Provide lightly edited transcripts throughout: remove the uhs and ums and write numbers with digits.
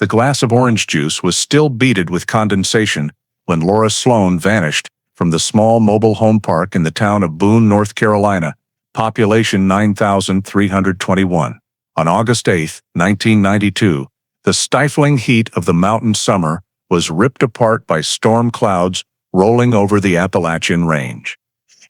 The glass of orange juice was still beaded with condensation when Laura Sloane vanished from the small mobile home park in the town of Boone, North Carolina, population 9,321. On August 8, 1992, the stifling heat of the mountain summer was ripped apart by storm clouds rolling over the Appalachian Range.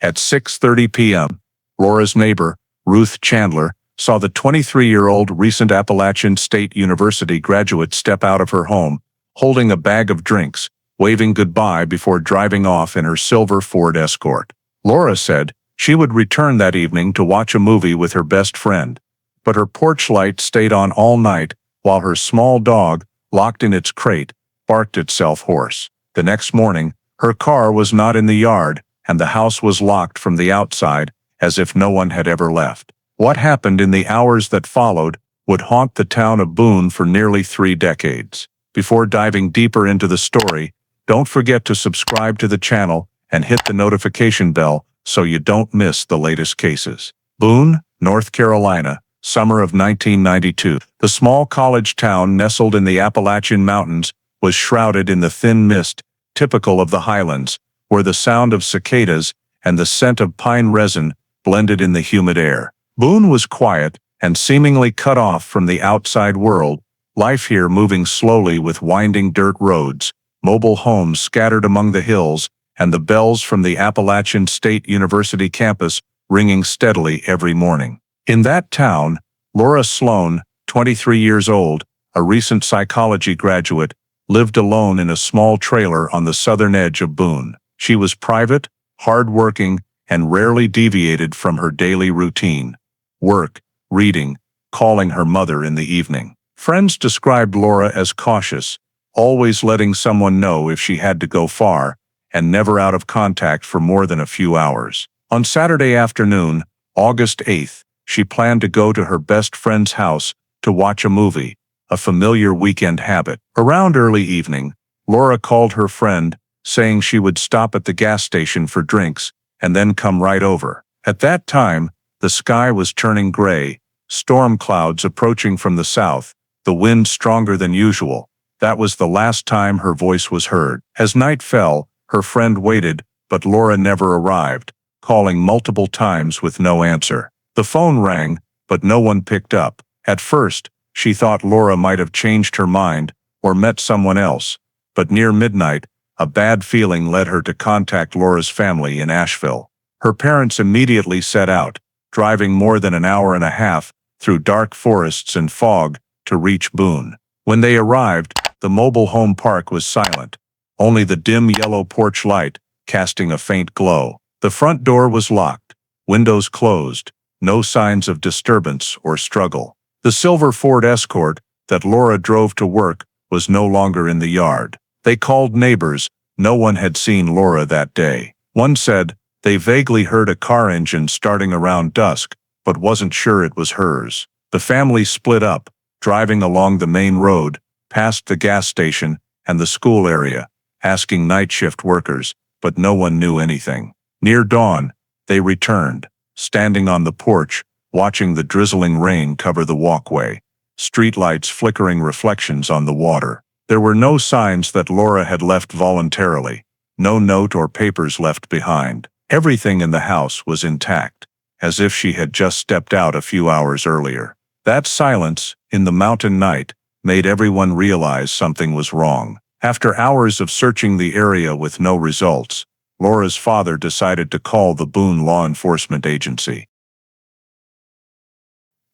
At 6:30 p.m., Laura's neighbor, Ruth Chandler, saw the 23-year-old recent Appalachian State University graduate step out of her home, holding a bag of drinks, waving goodbye before driving off in her silver Ford Escort. Laura said she would return that evening to watch a movie with her best friend, but her porch light stayed on all night while her small dog, locked in its crate, barked itself hoarse. The next morning, her car was not in the yard, and the house was locked from the outside, as if no one had ever left. What happened in the hours that followed would haunt the town of Boone for nearly 3 decades. Before diving deeper into the story, don't forget to subscribe to the channel and hit the notification bell so you don't miss the latest cases. Boone, North Carolina, summer of 1992. The small college town nestled in the Appalachian Mountains was shrouded in the thin mist, typical of the highlands, where the sound of cicadas and the scent of pine resin blended in the humid air. Boone was quiet and seemingly cut off from the outside world, life here moving slowly with winding dirt roads, mobile homes scattered among the hills, and the bells from the Appalachian State University campus ringing steadily every morning. In that town, Laura Sloane, 23 years old, a recent psychology graduate, lived alone in a small trailer on the southern edge of Boone. She was private, hard-working, and rarely deviated from her daily routine: work, reading, calling her mother in the evening. Friends described Laura as cautious, always letting someone know if she had to go far, and never out of contact for more than a few hours. On Saturday afternoon, August 8th, she planned to go to her best friend's house to watch a movie, a familiar weekend habit. Around early evening, Laura called her friend, saying she would stop at the gas station for drinks and then come right over. At that time, the sky was turning gray, storm clouds approaching from the south, the wind stronger than usual. That was the last time her voice was heard. As night fell, her friend waited, but Laura never arrived, calling multiple times with no answer. The phone rang, but no one picked up. At first, she thought Laura might have changed her mind or met someone else, but near midnight, a bad feeling led her to contact Laura's family in Asheville. Her parents immediately set out, driving more than an hour and a half through dark forests and fog to reach Boone. When they arrived, the mobile home park was silent, only the dim yellow porch light casting a faint glow. The front door was locked, windows closed, no signs of disturbance or struggle. The silver Ford Escort that Laura drove to work was no longer in the yard. They called neighbors. No one had seen Laura that day. One said they vaguely heard a car engine starting around dusk, but wasn't sure it was hers. The family split up, driving along the main road, past the gas station and the school area, asking night shift workers, but no one knew anything. Near dawn, they returned, standing on the porch, watching the drizzling rain cover the walkway, streetlights flickering reflections on the water. There were no signs that Laura had left voluntarily, no note or papers left behind. Everything in the house was intact, as if she had just stepped out a few hours earlier. That silence, in the mountain night, made everyone realize something was wrong. After hours of searching the area with no results, Laura's father decided to call the Boone Law Enforcement Agency.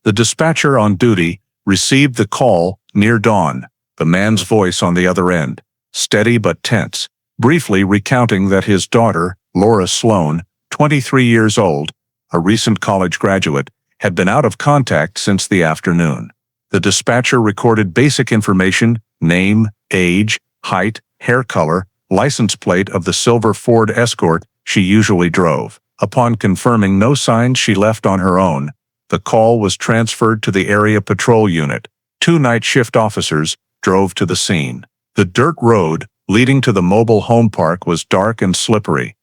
The dispatcher on duty received the call near dawn, the man's voice on the other end, steady but tense, briefly recounting that his daughter, Laura Sloane, 23 years old, a recent college graduate, had been out of contact since the afternoon. The dispatcher recorded basic information: name, age, height, hair color, license plate of the silver Ford Escort she usually drove. Upon confirming no signs she left on her own, the call was transferred to the area patrol unit. 2 night shift officers drove to the scene. The dirt road leading to the mobile home park was dark and slippery.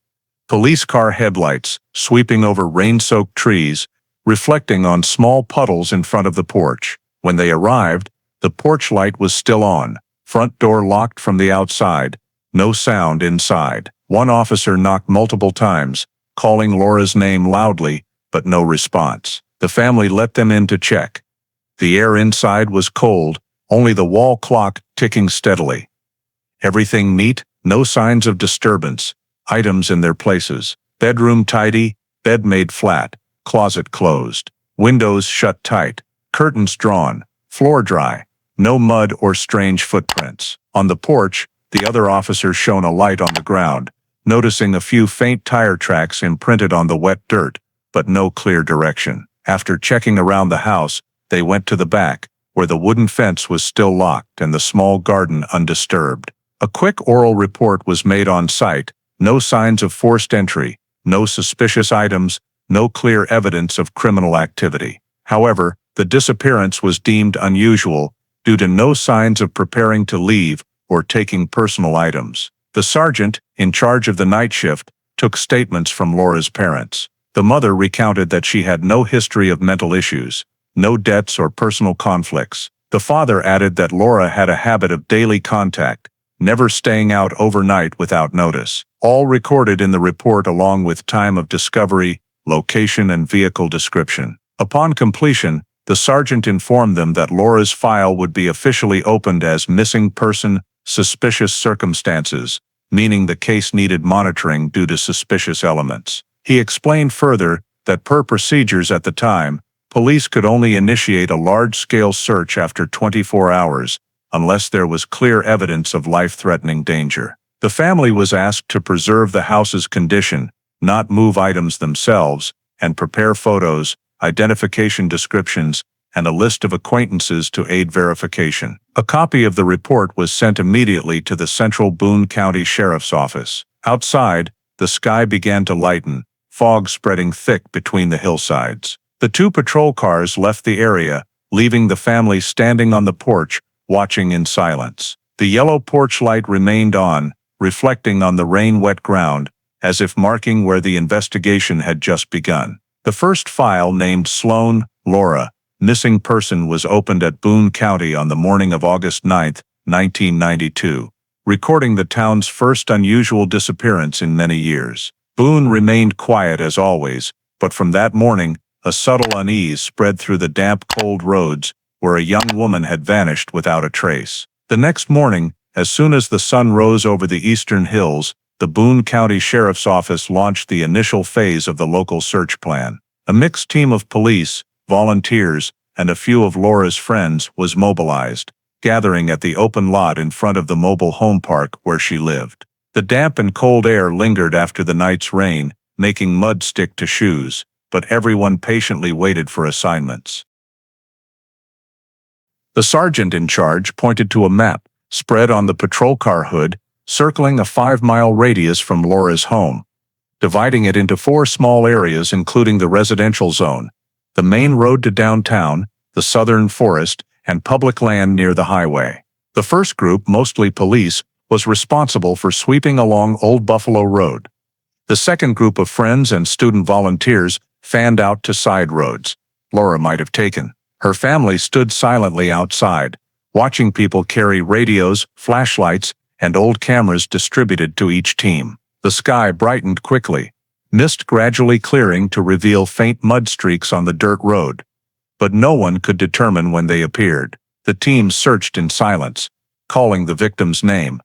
Police car headlights sweeping over rain-soaked trees, reflecting on small puddles in front of the porch. When they arrived, the The porch light was still on, front door locked from the outside, no sound inside. One officer knocked multiple times, calling Laura's name loudly, but no response. The family let them in to check. The air inside was cold, only the wall clock ticking steadily. Everything neat, no signs of disturbance, items in their places. Bedroom tidy, bed made flat, closet closed, windows shut tight, curtains drawn, floor dry, no mud or strange footprints. On the porch, the other officer shone a light on the ground, noticing a few faint tire tracks imprinted on the wet dirt, but no clear direction. After checking around the house, they went to the back, where the wooden fence was still locked and the small garden undisturbed. A quick oral report was made on site, no signs of forced entry, no suspicious items, no clear evidence of criminal activity. However, the disappearance was deemed unusual due to no signs of preparing to leave or taking personal items. The sergeant, in charge of the night shift, took statements from Laura's parents. The mother recounted that she had no history of mental issues, no debts or personal conflicts. The father added that Laura had a habit of daily contact, never staying out overnight without notice. All recorded in the report along with time of discovery, location and vehicle description. Upon completion, the sergeant informed them that Laura's file would be officially opened as missing person, suspicious circumstances, meaning the case needed monitoring due to suspicious elements. He explained further that per procedures at the time, police could only initiate a large-scale search after 24 hours, unless there was clear evidence of life-threatening danger. The family was asked to preserve the house's condition, not move items themselves, and prepare photos, identification descriptions, and a list of acquaintances to aid verification. A copy of the report was sent immediately to the Central Boone County Sheriff's Office. Outside, the sky began to lighten, fog spreading thick between the hillsides. The two patrol cars left the area, leaving the family standing on the porch, watching in silence. The yellow porch light remained on, reflecting on the rain-wet ground, as if marking where the investigation had just begun. The first file, named Sloane, Laura, missing person, was opened at Boone County on the morning of August 9, 1992, recording the town's first unusual disappearance in many years. Boone remained quiet as always, but from that morning, a subtle unease spread through the damp, cold roads, where a young woman had vanished without a trace. The next morning, as soon as the sun rose over the eastern hills, the Boone County Sheriff's Office launched the initial phase of the local search plan. A mixed team of police, volunteers, and a few of Laura's friends was mobilized, gathering at the open lot in front of the mobile home park where she lived. The damp and cold air lingered after the night's rain, making mud stick to shoes, but everyone patiently waited for assignments. The sergeant in charge pointed to a map, spread on the patrol car hood, circling a 5-mile radius from Laura's home, dividing it into 4 small areas including the residential zone, the main road to downtown, the southern forest, and public land near the highway. The first group, mostly police, was responsible for sweeping along Old Buffalo Road. The second group of friends and student volunteers fanned out to side roads Laura might have taken. Her family stood silently outside, watching people carry radios, flashlights, and old cameras distributed to each team. The sky brightened quickly, mist gradually clearing to reveal faint mud streaks on the dirt road. But no one could determine when they appeared. The team searched in silence, calling the victim's name,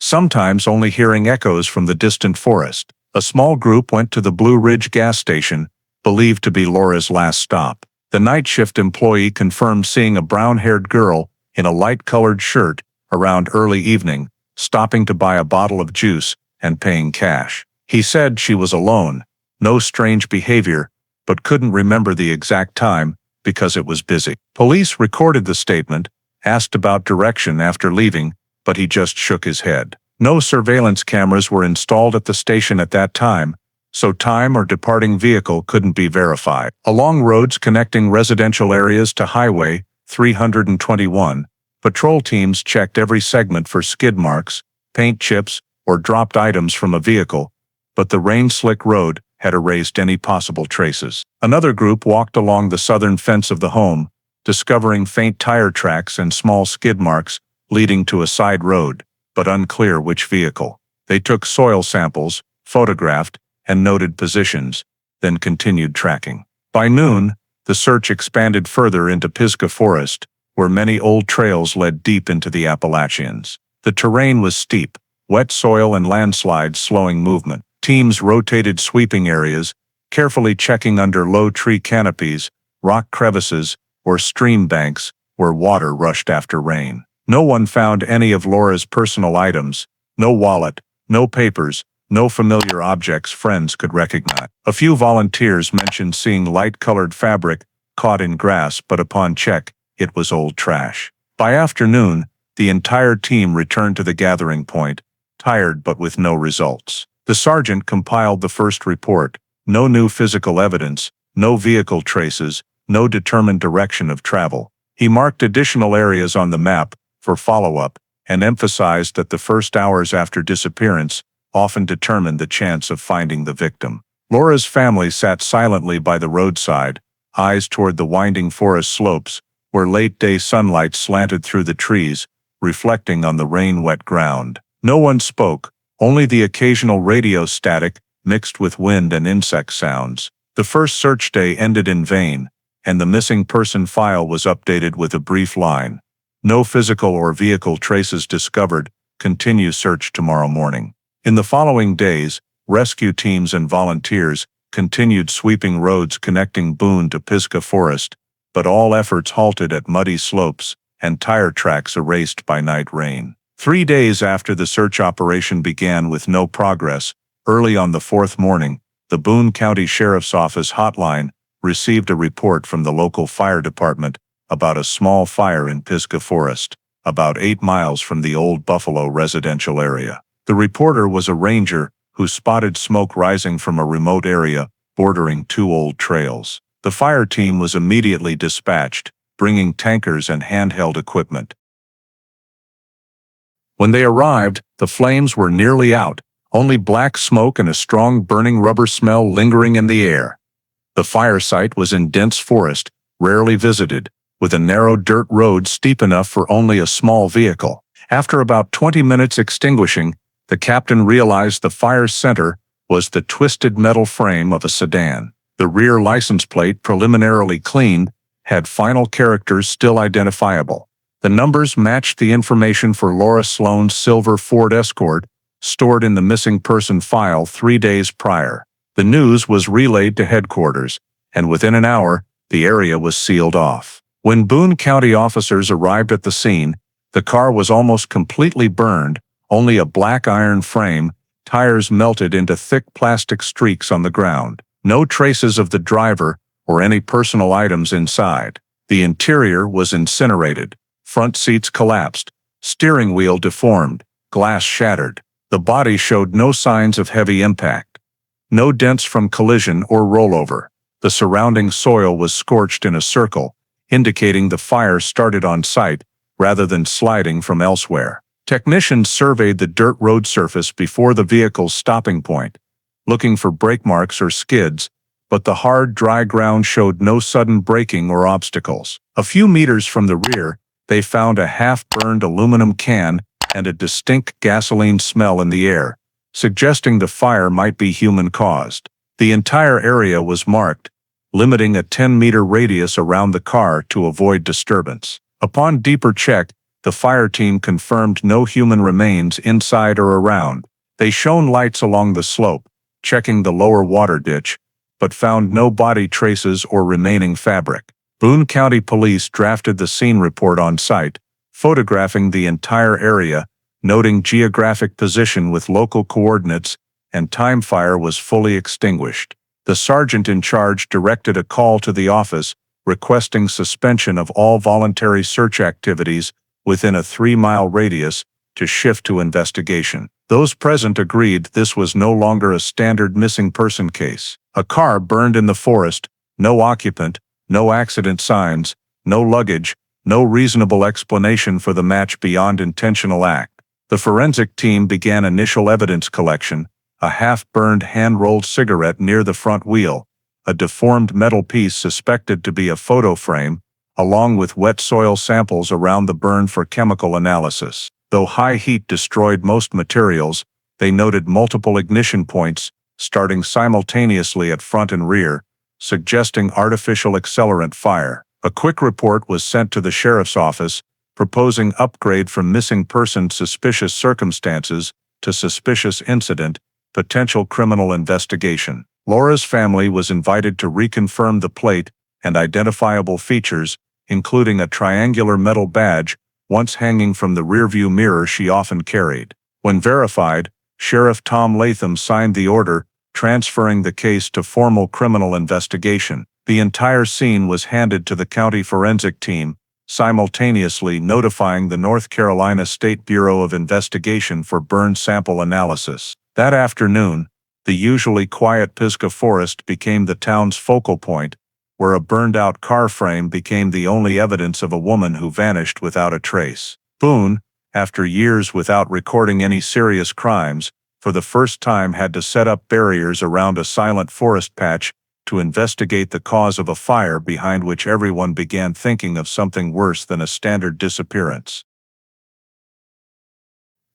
sometimes only hearing echoes from the distant forest. A small group went to the Blue Ridge gas station, believed to be Laura's last stop. The night shift employee confirmed seeing a brown-haired girl in a light-colored shirt around early evening, stopping to buy a bottle of juice and paying cash. He said she was alone, no strange behavior, but couldn't remember the exact time because it was busy. Police recorded the statement, asked about direction after leaving, but he just shook his head. No surveillance cameras were installed at the station at that time, so time or departing vehicle couldn't be verified. Along roads connecting residential areas to Highway 321, patrol teams checked every segment for skid marks, paint chips, or dropped items from a vehicle, but the rain-slick road had erased any possible traces. Another group walked along the southern fence of the home, discovering faint tire tracks and small skid marks leading to a side road, but unclear which vehicle. They took soil samples, photographed, and noted positions, then continued tracking. By noon, the search expanded further into Pisgah Forest, where many old trails led deep into the Appalachians. The terrain was steep, wet soil and landslides slowing movement. Teams rotated sweeping areas, carefully checking under low tree canopies, rock crevices, or stream banks where water rushed after rain. No one found any of Laura's personal items, no wallet, no papers, no familiar objects friends could recognize. A few volunteers mentioned seeing light-colored fabric caught in grass, but upon check, it was old trash. By afternoon, the entire team returned to the gathering point, tired but with no results. The sergeant compiled the first report: no new physical evidence, no vehicle traces, no determined direction of travel. He marked additional areas on the map for follow-up and emphasized that the first hours after disappearance often determined the chance of finding the victim. Laura's family sat silently by the roadside, eyes toward the winding forest slopes, where late-day sunlight slanted through the trees, reflecting on the rain-wet ground. No one spoke, only the occasional radio static mixed with wind and insect sounds. The first search day ended in vain, and the missing person file was updated with a brief line: no physical or vehicle traces discovered, continue search tomorrow morning. In the following days, rescue teams and volunteers continued sweeping roads connecting Boone to Pisgah Forest, but all efforts halted at muddy slopes and tire tracks erased by night rain. 3 days after the search operation began with no progress, early on the fourth morning, the Boone County Sheriff's Office hotline received a report from the local fire department about a small fire in Pisgah Forest, about 8 miles from the Old Buffalo residential area. The reporter was a ranger who spotted smoke rising from a remote area bordering 2 old trails. The fire team was immediately dispatched, bringing tankers and handheld equipment. When they arrived, the flames were nearly out, only black smoke and a strong burning rubber smell lingering in the air. The fire site was in dense forest, rarely visited, with a narrow dirt road steep enough for only a small vehicle. After about 20 minutes extinguishing, the captain realized the fire's center was the twisted metal frame of a sedan. The rear license plate, preliminarily cleaned, had final characters still identifiable. The numbers matched the information for Laura Sloane's silver Ford Escort, stored in the missing person file 3 days prior. The news was relayed to headquarters, and within an hour, the area was sealed off. When Boone County officers arrived at the scene, the car was almost completely burned, only a black iron frame, tires melted into thick plastic streaks on the ground. No traces of the driver or any personal items inside. The interior was incinerated, front seats collapsed, steering wheel deformed, glass shattered. The body showed no signs of heavy impact. No dents from collision or rollover. The surrounding soil was scorched in a circle, indicating the fire started on site rather than sliding from elsewhere. Technicians surveyed the dirt road surface before the vehicle's stopping point, looking for brake marks or skids, but the hard, dry ground showed no sudden braking or obstacles. A few meters from the rear, they found a half-burned aluminum can and a distinct gasoline smell in the air, suggesting the fire might be human-caused. The entire area was marked, limiting a 10-meter radius around the car to avoid disturbance. Upon deeper check, the fire team confirmed no human remains inside or around. They shone lights along the slope, checking the lower water ditch, but found no body traces or remaining fabric. Boone County Police drafted the scene report on site, photographing the entire area, noting geographic position with local coordinates, and time. Fire was fully extinguished. The sergeant in charge directed a call to the office, requesting suspension of all voluntary search activities within a 3-mile radius to shift to investigation. Those present agreed this was no longer a standard missing person case. A car burned in the forest, no occupant, no accident signs, no luggage, no reasonable explanation for the match beyond intentional act. The forensic team began initial evidence collection: a half-burned hand-rolled cigarette near the front wheel, a deformed metal piece suspected to be a photo frame, along with wet soil samples around the burn for chemical analysis. Though high heat destroyed most materials, they noted multiple ignition points, starting simultaneously at front and rear, suggesting artificial accelerant fire. A quick report was sent to the sheriff's office, proposing upgrade from missing person suspicious circumstances to suspicious incident, potential criminal investigation. Laura's family was invited to reconfirm the plate and identifiable features, including a triangular metal badge once hanging from the rearview mirror she often carried. When verified, Sheriff Tom Latham signed the order, transferring the case to formal criminal investigation. The entire scene was handed to the county forensic team, simultaneously notifying the North Carolina State Bureau of Investigation for burn sample analysis. That afternoon, the usually quiet Pisgah Forest became the town's focal point, where a burned-out car frame became the only evidence of a woman who vanished without a trace. Boone, after years without recording any serious crimes, for the first time had to set up barriers around a silent forest patch to investigate the cause of a fire behind which everyone began thinking of something worse than a standard disappearance.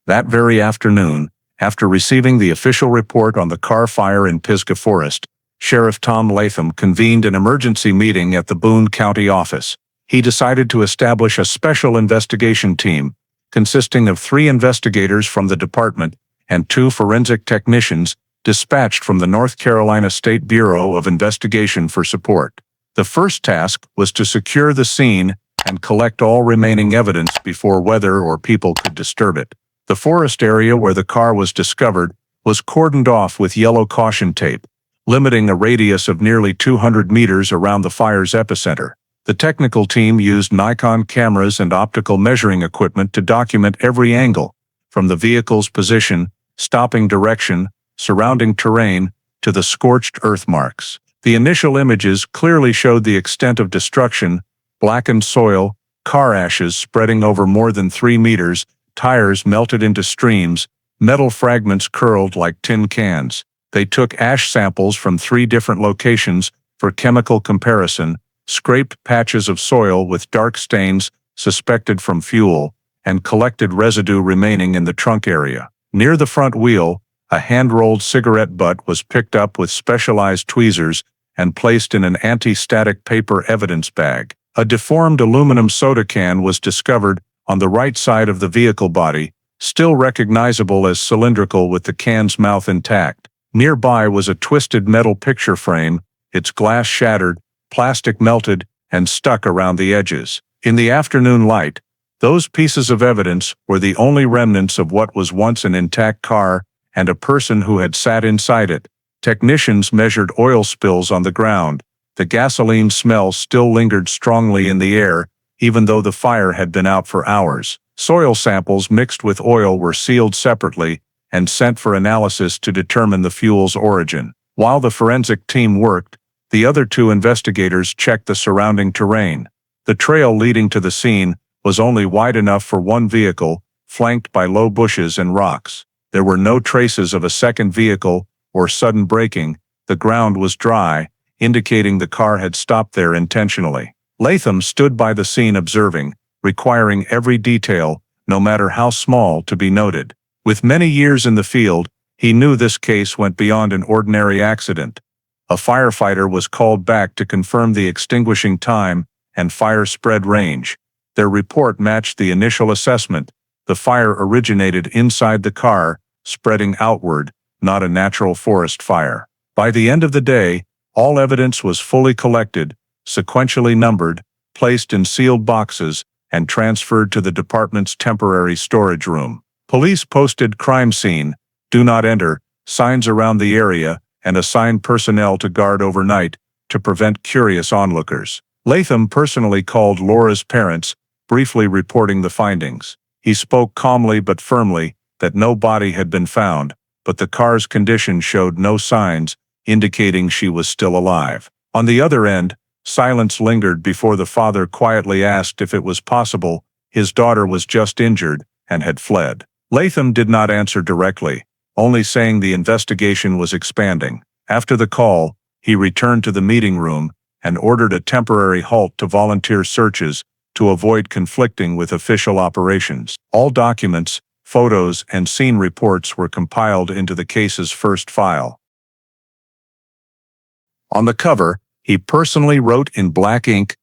That very afternoon, after receiving the official report on the car fire in Pisgah Forest, Sheriff Tom Latham convened an emergency meeting at the Boone County office. He decided to establish a special investigation team, consisting of 3 investigators from the department and 2 forensic technicians dispatched from the North Carolina State Bureau of Investigation for support. The first task was to secure the scene and collect all remaining evidence before weather or people could disturb it. The forest area where the car was discovered was cordoned off with yellow caution tape, limiting a radius of nearly 200 meters around the fire's epicenter. The technical team used Nikon cameras and optical measuring equipment to document every angle, from the vehicle's position, stopping direction, surrounding terrain, to the scorched earth marks. The initial images clearly showed the extent of destruction: blackened soil, car ashes spreading over more than 3 meters, tires melted into streams, metal fragments curled like tin cans. They took ash samples from 3 different locations for chemical comparison, scraped patches of soil with dark stains suspected from fuel, and collected residue remaining in the trunk area. Near the front wheel, a hand-rolled cigarette butt was picked up with specialized tweezers and placed in an anti-static paper evidence bag. A deformed aluminum soda can was discovered on the right side of the vehicle body, still recognizable as cylindrical with the can's mouth intact. Nearby was a twisted metal picture frame, its glass shattered, plastic melted, and stuck around the edges. In the afternoon light, those pieces of evidence were the only remnants of what was once an intact car and a person who had sat inside it. Technicians measured oil spills on the ground. The gasoline smell still lingered strongly in the air, even though the fire had been out for hours. Soil samples mixed with oil were sealed separately and sent for analysis to determine the fuel's origin. While the forensic team worked, the other 2 investigators checked the surrounding terrain. The trail leading to the scene was only wide enough for 1 vehicle, flanked by low bushes and rocks. There were no traces of a second vehicle or sudden braking. The ground was dry, indicating the car had stopped there intentionally. Latham stood by the scene observing, requiring every detail, no matter how small, to be noted. With many years in the field, he knew this case went beyond an ordinary accident. A firefighter was called back to confirm the extinguishing time and fire spread range. Their report matched the initial assessment. The fire originated inside the car, spreading outward, not a natural forest fire. By the end of the day, all evidence was fully collected, sequentially numbered, placed in sealed boxes, and transferred to the department's temporary storage room. Police posted crime scene, do not enter, signs around the area, and assigned personnel to guard overnight to prevent curious onlookers. Latham personally called Laura's parents, briefly reporting the findings. He spoke calmly but firmly that no body had been found, but the car's condition showed no signs indicating she was still alive. On the other end, silence lingered before the father quietly asked if it was possible his daughter was just injured and had fled. Latham did not answer directly, only saying the investigation was expanding. After the call, he returned to the meeting room, and ordered a temporary halt to volunteer searches to avoid conflicting with official operations. All documents, photos, and scene reports were compiled into the case's first file. On the cover, he personally wrote in black ink,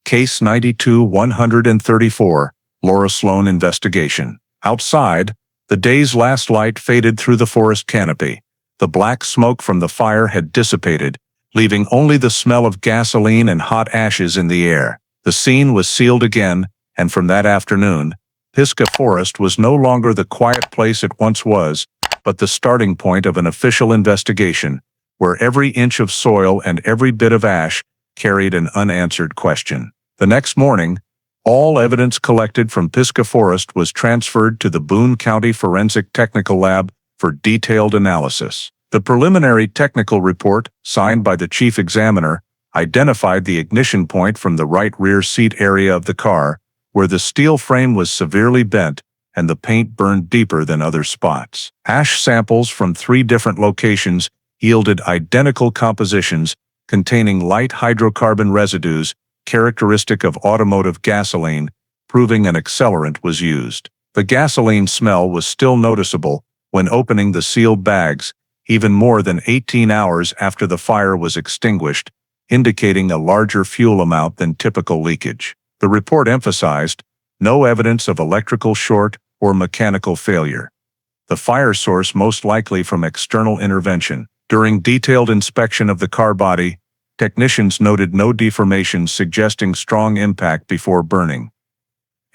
Case 92-134, Laura Sloane Investigation. Outside, the day's last light faded through the forest canopy. The black smoke from the fire had dissipated, leaving only the smell of gasoline and hot ashes in the air. The scene was sealed again, and from that afternoon, Pisgah Forest was no longer the quiet place it once was, but the starting point of an official investigation, where every inch of soil and every bit of ash carried an unanswered question. The next morning, all evidence collected from Pisgah Forest was transferred to the Boone County Forensic Technical Lab for detailed analysis. The preliminary technical report, signed by the chief examiner, identified the ignition point from the right rear seat area of the car, where the steel frame was severely bent and the paint burned deeper than other spots. Ash samples from 3 different locations yielded identical compositions containing light hydrocarbon residues characteristic of automotive gasoline, proving an accelerant was used. The gasoline smell was still noticeable when opening the sealed bags, even more than 18 hours after the fire was extinguished, indicating a larger fuel amount than typical leakage. The report emphasized no evidence of electrical short or mechanical failure. The fire source most likely from external intervention. During detailed inspection of the car body, technicians noted no deformations suggesting strong impact before burning.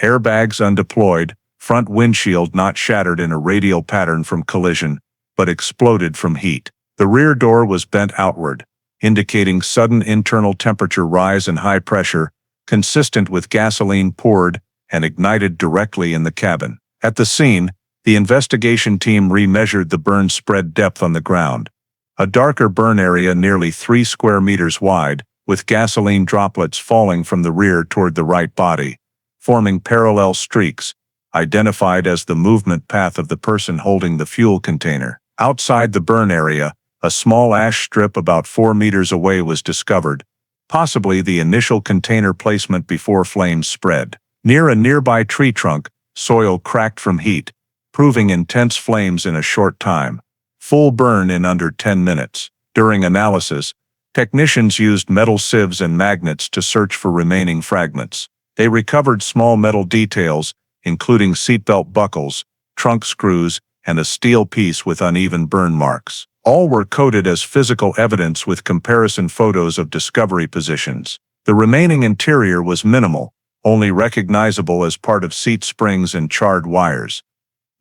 Airbags undeployed, front windshield not shattered in a radial pattern from collision, but exploded from heat. The rear door was bent outward, indicating sudden internal temperature rise and high pressure, consistent with gasoline poured and ignited directly in the cabin. At the scene, the investigation team remeasured the burn spread depth on the ground. A darker burn area nearly 3 square meters wide, with gasoline droplets falling from the rear toward the right body, forming parallel streaks, identified as the movement path of the person holding the fuel container. Outside the burn area, a small ash strip about 4 meters away was discovered, possibly the initial container placement before flames spread. Near a nearby tree trunk, soil cracked from heat, proving intense flames in a short time. Full burn in under 10 minutes. During analysis, technicians used metal sieves and magnets to search for remaining fragments. They recovered small metal details, including seatbelt buckles, trunk screws, and a steel piece with uneven burn marks. All were coded as physical evidence with comparison photos of discovery positions. The remaining interior was minimal, only recognizable as part of seat springs and charred wires.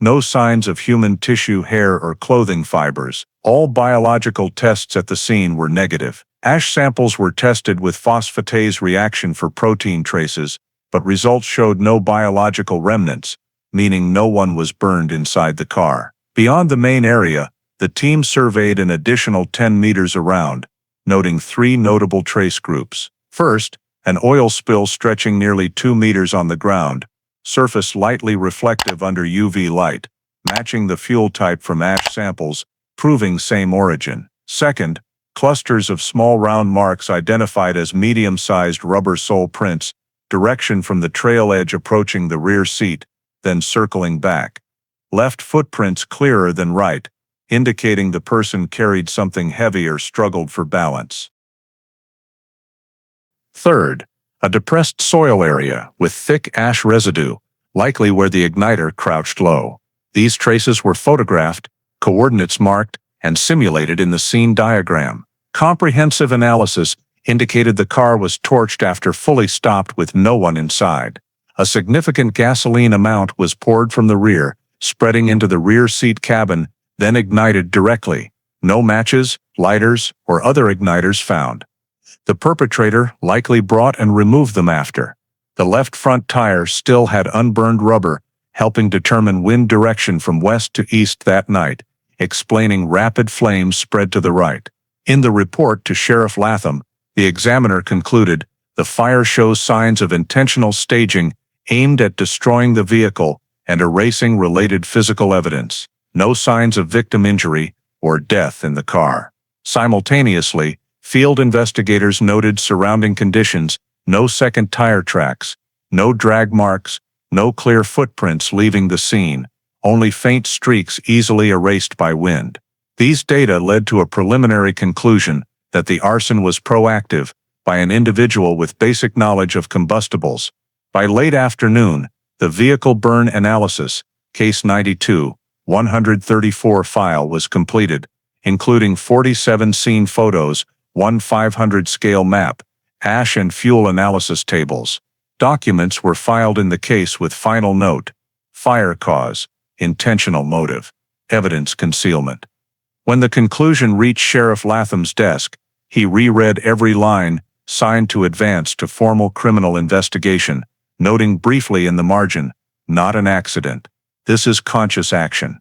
No signs of human tissue, hair, or clothing fibers. All biological tests at the scene were negative. Ash samples were tested with phosphatase reaction for protein traces, but results showed no biological remnants, meaning no one was burned inside the car. Beyond the main area, the team surveyed an additional 10 meters around, noting 3 notable trace groups. First, an oil spill stretching nearly 2 meters on the ground, surface lightly reflective under UV light, matching the fuel type from ash samples, proving same origin. Second, clusters of small round marks identified as medium-sized rubber sole prints, direction from the trail edge approaching the rear seat, then circling back. Left footprints clearer than right, indicating the person carried something heavy or struggled for balance. Third, a depressed soil area with thick ash residue, likely where the igniter crouched low. These traces were photographed, coordinates marked, and simulated in the scene diagram. Comprehensive analysis indicated the car was torched after fully stopped with no one inside. A significant gasoline amount was poured from the rear, spreading into the rear seat cabin, then ignited directly. No matches, lighters, or other igniters found. The perpetrator likely brought and removed them after. The left front tire still had unburned rubber, helping determine wind direction from west to east that night, explaining rapid flames spread to the right. In the report to Sheriff Latham, the examiner concluded, the fire shows signs of intentional staging aimed at destroying the vehicle and erasing related physical evidence. No signs of victim injury or death in the car. Simultaneously, Field investigators noted surrounding conditions: no second tire tracks, no drag marks, no clear footprints leaving the scene, only faint streaks easily erased by wind. These data led to a preliminary conclusion that the arson was proactive by an individual with basic knowledge of combustibles. By late afternoon, the vehicle burn analysis, Case 92-134 file was completed, including 47 scene photos, one 500-scale map, ash and fuel analysis tables. Documents were filed in the case with final note: fire cause, intentional motive, evidence concealment. When the conclusion reached Sheriff Latham's desk, he reread every line, signed to advance to formal criminal investigation, noting briefly in the margin, "Not an accident. This is conscious action."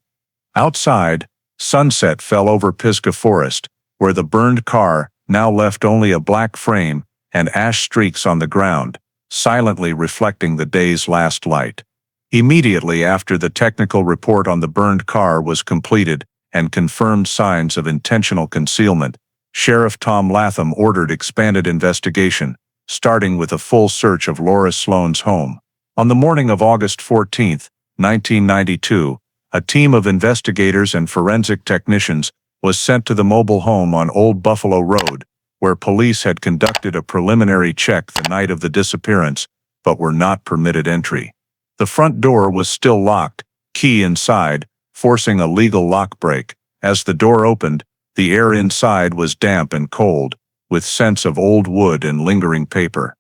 Outside, sunset fell over Pisgah Forest, where the burned car now left only a black frame and ash streaks on the ground, silently reflecting the day's last light. Immediately after the technical report on the burned car was completed and confirmed signs of intentional concealment, Sheriff Tom Latham ordered expanded investigation, starting with a full search of Laura Sloane's home. On the morning of August 14, 1992, a team of investigators and forensic technicians was sent to the mobile home on Old Buffalo Road, where police had conducted a preliminary check the night of the disappearance, but were not permitted entry. The front door was still locked, key inside, forcing a legal lock break. As the door opened, the air inside was damp and cold, with scents of old wood and lingering paper.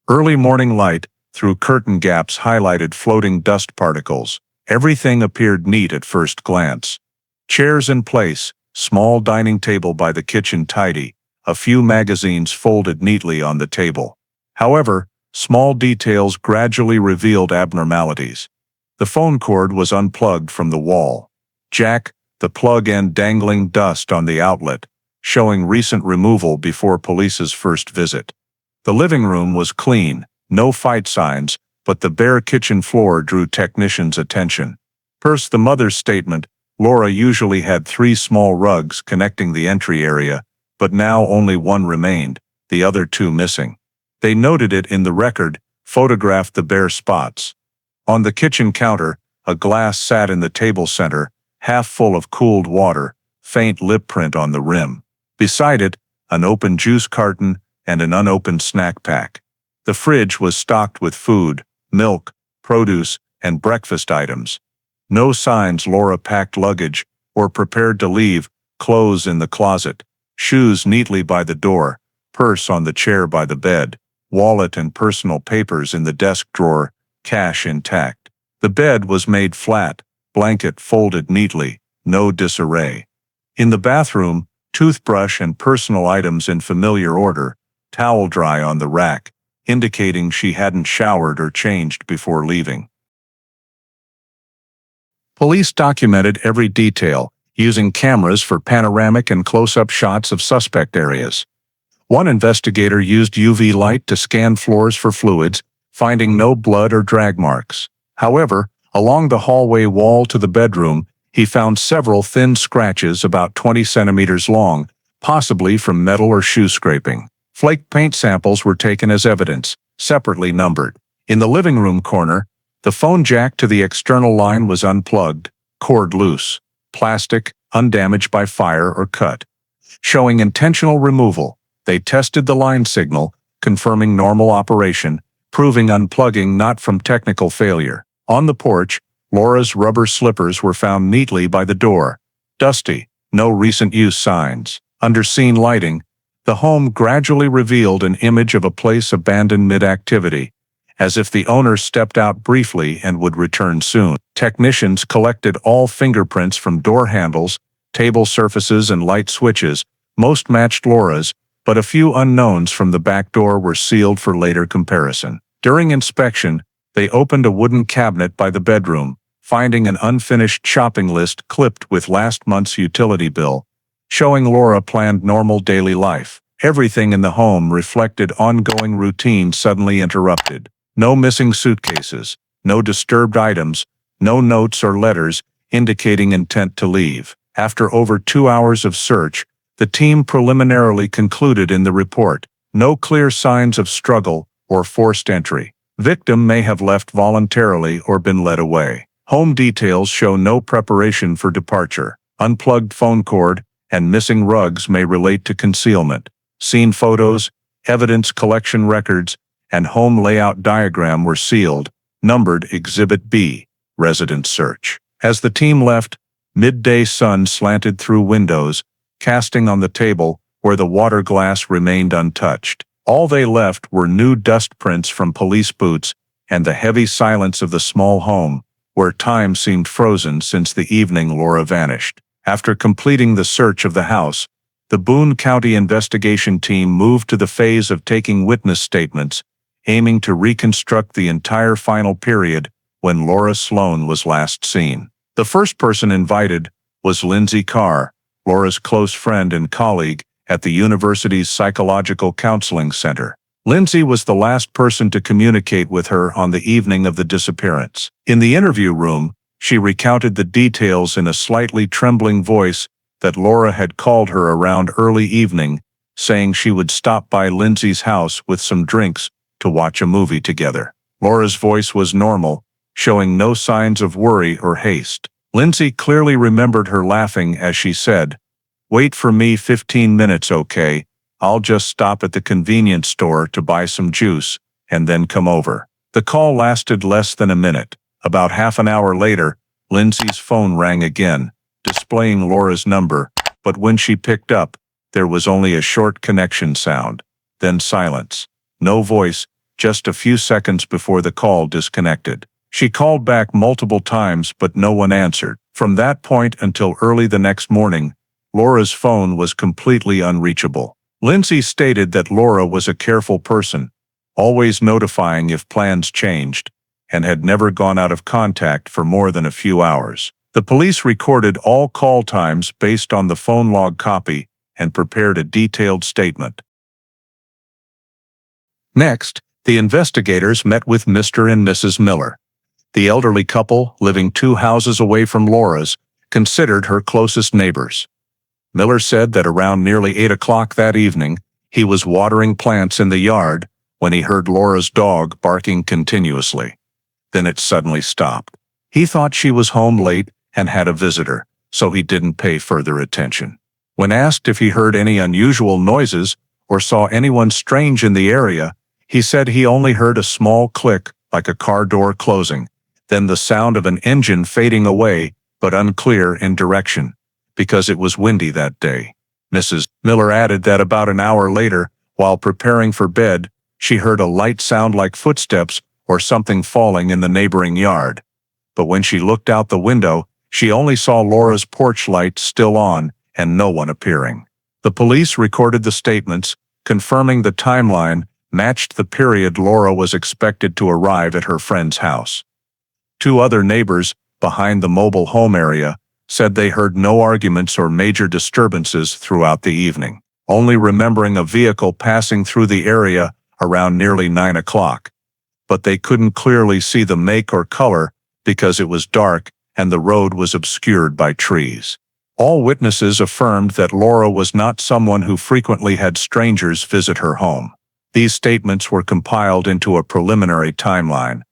Early morning light, through curtain gaps, highlighted floating dust particles. Everything appeared neat at first glance. Chairs in place, small dining table by the kitchen tidy, a few magazines folded neatly on the table. However, small details gradually revealed abnormalities. The phone cord was unplugged from the wall. Jack, the plug end dangling dust on the outlet, showing recent removal before police's first visit. The living room was clean, no fight signs, but the bare kitchen floor drew technicians' attention. Per the mother's statement, Laura usually had 3 small rugs connecting the entry area, but now only one remained, the other 2 missing. They noted it in the record, photographed the bare spots. On the kitchen counter, a glass sat in the table center, half full of cooled water, faint lip print on the rim. Beside it, an open juice carton and an unopened snack pack. The fridge was stocked with food, milk, produce, and breakfast items. No signs Laura packed luggage or prepared to leave, clothes in the closet, shoes neatly by the door, purse on the chair by the bed, wallet and personal papers in the desk drawer, cash intact. The bed was made flat, blanket folded neatly, no disarray. In the bathroom, toothbrush and personal items in familiar order, towel dry on the rack, indicating she hadn't showered or changed before leaving. Police documented every detail, using cameras for panoramic and close-up shots of suspect areas. One investigator used UV light to scan floors for fluids, finding no blood or drag marks. However, along the hallway wall to the bedroom, he found several thin scratches about 20 centimeters long, possibly from metal or shoe scraping. Flake paint samples were taken as evidence, separately numbered. In the living room corner, the phone jack to the external line was unplugged, cord loose, plastic, undamaged by fire or cut. Showing intentional removal, they tested the line signal, confirming normal operation, proving unplugging not from technical failure. On the porch, Laura's rubber slippers were found neatly by the door. Dusty, no recent use signs. Under scene lighting, the home gradually revealed an image of a place abandoned mid-activity, as if the owner stepped out briefly and would return soon. Technicians collected all fingerprints from door handles, table surfaces, and light switches. Most matched Laura's, but a few unknowns from the back door were sealed for later comparison. During inspection, they opened a wooden cabinet by the bedroom, finding an unfinished shopping list clipped with last month's utility bill, showing Laura planned normal daily life. Everything in the home reflected ongoing routine suddenly interrupted. No missing suitcases, no disturbed items, no notes or letters indicating intent to leave. After over 2 hours of search, The team preliminarily concluded in the report, no clear signs of struggle or forced entry. Victim may have left voluntarily or been led away. Home details show no preparation for departure. Unplugged phone cord and missing rugs may relate to concealment. Scene photos, evidence collection records, and home layout diagram were sealed, numbered Exhibit B, Residence Search. As the team left, midday sun slanted through windows, casting on the table where the water glass remained untouched. All they left were new dust prints from police boots and the heavy silence of the small home, where time seemed frozen since the evening Laura vanished. After completing the search of the house, the Boone County investigation team moved to the phase of taking witness statements, aiming to reconstruct the entire final period when Laura Sloane was last seen. The first person invited was Lindsay Carr, Laura's close friend and colleague at the university's Psychological Counseling Center. Lindsay was the last person to communicate with her on the evening of the disappearance. In the interview room, she recounted the details in a slightly trembling voice that Laura had called her around early evening, saying she would stop by Lindsay's house with some drinks to watch a movie together. Laura's voice was normal, showing no signs of worry or haste. Lindsay clearly remembered her laughing as she said, "Wait for me 15 minutes, okay? I'll just stop at the convenience store to buy some juice, and then come over." The call lasted less than a minute. About half an hour later, Lindsay's phone rang again, displaying Laura's number, but when she picked up, there was only a short connection sound, then silence. No voice, just a few seconds before the call disconnected. She called back multiple times but no one answered. From that point until early the next morning, Laura's phone was completely unreachable. Lindsay stated that Laura was a careful person, always notifying if plans changed, and had never gone out of contact for more than a few hours. The police recorded all call times based on the phone log copy and prepared a detailed statement. Next, the investigators met with Mr. and Mrs. Miller. The elderly couple, living 2 houses away from Laura's, considered her closest neighbors. Miller said that around nearly 8 o'clock that evening, he was watering plants in the yard when he heard Laura's dog barking continuously. Then it suddenly stopped. He thought she was home late and had a visitor, so he didn't pay further attention. When asked if he heard any unusual noises or saw anyone strange in the area, he said he only heard a small click like a car door closing, then the sound of an engine fading away, but unclear in direction, because it was windy that day. Mrs. Miller added that about an hour later, while preparing for bed, she heard a light sound like footsteps or something falling in the neighboring yard. But when she looked out the window, she only saw Laura's porch light still on and no one appearing. The police recorded the statements, confirming the timeline matched the period Laura was expected to arrive at her friend's house. 2 other neighbors, behind the mobile home area, said they heard no arguments or major disturbances throughout the evening, only remembering a vehicle passing through the area around nearly 9 o'clock. But they couldn't clearly see the make or color because it was dark and the road was obscured by trees. All witnesses affirmed that Laura was not someone who frequently had strangers visit her home. These statements were compiled into a preliminary timeline.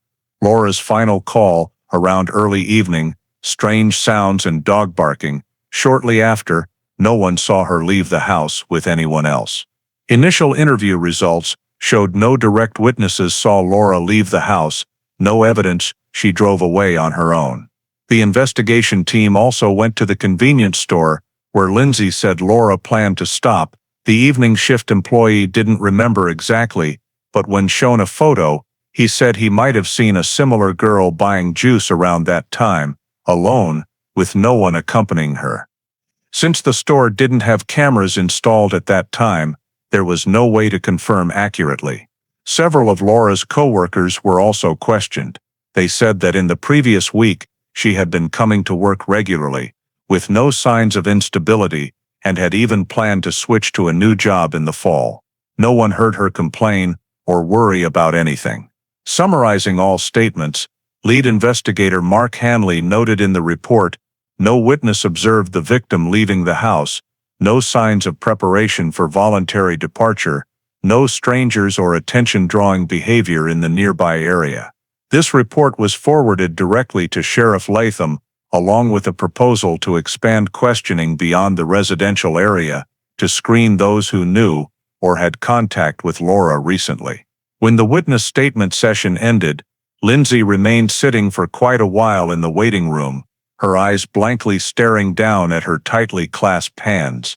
Laura's final call, around early evening, strange sounds and dog barking. Shortly after, no one saw her leave the house with anyone else. Initial interview results showed no direct witnesses saw Laura leave the house, no evidence she drove away on her own. The investigation team also went to the convenience store, where Lindsay said Laura planned to stop. The evening shift employee didn't remember exactly, but when shown a photo, he said he might have seen a similar girl buying juice around that time, alone, with no one accompanying her. Since the store didn't have cameras installed at that time, there was no way to confirm accurately. Several of Laura's co-workers were also questioned. They said that in the previous week, she had been coming to work regularly, with no signs of instability, and had even planned to switch to a new job in the fall. No one heard her complain or worry about anything. Summarizing all statements, lead investigator Mark Hanley noted in the report, no witness observed the victim leaving the house, no signs of preparation for voluntary departure, no strangers or attention-drawing behavior in the nearby area. This report was forwarded directly to Sheriff Latham, along with a proposal to expand questioning beyond the residential area to screen those who knew or had contact with Laura recently. When the witness statement session ended, Lindsay remained sitting for quite a while in the waiting room, her eyes blankly staring down at her tightly clasped hands.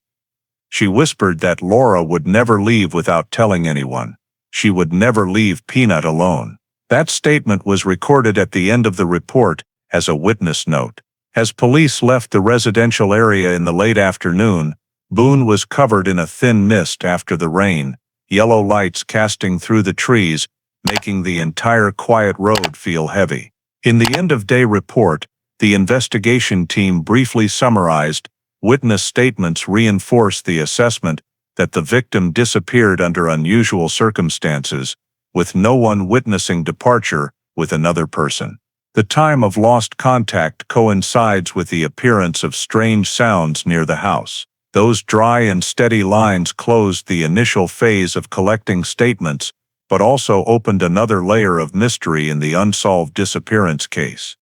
She whispered that Laura would never leave without telling anyone. She would never leave Peanut alone. That statement was recorded at the end of the report as a witness note. As police left the residential area in the late afternoon, Boone was covered in a thin mist after the rain, yellow lights casting through the trees, making the entire quiet road feel heavy. In the end-of-day report, the investigation team briefly summarized, witness statements reinforced the assessment that the victim disappeared under unusual circumstances, with no one witnessing departure with another person. The time of lost contact coincides with the appearance of strange sounds near the house. Those dry and steady lines closed the initial phase of collecting statements, but also opened another layer of mystery in the unsolved disappearance case.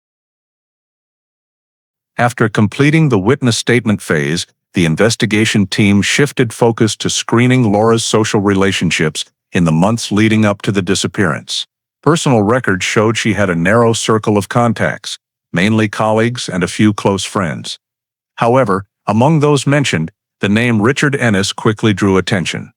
After completing the witness statement phase, the investigation team shifted focus to screening Laura's social relationships in the months leading up to the disappearance. Personal records showed she had a narrow circle of contacts, mainly colleagues and a few close friends. However, among those mentioned, the name Richard Ennis quickly drew attention.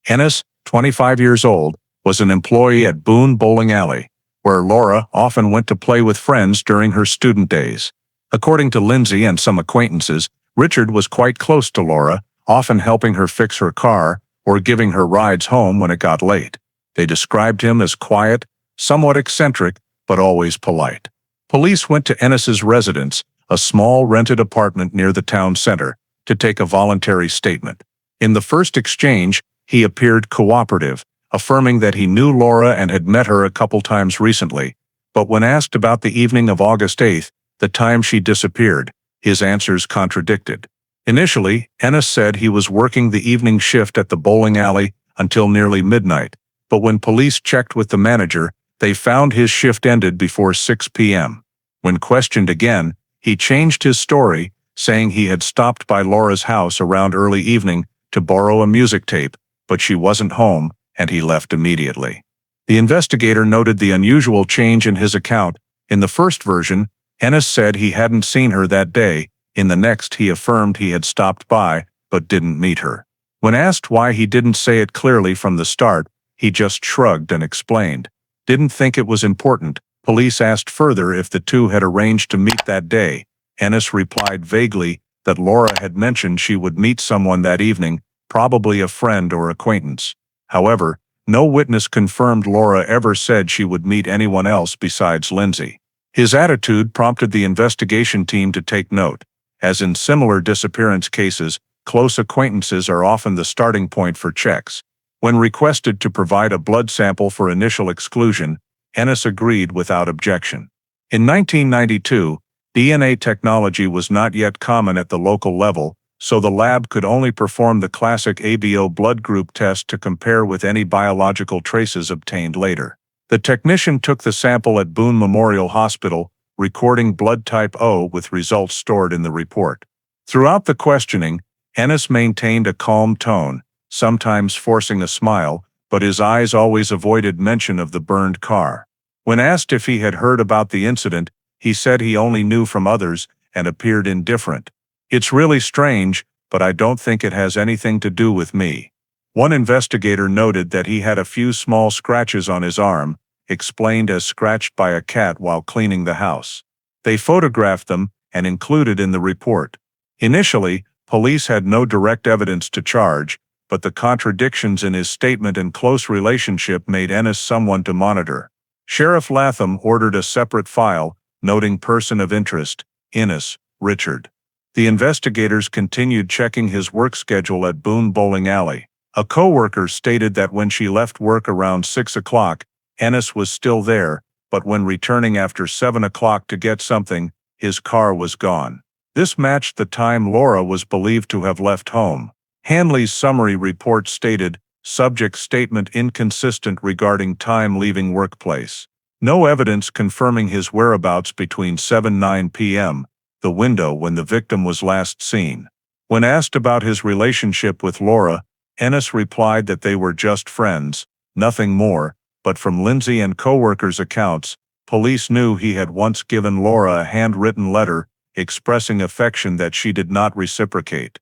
Ennis, 25 years old, was an employee at Boone Bowling Alley, where Laura often went to play with friends during her student days. According to Lindsay and some acquaintances, Richard was quite close to Laura, often helping her fix her car or giving her rides home when it got late. They described him as quiet, somewhat eccentric, but always polite. Police went to Ennis's residence, a small rented apartment near the town center, to take a voluntary statement. In the first exchange, he appeared cooperative, affirming that he knew Laura and had met her a couple times recently, but when asked about the evening of August 8th, the time she disappeared, his answers contradicted. Initially, Ennis said he was working the evening shift at the bowling alley until nearly midnight, but when police checked with the manager, they found his shift ended before 6 p.m. When questioned again, he changed his story, saying he had stopped by Laura's house around early evening to borrow a music tape, but she wasn't home, and he left immediately. The investigator noted the unusual change in his account. In the first version, Ennis said he hadn't seen her that day. In the next, he affirmed he had stopped by, but didn't meet her. When asked why he didn't say it clearly from the start, he just shrugged and explained. Didn't think it was important. Police asked further if the two had arranged to meet that day. Ennis replied vaguely that Laura had mentioned she would meet someone that evening, probably a friend or acquaintance. However, no witness confirmed Laura ever said she would meet anyone else besides Lindsay. His attitude prompted the investigation team to take note. As in similar disappearance cases, close acquaintances are often the starting point for checks. When requested to provide a blood sample for initial exclusion, Ennis agreed without objection. In 1992, DNA technology was not yet common at the local level, so the lab could only perform the classic ABO blood group test to compare with any biological traces obtained later. The technician took the sample at Boone Memorial Hospital, recording blood type O with results stored in the report. Throughout the questioning, Ennis maintained a calm tone, sometimes forcing a smile, but his eyes always avoided mention of the burned car. When asked if he had heard about the incident, he said he only knew from others and appeared indifferent. It's really strange, but I don't think it has anything to do with me. One investigator noted that he had a few small scratches on his arm, explained as scratched by a cat while cleaning the house. They photographed them and included in the report. Initially, police had no direct evidence to charge, but the contradictions in his statement and close relationship made Ennis someone to monitor. Sheriff Latham ordered a separate file, noting person of interest, Ennis, Richard. The investigators continued checking his work schedule at Boone Bowling Alley. A coworker stated that when she left work around 6 o'clock, Ennis was still there, but when returning after 7 o'clock to get something, his car was gone. This matched the time Laura was believed to have left home. Hanley's summary report stated, "Subject statement inconsistent regarding time leaving workplace. No evidence confirming his whereabouts between 7-9 p.m., the window when the victim was last seen." When asked about his relationship with Laura, Ennis replied that they were just friends, nothing more, but from Lindsay and co-workers' accounts, police knew he had once given Laura a handwritten letter expressing affection that she did not reciprocate.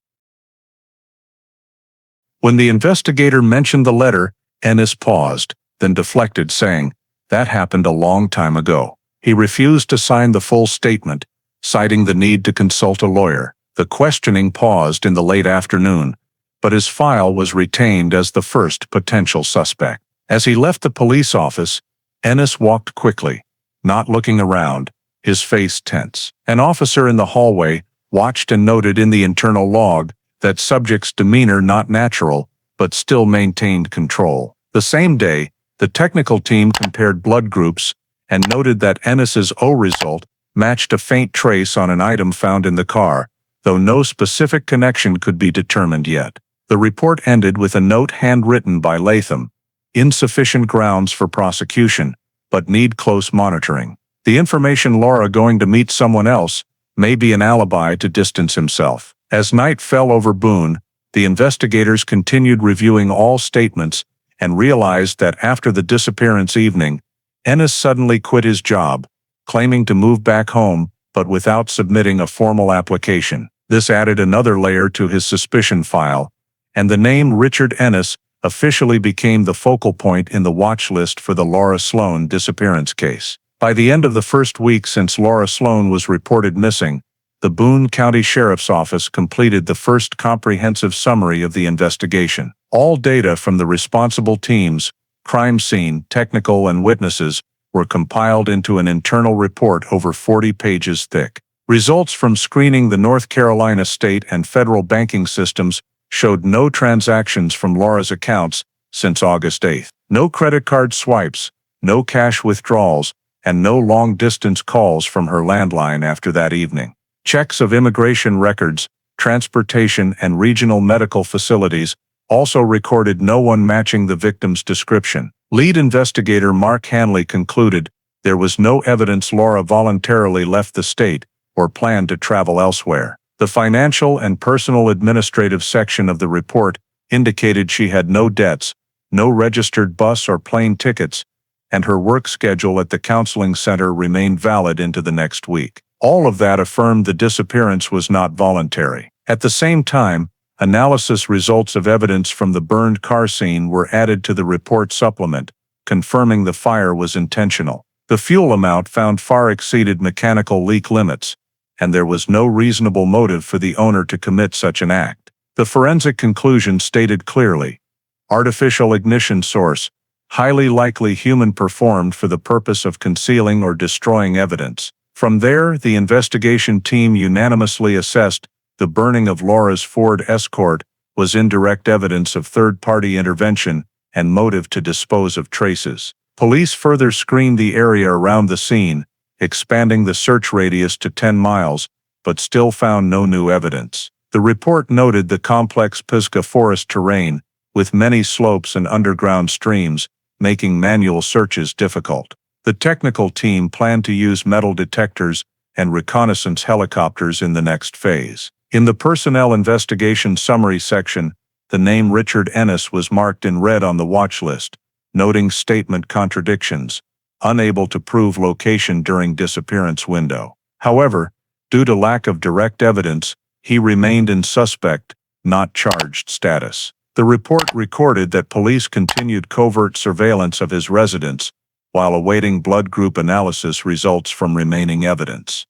When the investigator mentioned the letter, Ennis paused, then deflected, saying, "That happened a long time ago." He refused to sign the full statement, citing the need to consult a lawyer. The questioning paused in the late afternoon, but his file was retained as the first potential suspect. As he left the police office, Ennis walked quickly, not looking around, his face tense. An officer in the hallway watched and noted in the internal log that subject's demeanor not natural, but still maintained control. The same day, the technical team compared blood groups and noted that Ennis's O result matched a faint trace on an item found in the car, though no specific connection could be determined yet. The report ended with a note handwritten by Latham: "Insufficient grounds for prosecution, but need close monitoring. The information Laura going to meet someone else may be an alibi to distance himself." As night fell over Boone, the investigators continued reviewing all statements and realized that after the disappearance evening, Ennis suddenly quit his job, claiming to move back home, but without submitting a formal application. This added another layer to his suspicion file, and the name Richard Ennis officially became the focal point in the watch list for the Laura Sloane disappearance case. By the end of the first week since Laura Sloane was reported missing, the Boone County Sheriff's Office completed the first comprehensive summary of the investigation. All data from the responsible teams, crime scene, technical, and witnesses were compiled into an internal report over 40 pages thick. Results from screening the North Carolina state and federal banking systems showed no transactions from Laura's accounts since August 8. No credit card swipes, no cash withdrawals, and no long-distance calls from her landline after that evening. Checks of immigration records, transportation, and regional medical facilities also recorded no one matching the victim's description. Lead investigator Mark Hanley concluded there was no evidence Laura voluntarily left the state or planned to travel elsewhere. The financial and personal administrative section of the report indicated she had no debts, no registered bus or plane tickets, and her work schedule at the counseling center remained valid into the next week. All of that affirmed the disappearance was not voluntary. At the same time, analysis results of evidence from the burned car scene were added to the report supplement, confirming the fire was intentional. The fuel amount found far exceeded mechanical leak limits, and there was no reasonable motive for the owner to commit such an act. The forensic conclusion stated clearly: artificial ignition source, highly likely human, performed for the purpose of concealing or destroying evidence. From there, the investigation team unanimously assessed the burning of Laura's Ford Escort was indirect evidence of third-party intervention and motive to dispose of traces. Police further screened the area around the scene, expanding the search radius to 10 miles, but still found no new evidence. The report noted the complex Pisgah forest terrain, with many slopes and underground streams, making manual searches difficult. The technical team planned to use metal detectors and reconnaissance helicopters in the next phase. In the personnel investigation summary section, the name Richard Ennis was marked in red on the watch list, noting statement contradictions, unable to prove location during disappearance window. However, due to lack of direct evidence, he remained in suspect, not charged status. The report recorded that police continued covert surveillance of his residence, while awaiting blood group analysis results from remaining evidence.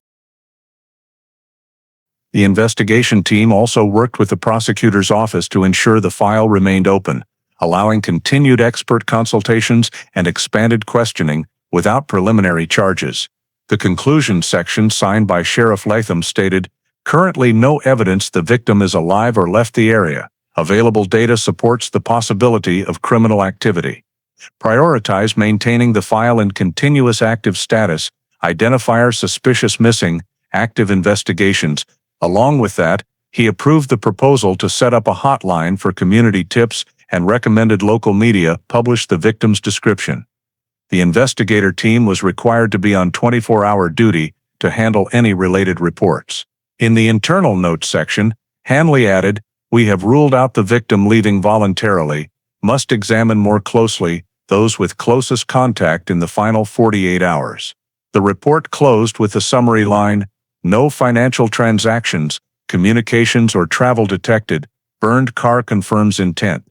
The investigation team also worked with the prosecutor's office to ensure the file remained open, allowing continued expert consultations and expanded questioning without preliminary charges. The conclusion section signed by Sheriff Latham stated, "Currently no evidence the victim is alive or left the area. Available data supports the possibility of criminal activity. Prioritize maintaining the file in continuous active status, identifier suspicious missing, active investigations, Along with that, he approved the proposal to set up a hotline for community tips and recommended local media publish the victim's description. The investigator team was required to be on 24-hour duty to handle any related reports. In the internal notes section, Hanley added, "We have ruled out the victim leaving voluntarily, must examine more closely those with closest contact in the final 48 hours. The report closed with the summary line, "No financial transactions, communications or travel detected, burned car confirms intent.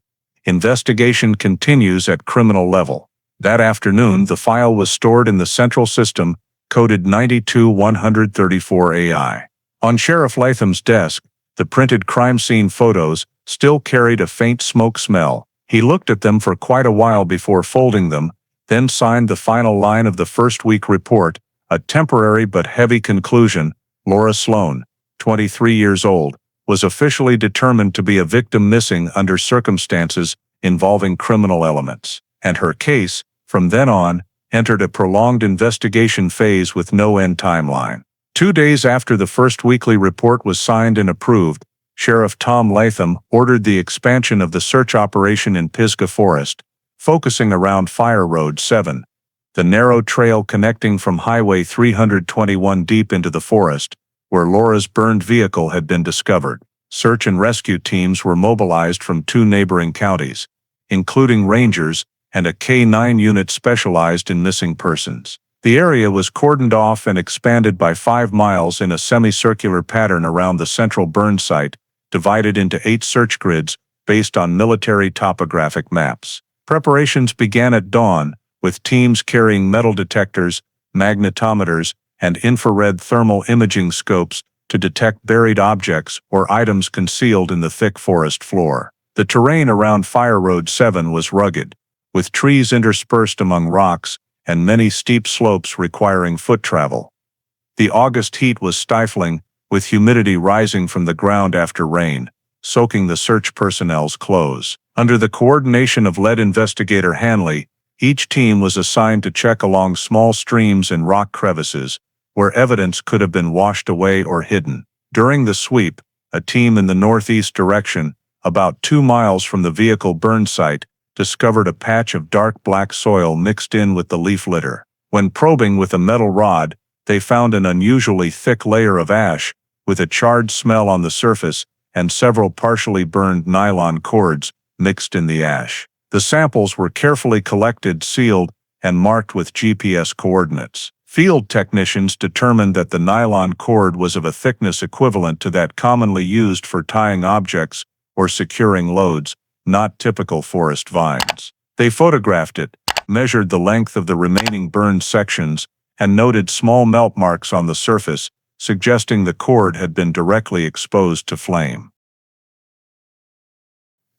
Investigation continues at criminal level." That afternoon, the file was stored in the central system, coded 92134AI. On Sheriff Latham's desk, the printed crime scene photos still carried a faint smoke smell. He looked at them for quite a while before folding them, then signed the final line of the first week report, a temporary but heavy conclusion. Laura Sloane, 23 years old, was officially determined to be a victim missing under circumstances involving criminal elements, and her case, from then on, entered a prolonged investigation phase with no end timeline. 2 days after the first weekly report was signed and approved, Sheriff Tom Latham ordered the expansion of the search operation in Pisgah Forest, focusing around Fire Road 7, the narrow trail connecting from Highway 321 deep into the forest, where Laura's burned vehicle had been discovered. Search and rescue teams were mobilized from 2 neighboring counties, including rangers and a K-9 unit specialized in missing persons. The area was cordoned off and expanded by 5 miles in a semicircular pattern around the central burn site, divided into 8 search grids based on military topographic maps. Preparations began at dawn, with teams carrying metal detectors, magnetometers, and infrared thermal imaging scopes to detect buried objects or items concealed in the thick forest floor. The terrain around Fire Road 7 was rugged, with trees interspersed among rocks and many steep slopes requiring foot travel. The August heat was stifling, with humidity rising from the ground after rain, soaking the search personnel's clothes. Under the coordination of lead investigator Hanley, each team was assigned to check along small streams and rock crevices, where evidence could have been washed away or hidden. During the sweep, a team in the northeast direction, about 2 miles from the vehicle burn site, discovered a patch of dark black soil mixed in with the leaf litter. When probing with a metal rod, they found an unusually thick layer of ash, with a charred smell on the surface, and several partially burned nylon cords mixed in the ash. The samples were carefully collected, sealed, and marked with GPS coordinates. Field technicians determined that the nylon cord was of a thickness equivalent to that commonly used for tying objects or securing loads, not typical forest vines. They photographed it, measured the length of the remaining burned sections, and noted small melt marks on the surface, suggesting the cord had been directly exposed to flame.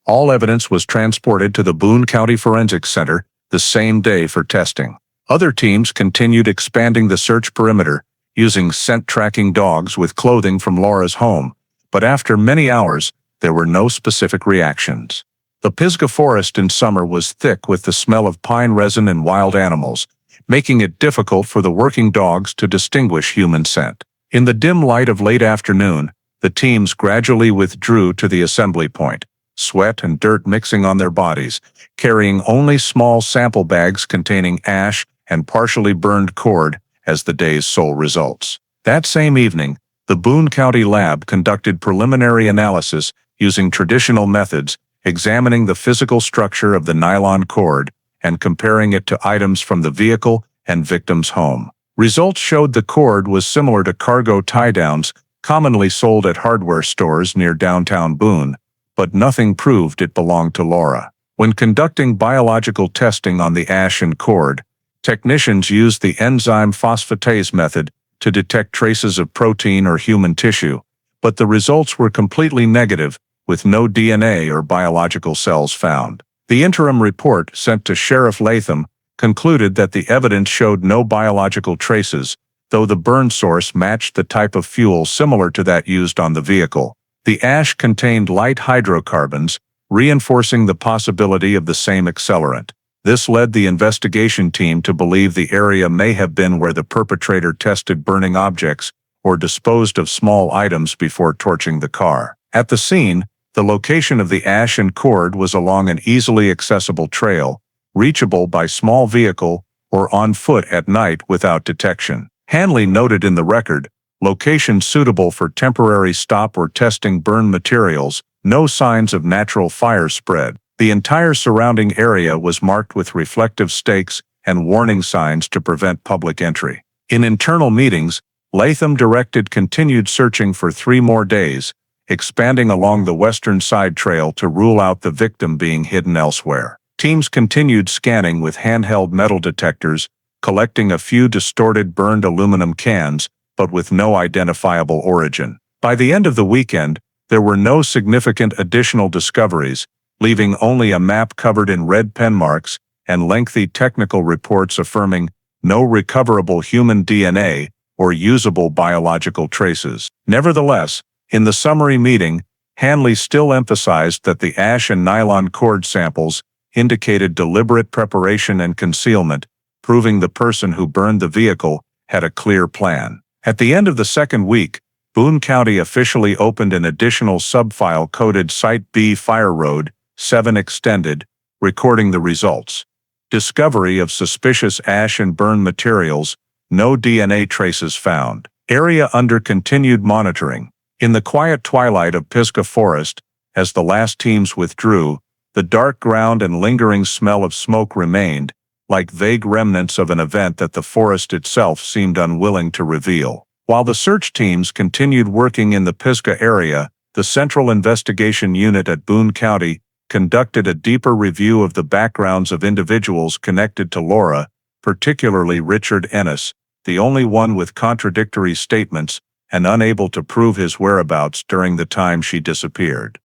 All evidence was transported to the Boone County Forensics Center the same day for testing. Other teams continued expanding the search perimeter, using scent-tracking dogs with clothing from Laura's home, but after many hours, there were no specific reactions. The Pisgah Forest in summer was thick with the smell of pine resin and wild animals, making it difficult for the working dogs to distinguish human scent. In the dim light of late afternoon, the teams gradually withdrew to the assembly point, sweat and dirt mixing on their bodies, carrying only small sample bags containing ash and partially burned cord as the day's sole results. That same evening, the Boone County Lab conducted preliminary analysis using traditional methods, examining the physical structure of the nylon cord and comparing it to items from the vehicle and victim's home. Results showed the cord was similar to cargo tie-downs commonly sold at hardware stores near downtown Boone, but nothing proved it belonged to Laura. When conducting biological testing on the ash and cord, technicians used the enzyme phosphatase method to detect traces of protein or human tissue, but the results were completely negative, with no DNA or biological cells found. The interim report sent to Sheriff Latham concluded that the evidence showed no biological traces, though the burn source matched the type of fuel similar to that used on the vehicle. The ash contained light hydrocarbons, reinforcing the possibility of the same accelerant. This led the investigation team to believe the area may have been where the perpetrator tested burning objects or disposed of small items before torching the car. At the scene, the location of the ash and cord was along an easily accessible trail, reachable by small vehicle or on foot at night without detection. Hanley noted in the record, location suitable for temporary stop or testing burn materials, no signs of natural fire spread. The entire surrounding area was marked with reflective stakes and warning signs to prevent public entry. In internal meetings, Latham directed continued searching for 3 more days, expanding along the western side trail to rule out the victim being hidden elsewhere. Teams continued scanning with handheld metal detectors, collecting a few distorted burned aluminum cans, but with no identifiable origin. By the end of the weekend, there were no significant additional discoveries, leaving only a map covered in red pen marks and lengthy technical reports affirming no recoverable human DNA or usable biological traces. Nevertheless, in the summary meeting, Hanley still emphasized that the ash and nylon cord samples indicated deliberate preparation and concealment, proving the person who burned the vehicle had a clear plan. At the end of the second week, Boone County officially opened an additional subfile coded Site B Fire Road 7 Extended, recording the results. Discovery of suspicious ash and burn materials, no DNA traces found. Area under continued monitoring. In the quiet twilight of Pisgah Forest, as the last teams withdrew, the dark ground and lingering smell of smoke remained, like vague remnants of an event that the forest itself seemed unwilling to reveal. While the search teams continued working in the Pisgah area, the Central Investigation Unit at Boone County conducted a deeper review of the backgrounds of individuals connected to Laura, particularly Richard Ennis, the only one with contradictory statements and unable to prove his whereabouts during the time she disappeared.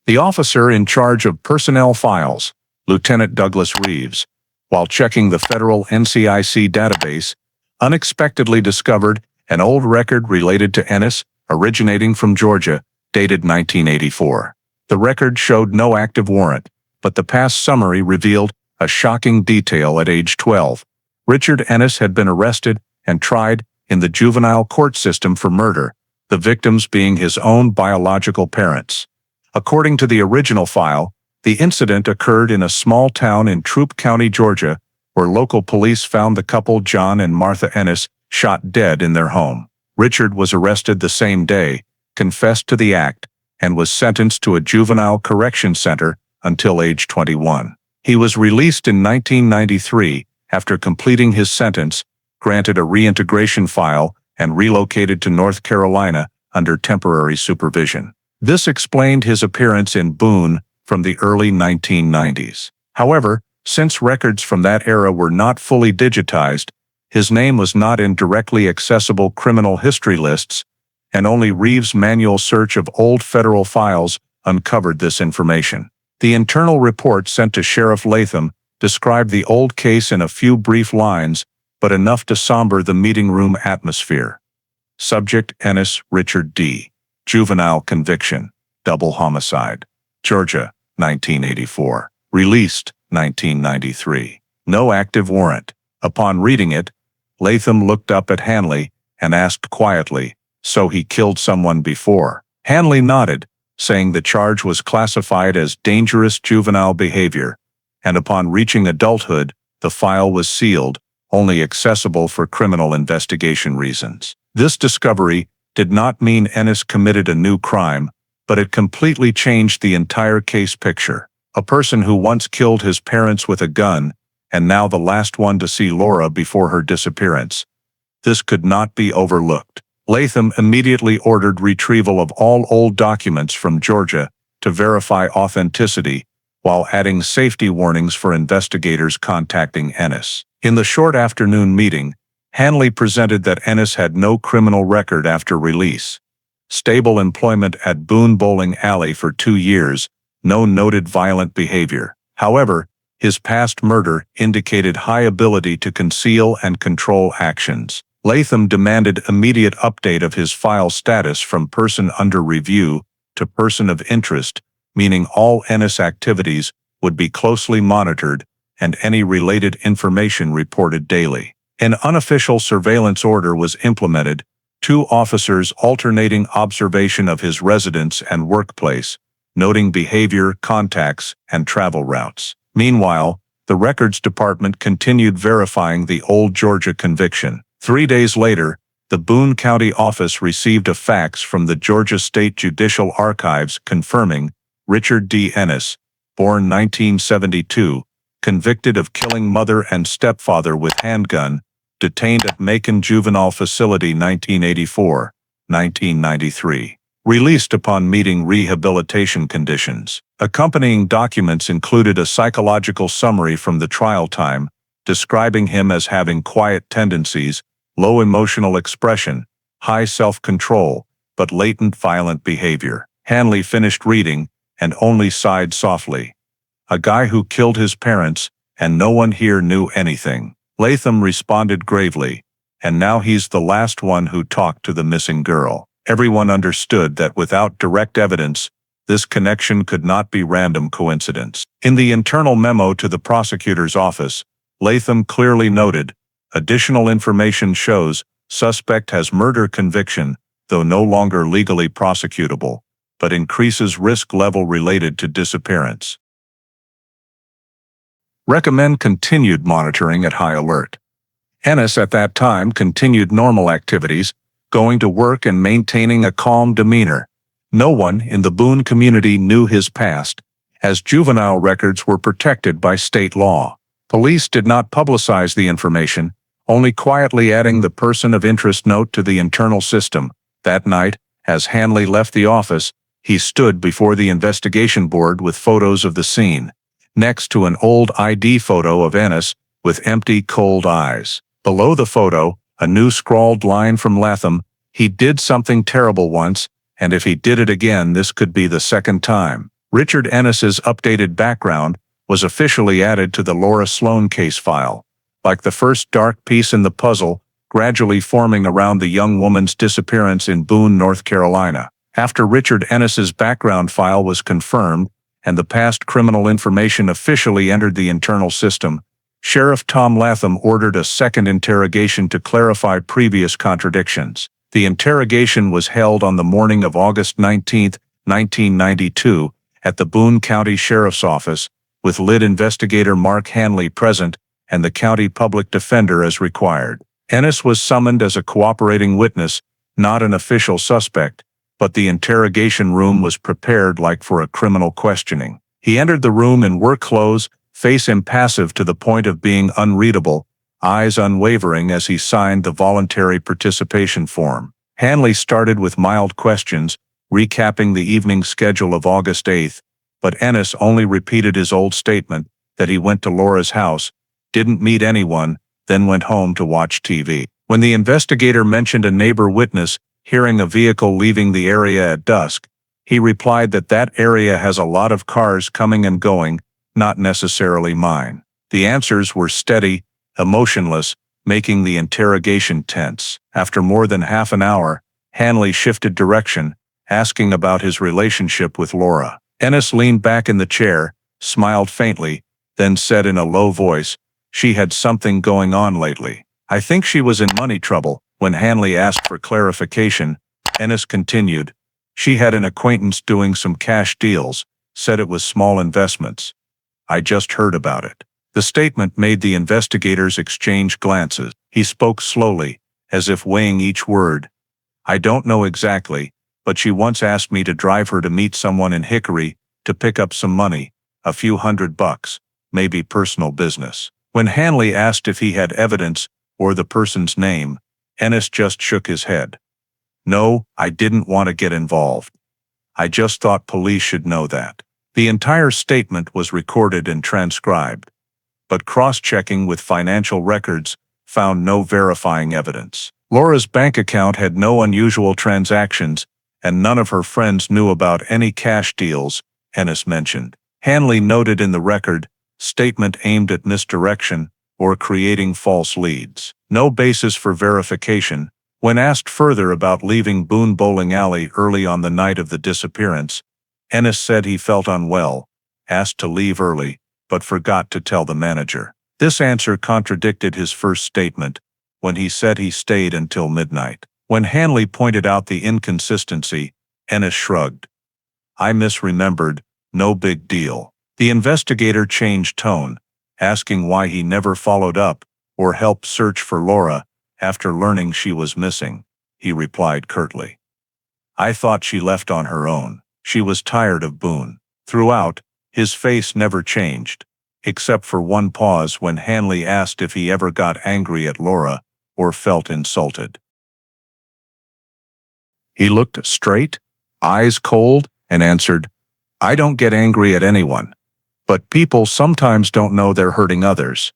The officer in charge of personnel files, Lieutenant Douglas Reeves, while checking the federal NCIC database, unexpectedly discovered an old record related to Ennis, originating from Georgia, dated 1984. The record showed no active warrant, but the past summary revealed a shocking detail at age 12. Richard Ennis had been arrested and tried in the juvenile court system for murder, the victims being his own biological parents. According to the original file, the incident occurred in a small town in Troup County, Georgia, where local police found the couple John and Martha Ennis shot dead in their home. Richard was arrested the same day, confessed to the act, and was sentenced to a juvenile correction center until age 21. He was released in 1993 after completing his sentence, granted a reintegration file, and relocated to North Carolina under temporary supervision. This explained his appearance in Boone from the early 1990s. However, since records from that era were not fully digitized, his name was not in directly accessible criminal history lists, and only Reeves' manual search of old federal files uncovered this information. The internal report sent to Sheriff Latham described the old case in a few brief lines, but enough to somber the meeting room atmosphere. Subject: Ennis Richard D. Juvenile conviction, double homicide. Georgia, 1984. Released, 1993. No active warrant. Upon reading it, Latham looked up at Hanley and asked quietly, "So he killed someone before?" Hanley nodded, saying the charge was classified as dangerous juvenile behavior, and upon reaching adulthood, the file was sealed, only accessible for criminal investigation reasons. This discovery did not mean Ennis committed a new crime, but it completely changed the entire case picture. A person who once killed his parents with a gun, and now the last one to see Laura before her disappearance. This could not be overlooked. Latham immediately ordered retrieval of all old documents from Georgia to verify authenticity, while adding safety warnings for investigators contacting Ennis. In the short afternoon meeting, Hanley presented that Ennis had no criminal record after release. Stable employment at Boone Bowling Alley for 2 years, no noted violent behavior. However, his past murder indicated high ability to conceal and control actions. Latham demanded immediate update of his file status from person under review to person of interest, meaning all Ennis activities would be closely monitored and any related information reported daily. An unofficial surveillance order was implemented, 2 officers alternating observation of his residence and workplace, noting behavior, contacts, and travel routes. Meanwhile, the Records Department continued verifying the Old Georgia conviction. 3 days later, the Boone County office received a fax from the Georgia State Judicial Archives confirming Richard D. Ennis, born 1972, convicted of killing mother and stepfather with handgun, detained at Macon Juvenile Facility 1984-1993. Released upon meeting rehabilitation conditions. Accompanying documents included a psychological summary from the trial time, describing him as having quiet tendencies, low emotional expression, high self-control, but latent violent behavior. Hanley finished reading and only sighed softly. A guy who killed his parents, and no one here knew anything. Latham responded gravely, and now he's the last one who talked to the missing girl. Everyone understood that without direct evidence, this connection could not be random coincidence. In the internal memo to the prosecutor's office, Latham clearly noted, additional information shows suspect has murder conviction, though no longer legally prosecutable, but increases risk level related to disappearance. Recommend continued monitoring at high alert. Ennis at that time continued normal activities, going to work and maintaining a calm demeanor. No one in the Boone community knew his past, as juvenile records were protected by state law. Police did not publicize the information, only quietly adding the person of interest note to the internal system. That night, as Hanley left the office, he stood before the investigation board with photos of the scene, next to an old ID photo of Ennis with empty, cold eyes. Below the photo, a new scrawled line from Latham, "He did something terrible once, and if he did it again, this could be the second time." Richard Ennis's updated background was officially added to the Laura Sloane case file, like the first dark piece in the puzzle, gradually forming around the young woman's disappearance in Boone, North Carolina. After Richard Ennis's background file was confirmed, and the past criminal information officially entered the internal system, Sheriff Tom Latham ordered a second interrogation to clarify previous contradictions. The interrogation was held on the morning of August 19, 1992, at the Boone County Sheriff's Office, with lead investigator Mark Hanley present and the county public defender as required. Ennis was summoned as a cooperating witness, not an official suspect, but the interrogation room was prepared like for a criminal questioning. He entered the room in work clothes, face impassive to the point of being unreadable, eyes unwavering as he signed the voluntary participation form. Hanley started with mild questions, recapping the evening schedule of August 8, but Ennis only repeated his old statement that he went to Laura's house, didn't meet anyone, then went home to watch TV. When the investigator mentioned a neighbor witness hearing a vehicle leaving the area at dusk, he replied that that area has a lot of cars coming and going, not necessarily mine. The answers were steady, emotionless, making the interrogation tense. After more than half an hour, Hanley shifted direction, asking about his relationship with Laura. Ennis leaned back in the chair, smiled faintly, then said in a low voice, "She had something going on lately. I think she was in money trouble." When Hanley asked for clarification, Ennis continued, "She had an acquaintance doing some cash deals, said it was small investments. I just heard about it." The statement made the investigators exchange glances. He spoke slowly, as if weighing each word. "I don't know exactly, but she once asked me to drive her to meet someone in Hickory, to pick up some money, a few $100, maybe personal business." When Hanley asked if he had evidence, or the person's name, Ennis just shook his head. "No, I didn't want to get involved. I just thought police should know that." The entire statement was recorded and transcribed, but cross-checking with financial records found no verifying evidence. Laura's bank account had no unusual transactions, and none of her friends knew about any cash deals, Ennis mentioned. Hanley noted in the record, statement aimed at misdirection or creating false leads. No basis for verification. When asked further about leaving Boone Bowling Alley early on the night of the disappearance, Ennis said he felt unwell, asked to leave early, but forgot to tell the manager. This answer contradicted his first statement, when he said he stayed until midnight. When Hanley pointed out the inconsistency, Ennis shrugged. I misremembered, no big deal. The investigator changed tone, asking why he never followed up or helped search for Laura after learning she was missing. He replied curtly. I thought she left on her own. She was tired of Boone. Throughout, his face never changed, except for one pause when Hanley asked if he ever got angry at Laura or felt insulted. He looked straight, eyes cold, and answered, I don't get angry at anyone, but people sometimes don't know they're hurting others.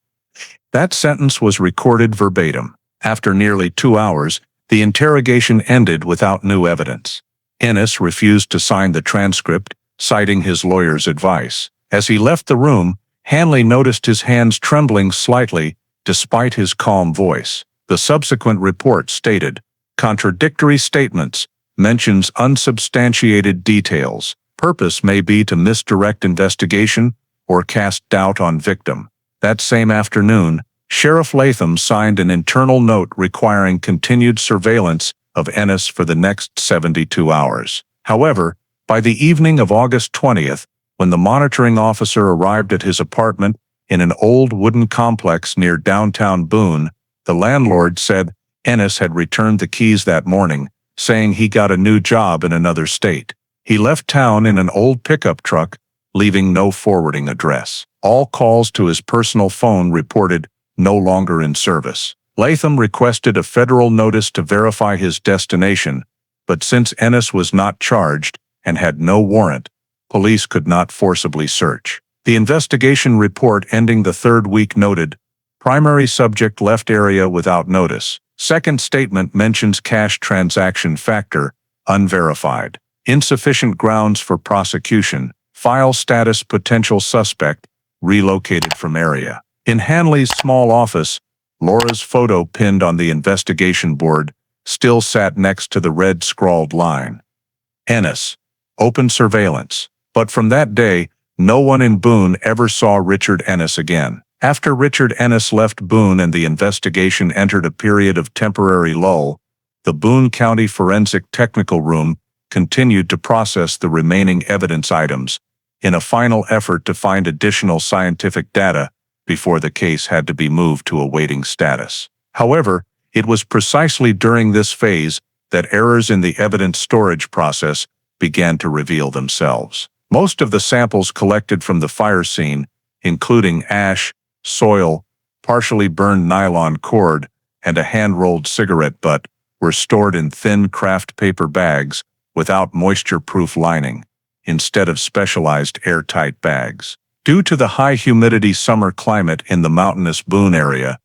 That sentence was recorded verbatim. After nearly 2 hours, the interrogation ended without new evidence. Ennis refused to sign the transcript, citing his lawyer's advice. As he left the room, Hanley noticed his hands trembling slightly, despite his calm voice. The subsequent report stated, contradictory statements, mentions unsubstantiated details. Purpose may be to misdirect investigation or cast doubt on victim. That same afternoon, Sheriff Latham signed an internal note requiring continued surveillance of Ennis for the next 72 hours. However, by the evening of August 20th, when the monitoring officer arrived at his apartment in an old wooden complex near downtown Boone, the landlord said Ennis had returned the keys that morning, saying he got a new job in another state. He left town in an old pickup truck, leaving no forwarding address. All calls to his personal phone reported no longer in service. Latham requested a federal notice to verify his destination, but since Ennis was not charged and had no warrant, police could not forcibly search. The investigation report ending the third week noted, primary subject left area without notice. Second statement mentions cash transaction factor, unverified. Insufficient grounds for prosecution. File status potential suspect, relocated from area. In Hanley's small office, Laura's photo pinned on the investigation board still sat next to the red scrawled line. Ennis. Open surveillance. But from that day, no one in Boone ever saw Richard Ennis again. After Richard Ennis left Boone and the investigation entered a period of temporary lull, the Boone County Forensic Technical Room continued to process the remaining evidence items in a final effort to find additional scientific data before the case had to be moved to a waiting status. However, it was precisely during this phase that errors in the evidence storage process began to reveal themselves. Most of the samples collected from the fire scene, including ash, soil, partially burned nylon cord, and a hand-rolled cigarette butt, were stored in thin craft paper bags without moisture-proof lining, instead of specialized airtight bags. Due to the high humidity summer climate in the mountainous Boone area,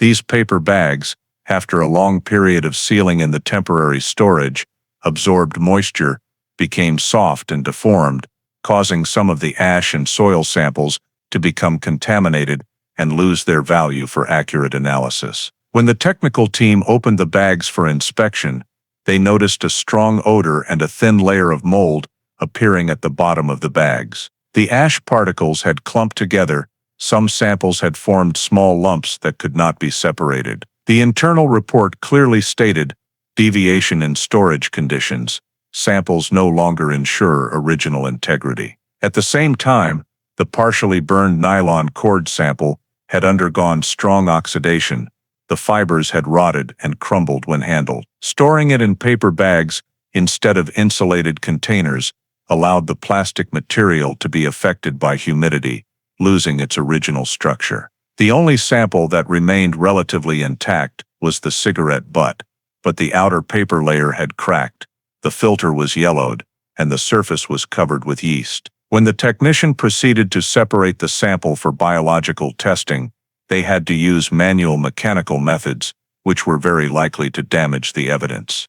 these paper bags, after a long period of sealing in the temporary storage, absorbed moisture, became soft and deformed, causing some of the ash and soil samples to become contaminated and lose their value for accurate analysis. When the technical team opened the bags for inspection, they noticed a strong odor and a thin layer of mold appearing at the bottom of the bags. The ash particles had clumped together, some samples had formed small lumps that could not be separated. The internal report clearly stated, deviation in storage conditions, samples no longer ensure original integrity. At the same time, the partially burned nylon cord sample had undergone strong oxidation. The fibers had rotted and crumbled when handled. Storing it in paper bags instead of insulated containers allowed the plastic material to be affected by humidity, losing its original structure. The only sample that remained relatively intact was the cigarette butt, but the outer paper layer had cracked, the filter was yellowed, and the surface was covered with yeast. When the technician proceeded to separate the sample for biological testing, they had to use manual mechanical methods, which were very likely to damage the evidence.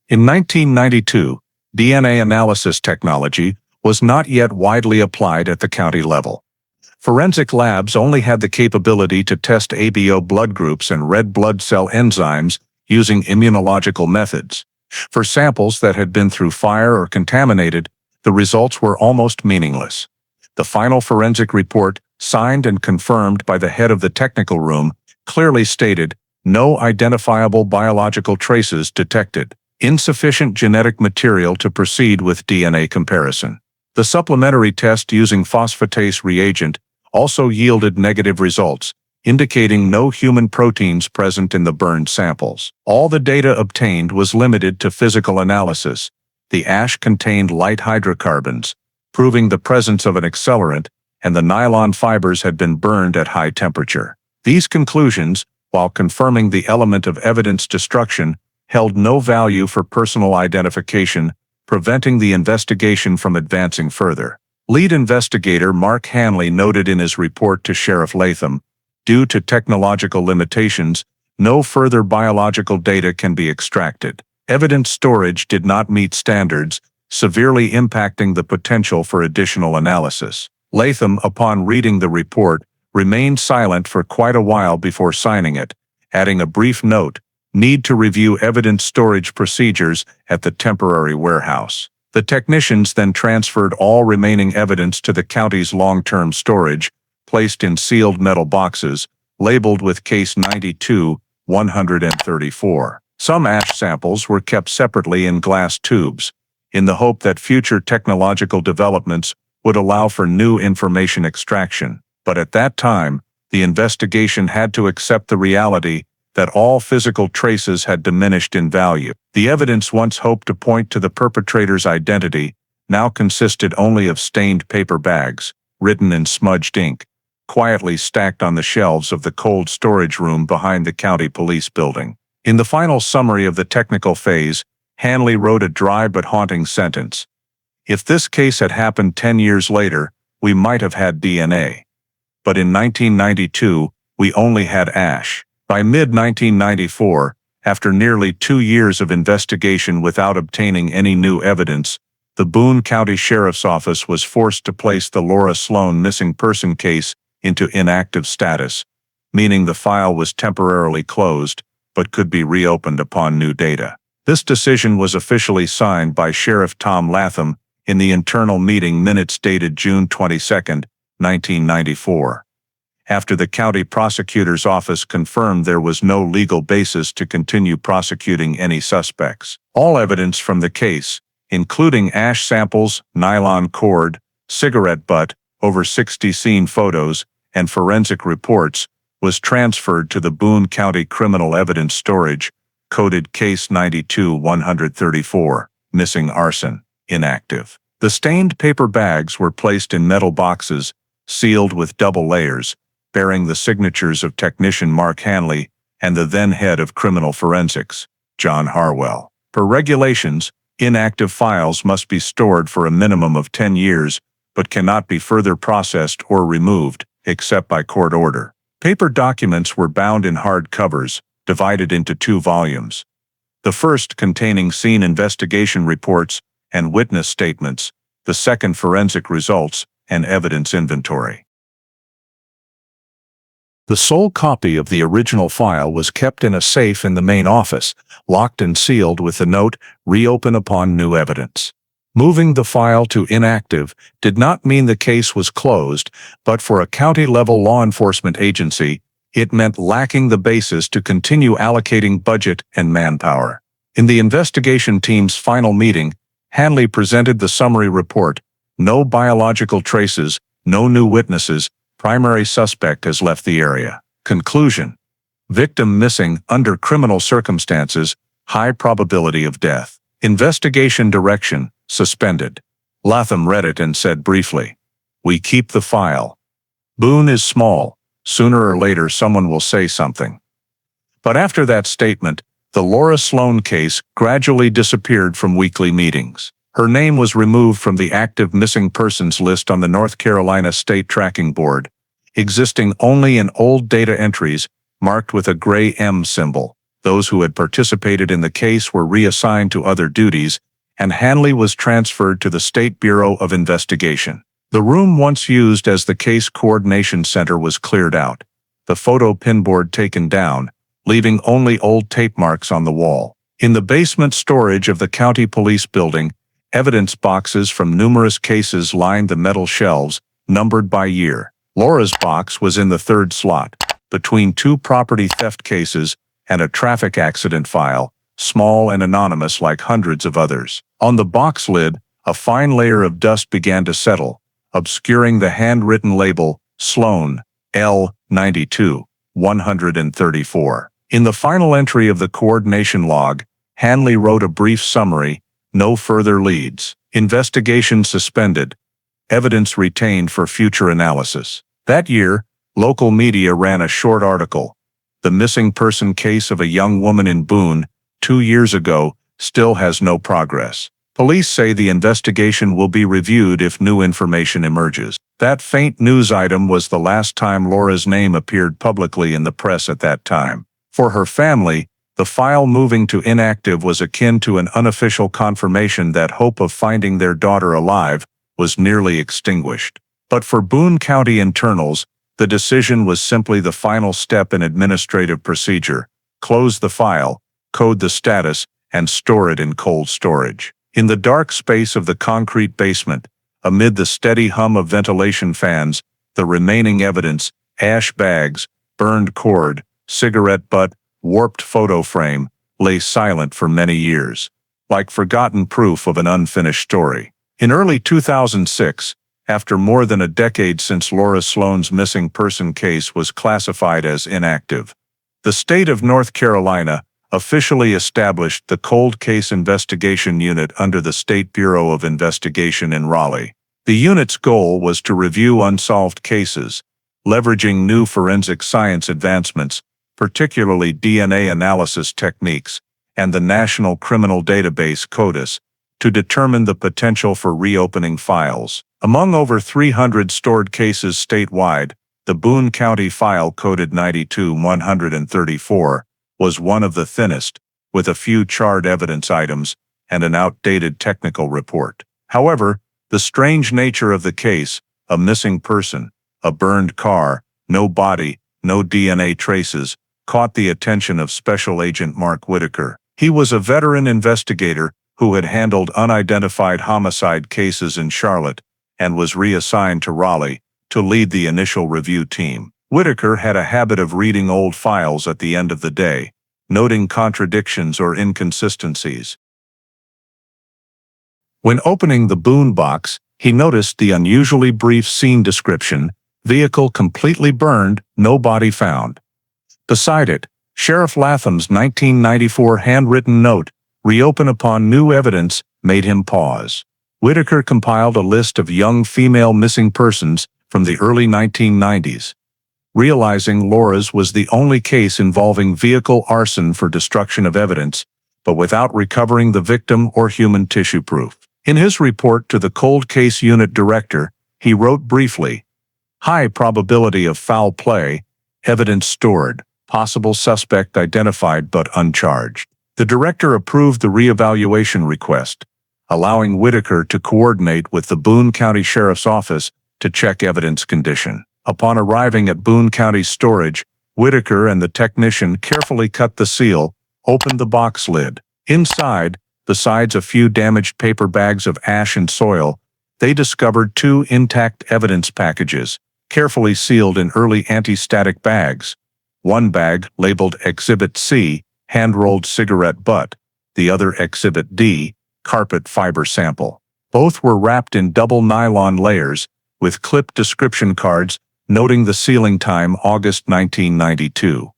In 1992, DNA analysis technology was not yet widely applied at the county level. Forensic labs only had the capability to test ABO blood groups and red blood cell enzymes using immunological methods. For samples that had been through fire or contaminated, the results were almost meaningless. The final forensic report, signed and confirmed by the head of the technical room, clearly stated, "No identifiable biological traces detected. Insufficient genetic material to proceed with DNA comparison." The supplementary test using phosphatase reagent also yielded negative results, indicating no human proteins present in the burned samples. All the data obtained was limited to physical analysis. The ash contained light hydrocarbons, proving the presence of an accelerant, and the nylon fibers had been burned at high temperature. These conclusions, while confirming the element of evidence destruction, held no value for personal identification, preventing the investigation from advancing further. Lead investigator Mark Hanley noted in his report to Sheriff Latham, "Due to technological limitations, no further biological data can be extracted. Evidence storage did not meet standards, severely impacting the potential for additional analysis." Latham, upon reading the report, remained silent for quite a while before signing it, adding a brief note, "Need to review evidence storage procedures at the temporary warehouse." The technicians then transferred all remaining evidence to the county's long-term storage, placed in sealed metal boxes, labeled with Case 92-134. Some ash samples were kept separately in glass tubes, in the hope that future technological developments would allow for new information extraction. But at that time, the investigation had to accept the reality that all physical traces had diminished in value. The evidence once hoped to point to the perpetrator's identity now consisted only of stained paper bags, written in smudged ink, quietly stacked on the shelves of the cold storage room behind the county police building. In the final summary of the technical phase, Hanley wrote a dry but haunting sentence. "If this case had happened 10 years later, we might have had DNA. But in 1992, we only had ash." By mid-1994, after nearly 2 years of investigation without obtaining any new evidence, the Boone County Sheriff's Office was forced to place the Laura Sloane missing person case into inactive status, meaning the file was temporarily closed, but could be reopened upon new data. This decision was officially signed by Sheriff Tom Latham in the internal meeting minutes dated June 22, 1994. After the county prosecutor's office confirmed there was no legal basis to continue prosecuting any suspects. All evidence from the case, including ash samples, nylon cord, cigarette butt, over 60 scene photos, and forensic reports, was transferred to the Boone County Criminal Evidence Storage, coded Case 92-134, missing arson, inactive. The stained paper bags were placed in metal boxes, sealed with double layers, bearing the signatures of technician Mark Hanley and the then head of criminal forensics, John Harwell. Per regulations, inactive files must be stored for a minimum of 10 years, but cannot be further processed or removed, except by court order. Paper documents were bound in hard covers, divided into 2 volumes. The first containing scene investigation reports and witness statements, the second forensic results and evidence inventory. The sole copy of the original file was kept in a safe in the main office, locked and sealed with the note, "Reopen upon new evidence." Moving the file to inactive did not mean the case was closed, but for a county-level law enforcement agency, it meant lacking the basis to continue allocating budget and manpower. In the investigation team's final meeting, Hanley presented the summary report: "No biological traces, no new witnesses, primary suspect has left the area." Conclusion: victim missing under criminal circumstances, high probability of death. Investigation direction suspended. Latham read it and said briefly, "We keep the file. Boone is small. Sooner or later someone will say something." But after that statement, the Laura Sloane case gradually disappeared from weekly meetings. Her name was removed from the active missing persons list on the North Carolina State Tracking Board, existing only in old data entries marked with a gray M symbol. Those who had participated in the case were reassigned to other duties, and Hanley was transferred to the State Bureau of Investigation. The room once used as the Case Coordination Center was cleared out, the photo pinboard taken down, leaving only old tape marks on the wall. In the basement storage of the county police building, evidence boxes from numerous cases lined the metal shelves, numbered by year. Laura's box was in the 3rd slot. between 2 property theft cases and a traffic accident file, small and anonymous like hundreds of others. On the box lid, a fine layer of dust began to settle, obscuring the handwritten label, Sloane, L. 92, 134. In the final entry of the coordination log, Hanley wrote a brief summary, "No further leads. Investigation suspended. Evidence retained for future analysis." That year, local media ran a short article. "The missing person case of a young woman in Boone, 2 years ago, still has no progress. Police say the investigation will be reviewed if new information emerges." That faint news item was the last time Laura's name appeared publicly in the press at that time. For her family, the file moving to inactive was akin to an unofficial confirmation that hope of finding their daughter alive was nearly extinguished. But for Boone County internals, the decision was simply the final step in administrative procedure: close the file, code the status, and store it in cold storage. In the dark space of the concrete basement, amid the steady hum of ventilation fans, the remaining evidence, ash bags, burned cord, cigarette butt, warped photo frame, lay silent for many years, like forgotten proof of an unfinished story. In early 2006, after more than a decade since Laura Sloane's missing person case was classified as inactive, the state of North Carolina officially established the Cold Case Investigation Unit under the State Bureau of Investigation in Raleigh. The unit's goal was to review unsolved cases, leveraging new forensic science advancements, particularly DNA analysis techniques, and the National Criminal Database CODIS, to determine the potential for reopening files. Among over 300 stored cases statewide, the Boone County file coded 92-134 was one of the thinnest, with a few charred evidence items and an outdated technical report. However, the strange nature of the case, a missing person, a burned car, no body, no DNA traces, caught the attention of Special Agent Mark Whitaker. He was a veteran investigator who had handled unidentified homicide cases in Charlotte and was reassigned to Raleigh to lead the initial review team. Whitaker had a habit of reading old files at the end of the day, noting contradictions or inconsistencies. When opening the Boone box, he noticed the unusually brief scene description: vehicle completely burned, no body found. Beside it, Sheriff Latham's 1994 handwritten note, "Reopen upon new evidence," made him pause. Whitaker compiled a list of young female missing persons from the early 1990s. Realizing Laura's was the only case involving vehicle arson for destruction of evidence, but without recovering the victim or human tissue proof. In his report to the Cold Case Unit Director, he wrote briefly, "High probability of foul play, evidence stored, possible suspect identified but uncharged." The director approved the reevaluation request, allowing Whitaker to coordinate with the Boone County Sheriff's Office to check evidence condition. Upon arriving at Boone County's storage, Whitaker and the technician carefully cut the seal, opened the box lid. Inside, besides a few damaged paper bags of ash and soil, they discovered 2 intact evidence packages, carefully sealed in early anti-static bags. One bag, labeled Exhibit C, hand-rolled cigarette butt, the other Exhibit D, carpet fiber sample. Both were wrapped in double nylon layers, with clipped description cards noting the sealing time August 1992.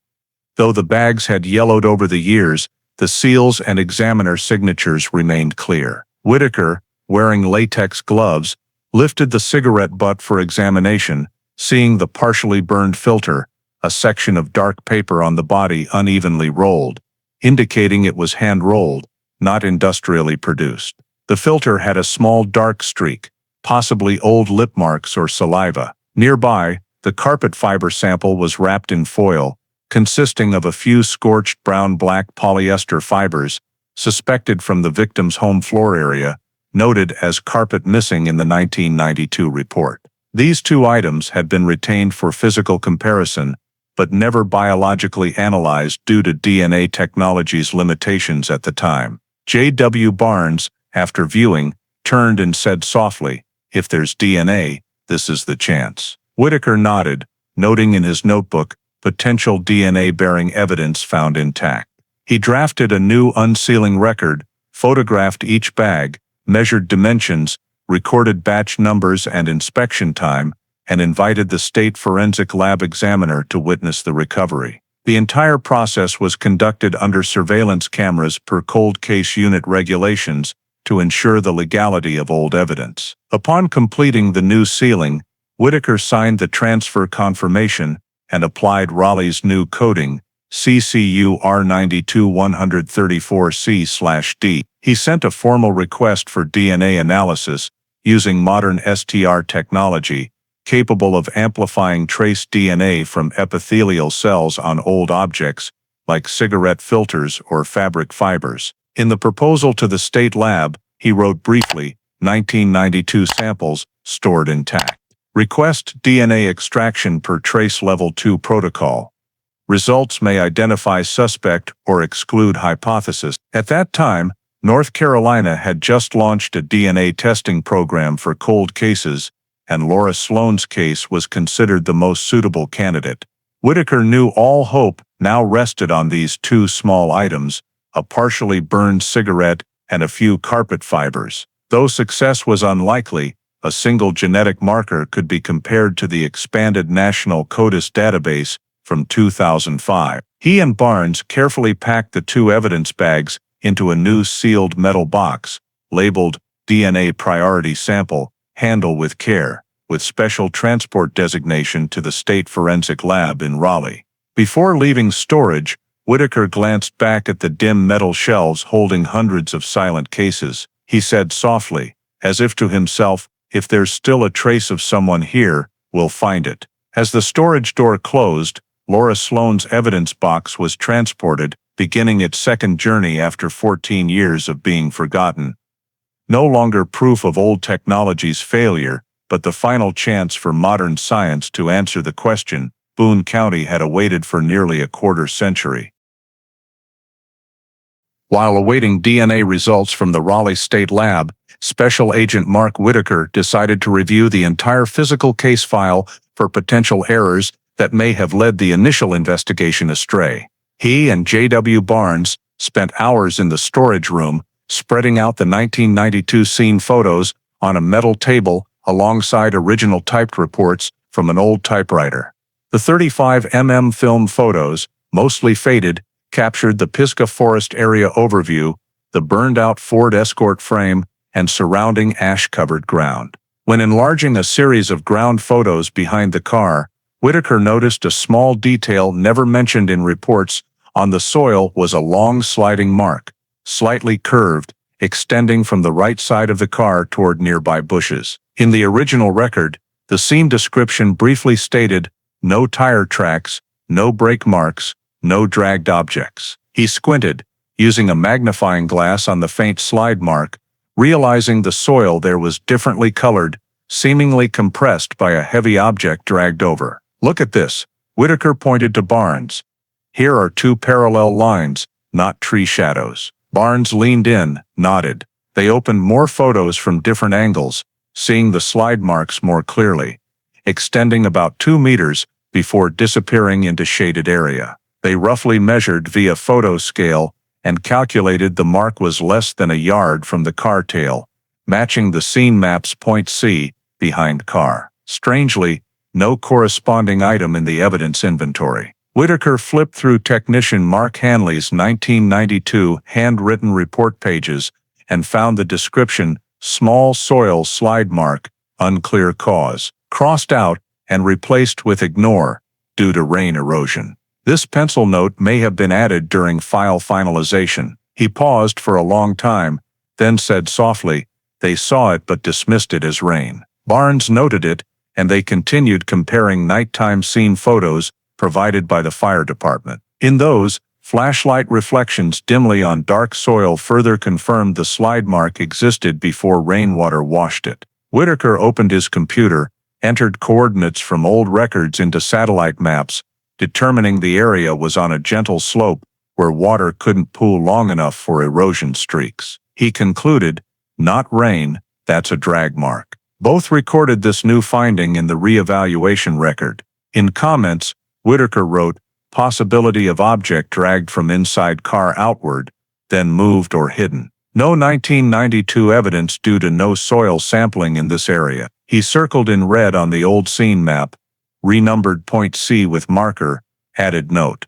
Though the bags had yellowed over the years, the seals and examiner signatures remained clear. Whitaker, wearing latex gloves, lifted the cigarette butt for examination, seeing the partially burned filter, a section of dark paper on the body unevenly rolled, indicating it was hand-rolled, not industrially produced. The filter had a small dark streak, possibly old lip marks or saliva. Nearby, the carpet fiber sample was wrapped in foil, consisting of a few scorched brown-black polyester fibers, suspected from the victim's home floor area, noted as carpet missing in the 1992 report. These 2 items had been retained for physical comparison, but never biologically analyzed due to DNA technology's limitations at the time. J.W. Barnes, after viewing, turned and said softly, "If there's DNA, this is the chance." Whitaker nodded, noting in his notebook, potential DNA-bearing evidence found intact. He drafted a new unsealing record, photographed each bag, measured dimensions, recorded batch numbers and inspection time, and invited the state forensic lab examiner to witness the recovery. The entire process was conducted under surveillance cameras per cold case unit regulations to ensure the legality of old evidence. Upon completing the new sealing, Whitaker signed the transfer confirmation and applied Raleigh's new coding, CCU R92-134C/D. He sent a formal request for DNA analysis using modern STR technology, capable of amplifying trace DNA from epithelial cells on old objects, like cigarette filters or fabric fibers. In the proposal to the state lab, he wrote briefly, 1992 samples, stored intact. Request DNA extraction per trace level 2 protocol. Results may identify suspect or exclude hypothesis. At that time, North Carolina had just launched a DNA testing program for cold cases, and Laura Sloane's case was considered the most suitable candidate. Whitaker knew all hope now rested on these two small items, a partially burned cigarette and a few carpet fibers. Though success was unlikely, a single genetic marker could be compared to the expanded National CODIS database from 2005. He and Barnes carefully packed the two evidence bags into a new sealed metal box, labeled DNA Priority Sample, Handle with Care, with special transport designation to the State Forensic Lab in Raleigh. Before leaving storage, Whitaker glanced back at the dim metal shelves holding hundreds of silent cases. He said softly, as if to himself, "If there's still a trace of someone here, we'll find it." As the storage door closed, Laura Sloane's evidence box was transported, beginning its second journey after 14 years of being forgotten. No longer proof of old technology's failure, but the final chance for modern science to answer the question Boone County had awaited for nearly a quarter century. While awaiting DNA results from the Raleigh State Lab, Special Agent Mark Whitaker decided to review the entire physical case file for potential errors that may have led the initial investigation astray. He and J.W. Barnes spent hours in the storage room, spreading out the 1992 scene photos on a metal table alongside original typed reports from an old typewriter. The 35mm film photos, mostly faded, captured the Pisgah Forest area overview, the burned-out Ford Escort frame, and surrounding ash-covered ground. When enlarging a series of ground photos behind the car, Whitaker noticed a small detail never mentioned in reports. On the soil was a long sliding mark, slightly curved, extending from the right side of the car toward nearby bushes. In the original record, the scene description briefly stated, "No tire tracks, no brake marks, no dragged objects." He squinted, using a magnifying glass on the faint slide mark, realizing the soil there was differently colored, seemingly compressed by a heavy object dragged over. "Look at this," Whitaker pointed to Barnes. "Here are two parallel lines, not tree shadows." Barnes leaned in, nodded. They opened more photos from different angles, seeing the slide marks more clearly, extending about 2 meters before disappearing into shaded area. They roughly measured via photo scale and calculated the mark was less than a yard from the car tail, matching the scene map's point C behind car. Strangely, no corresponding item in the evidence inventory. Whitaker flipped through technician Mark Hanley's 1992 handwritten report pages and found the description, "Small soil slide mark, unclear cause," crossed out and replaced with "ignore," due to rain erosion. This pencil note may have been added during file finalization. He paused for a long time, then said softly, "They saw it but dismissed it as rain." Barnes noted it, and they continued comparing nighttime scene photos provided by the fire department. In those, flashlight reflections dimly on dark soil further confirmed the slide mark existed before rainwater washed it. Whitaker opened his computer, entered coordinates from old records into satellite maps, determining the area was on a gentle slope where water couldn't pool long enough for erosion streaks. He concluded, "Not rain, that's a drag mark." Both recorded this new finding in the reevaluation record. In comments, Whitaker wrote, possibility of object dragged from inside car outward, then moved or hidden. No 1992 evidence due to no soil sampling in this area. He circled in red on the old scene map, renumbered point C with marker, added note.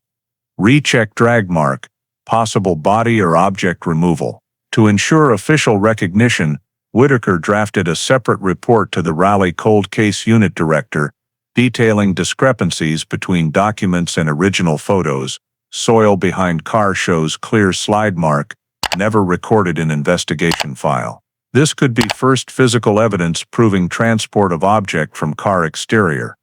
Recheck drag mark, possible body or object removal. To ensure official recognition, Whitaker drafted a separate report to the Raleigh Cold Case Unit Director, detailing discrepancies between documents and original photos. Soil behind car shows clear slide mark, never recorded in investigation file. This could be first physical evidence proving transport of object from car exterior.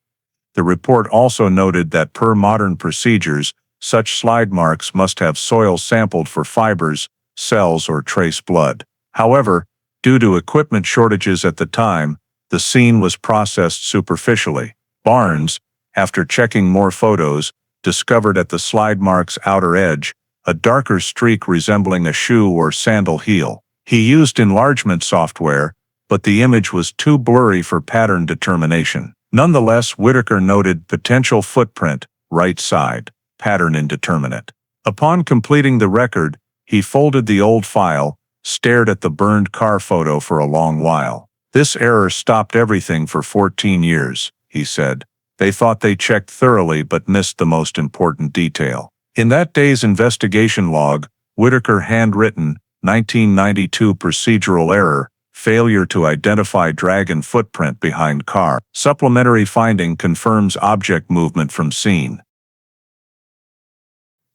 The report also noted that per modern procedures, such slide marks must have soil sampled for fibers, cells, or trace blood. However, due to equipment shortages at the time, the scene was processed superficially. Barnes, after checking more photos, discovered at the slide mark's outer edge a darker streak resembling a shoe or sandal heel. He used enlargement software, but the image was too blurry for pattern determination. Nonetheless, Whitaker noted potential footprint, right side, pattern indeterminate. Upon completing the record, he folded the old file, stared at the burned car photo for a long while. This error stopped everything for 14 years, he said. They thought they checked thoroughly but missed the most important detail. In that day's investigation log, Whitaker handwritten, 1992 procedural error, failure to identify drag and footprint behind car. Supplementary finding confirms object movement from scene.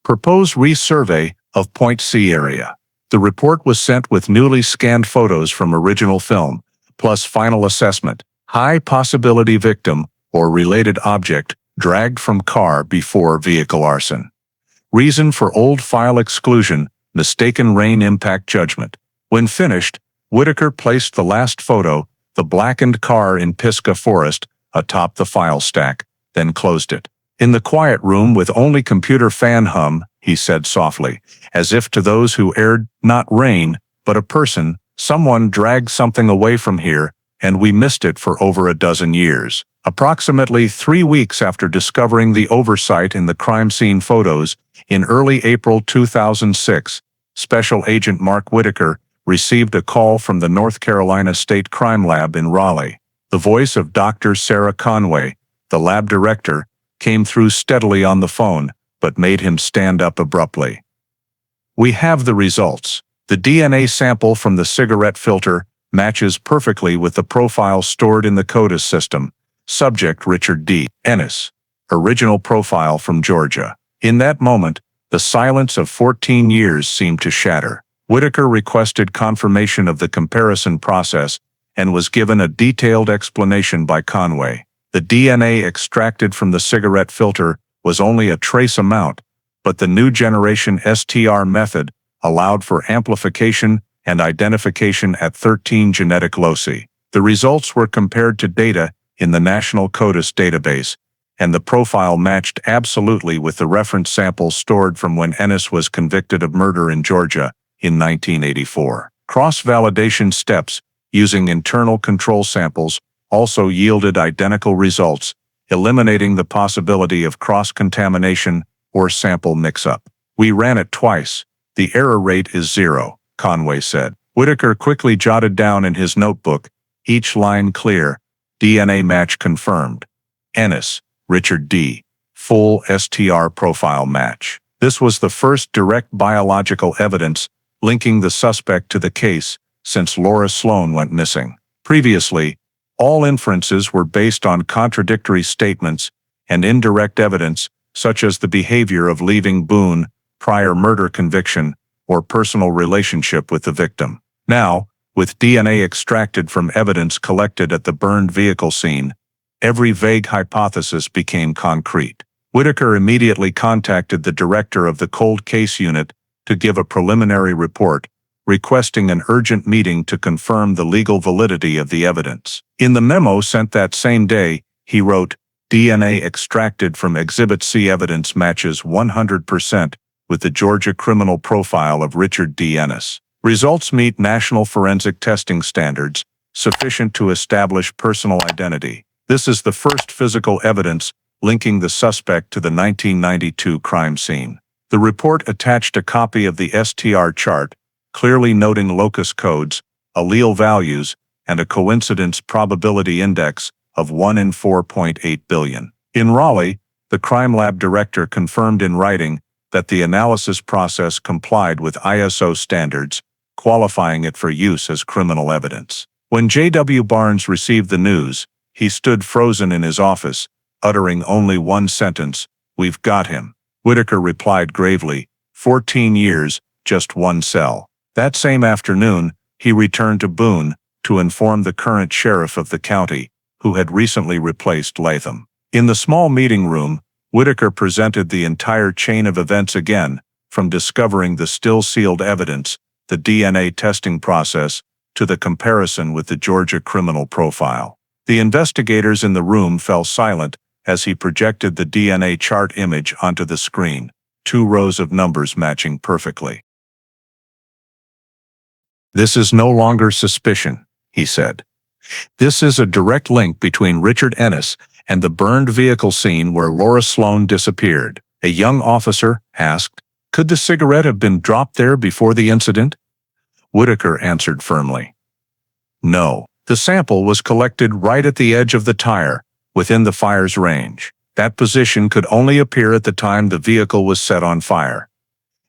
Proposed resurvey of Point C area. The report was sent with newly scanned photos from original film, plus final assessment. High possibility victim or related object dragged from car before vehicle arson. Reason for old file exclusion, mistaken rain impact judgment. When finished, Whitaker placed the last photo, the blackened car in Pisgah Forest, atop the file stack, then closed it. In the quiet room with only computer fan hum, he said softly, as if to those who erred, not rain, but a person, someone dragged something away from here, and we missed it for over a dozen years. Approximately 3 weeks after discovering the oversight in the crime scene photos, in early April 2006, Special Agent Mark Whitaker received a call from the North Carolina State Crime Lab in Raleigh. The voice of Dr. Sarah Conway, the lab director, came through steadily on the phone, but made him stand up abruptly. We have the results. The DNA sample from the cigarette filter matches perfectly with the profile stored in the CODIS system. Subject Richard D. Ennis. Original profile from Georgia. In that moment, the silence of 14 years seemed to shatter. Whitaker requested confirmation of the comparison process and was given a detailed explanation by Conway. The DNA extracted from the cigarette filter was only a trace amount, but the new generation STR method allowed for amplification and identification at 13 genetic loci. The results were compared to data in the National CODIS database, and the profile matched absolutely with the reference samples stored from when Ennis was convicted of murder in Georgia in 1984. Cross-validation steps using internal control samples also yielded identical results, eliminating the possibility of cross-contamination or sample mix-up. We ran it twice. The error rate is 0, Conway said. Whitaker quickly jotted down in his notebook, each line clear, DNA match confirmed. Ennis, Richard D. Full STR profile match. This was the first direct biological evidence linking the suspect to the case since Laura Sloane went missing. Previously, all inferences were based on contradictory statements and indirect evidence, such as the behavior of leaving Boone, prior murder conviction, or personal relationship with the victim. Now, with DNA extracted from evidence collected at the burned vehicle scene, every vague hypothesis became concrete. Whitaker immediately contacted the director of the cold case unit to give a preliminary report, requesting an urgent meeting to confirm the legal validity of the evidence. In the memo sent that same day, he wrote, DNA extracted from Exhibit C evidence matches 100% with the Georgia criminal profile of Richard D. Ennis. Results meet national forensic testing standards, sufficient to establish personal identity. This is the first physical evidence linking the suspect to the 1992 crime scene. The report attached a copy of the STR chart, clearly noting locus codes, allele values, and a coincidence probability index of 1 in 4.8 billion. In Raleigh, the crime lab director confirmed in writing that the analysis process complied with ISO standards, qualifying it for use as criminal evidence. When J.W. Barnes received the news, he stood frozen in his office, uttering only one sentence, "We've got him." Whitaker replied gravely, 14 years, just one cell. That same afternoon, he returned to Boone to inform the current sheriff of the county, who had recently replaced Latham. In the small meeting room, Whitaker presented the entire chain of events again, from discovering the still-sealed evidence, the DNA testing process, to the comparison with the Georgia criminal profile. The investigators in the room fell silent as he projected the DNA chart image onto the screen, 2 rows of numbers matching perfectly. "This is no longer suspicion," he said. "This is a direct link between Richard Ennis and the burned vehicle scene where Laura Sloane disappeared." A young officer asked, "Could the cigarette have been dropped there before the incident?" Whitaker answered firmly, "No. The sample was collected right at the edge of the tire, within the fire's range. That position could only appear at the time the vehicle was set on fire.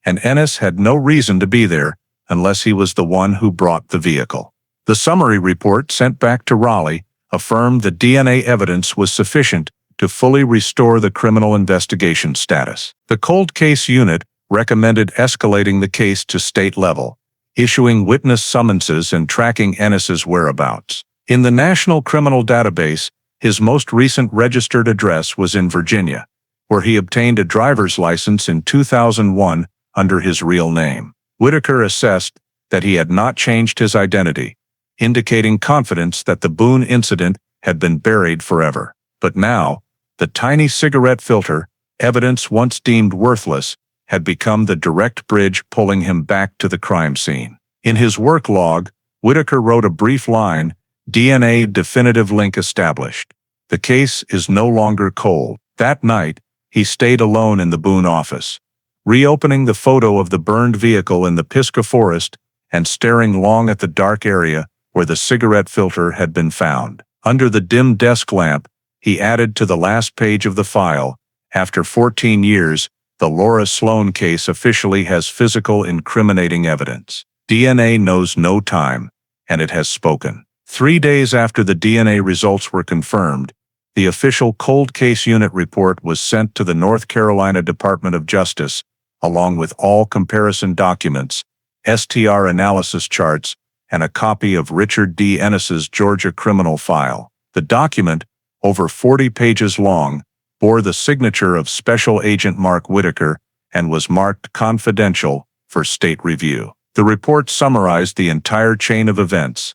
And Ennis had no reason to be there unless he was the one who brought the vehicle." The summary report sent back to Raleigh affirmed the DNA evidence was sufficient to fully restore the criminal investigation status. The cold case unit recommended escalating the case to state level, issuing witness summonses and tracking Ennis's whereabouts. In the National Criminal Database, his most recent registered address was in Virginia, where he obtained a driver's license in 2001 under his real name. Whitaker assessed that he had not changed his identity, indicating confidence that the Boone incident had been buried forever. But now, the tiny cigarette filter, evidence once deemed worthless, had become the direct bridge pulling him back to the crime scene. In his work log, Whitaker wrote a brief line, "DNA definitive link established. The case is no longer cold." That night, he stayed alone in the Boone office, reopening the photo of the burned vehicle in the Pisgah forest and staring long at the dark area where the cigarette filter had been found. Under the dim desk lamp, he added to the last page of the file, "After 14 years, the Laura Sloane case officially has physical incriminating evidence. DNA knows no time, and it has spoken." 3 days after the DNA results were confirmed, the official cold case unit report was sent to the North Carolina Department of Justice, along with all comparison documents, STR analysis charts, and a copy of Richard D. Ennis's Georgia criminal file. The document, over 40 pages long, bore the signature of Special Agent Mark Whitaker and was marked confidential for state review. The report summarized the entire chain of events: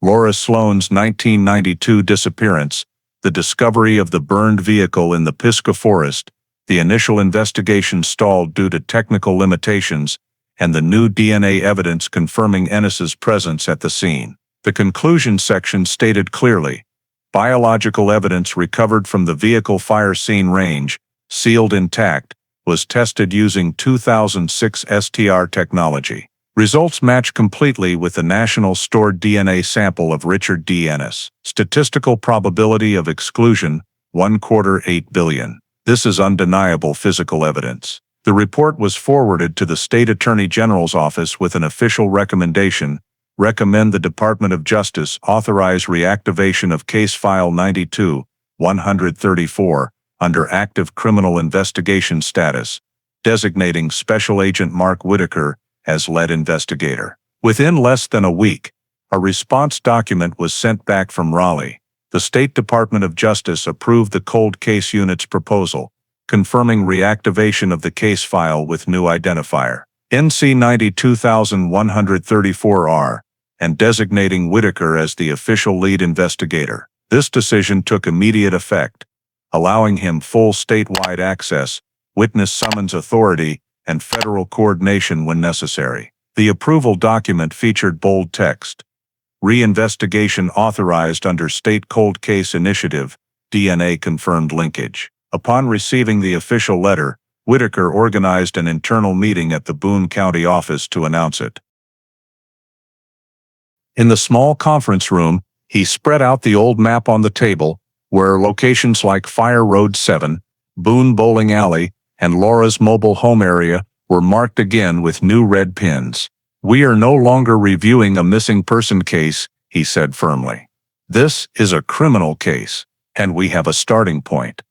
Laura Sloane's 1992 disappearance, the discovery of the burned vehicle in the Pisgah forest, the initial investigation stalled due to technical limitations, and the new DNA evidence confirming Ennis's presence at the scene. The conclusion section stated clearly, biological evidence recovered from the vehicle fire scene range, sealed intact, was tested using 2006 STR technology. Results match completely with the national stored DNA sample of Richard D. Ennis. Statistical probability of exclusion, 1/4 billion. This is undeniable physical evidence. The report was forwarded to the State Attorney General's office with an official recommendation, recommend the Department of Justice authorize reactivation of Case File 92-134 under active criminal investigation status, designating Special Agent Mark Whitaker as lead investigator. Within less than a week, a response document was sent back from Raleigh. The State Department of Justice approved the cold case unit's proposal, confirming reactivation of the case file with new identifier, NC 92134R, and designating Whitaker as the official lead investigator. This decision took immediate effect, allowing him full statewide access, witness summons authority, and federal coordination when necessary. The approval document featured bold text: reinvestigation authorized under State Cold Case Initiative, DNA confirmed linkage. Upon receiving the official letter, Whitaker organized an internal meeting at the Boone County office to announce it. In the small conference room, he spread out the old map on the table, where locations like Fire Road 7, Boone Bowling Alley, and Laura's mobile home area were marked again with new red pins. "We are no longer reviewing a missing person case," he said firmly. "This is a criminal case, and we have a starting point."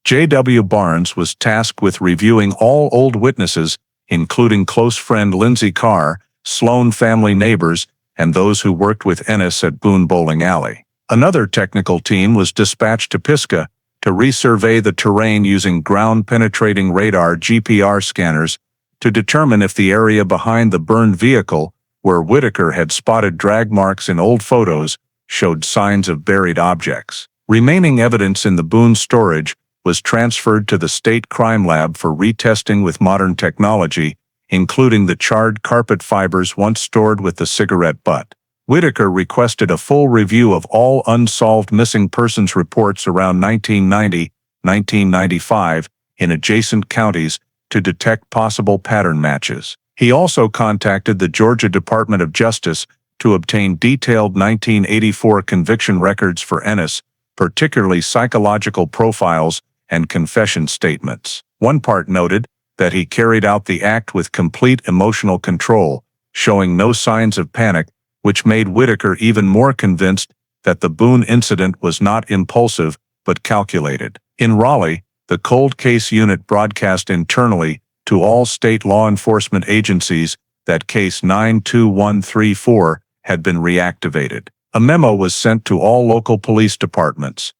J.W. Barnes was tasked with reviewing all old witnesses, including close friend Lindsay Carr, Sloane family neighbors, and those who worked with Ennis at Boone Bowling Alley. Another technical team was dispatched to Pisgah to resurvey the terrain using ground-penetrating radar (GPR) scanners to determine if the area behind the burned vehicle, where Whitaker had spotted drag marks in old photos, showed signs of buried objects. Remaining evidence in the Boone storage was transferred to the state crime lab for retesting with modern technology, including the charred carpet fibers once stored with the cigarette butt. Whitaker requested a full review of all unsolved missing persons reports around 1990-1995 in adjacent counties to detect possible pattern matches. He also contacted the Georgia Department of Justice to obtain detailed 1984 conviction records for Ennis, particularly psychological profiles and confession statements. One part noted that he carried out the act with complete emotional control, showing no signs of panic, which made Whitaker even more convinced that the Boone incident was not impulsive but calculated. In Raleigh, the cold case unit broadcast internally to all state law enforcement agencies that case 92134 had been reactivated. A memo was sent to all local police departments.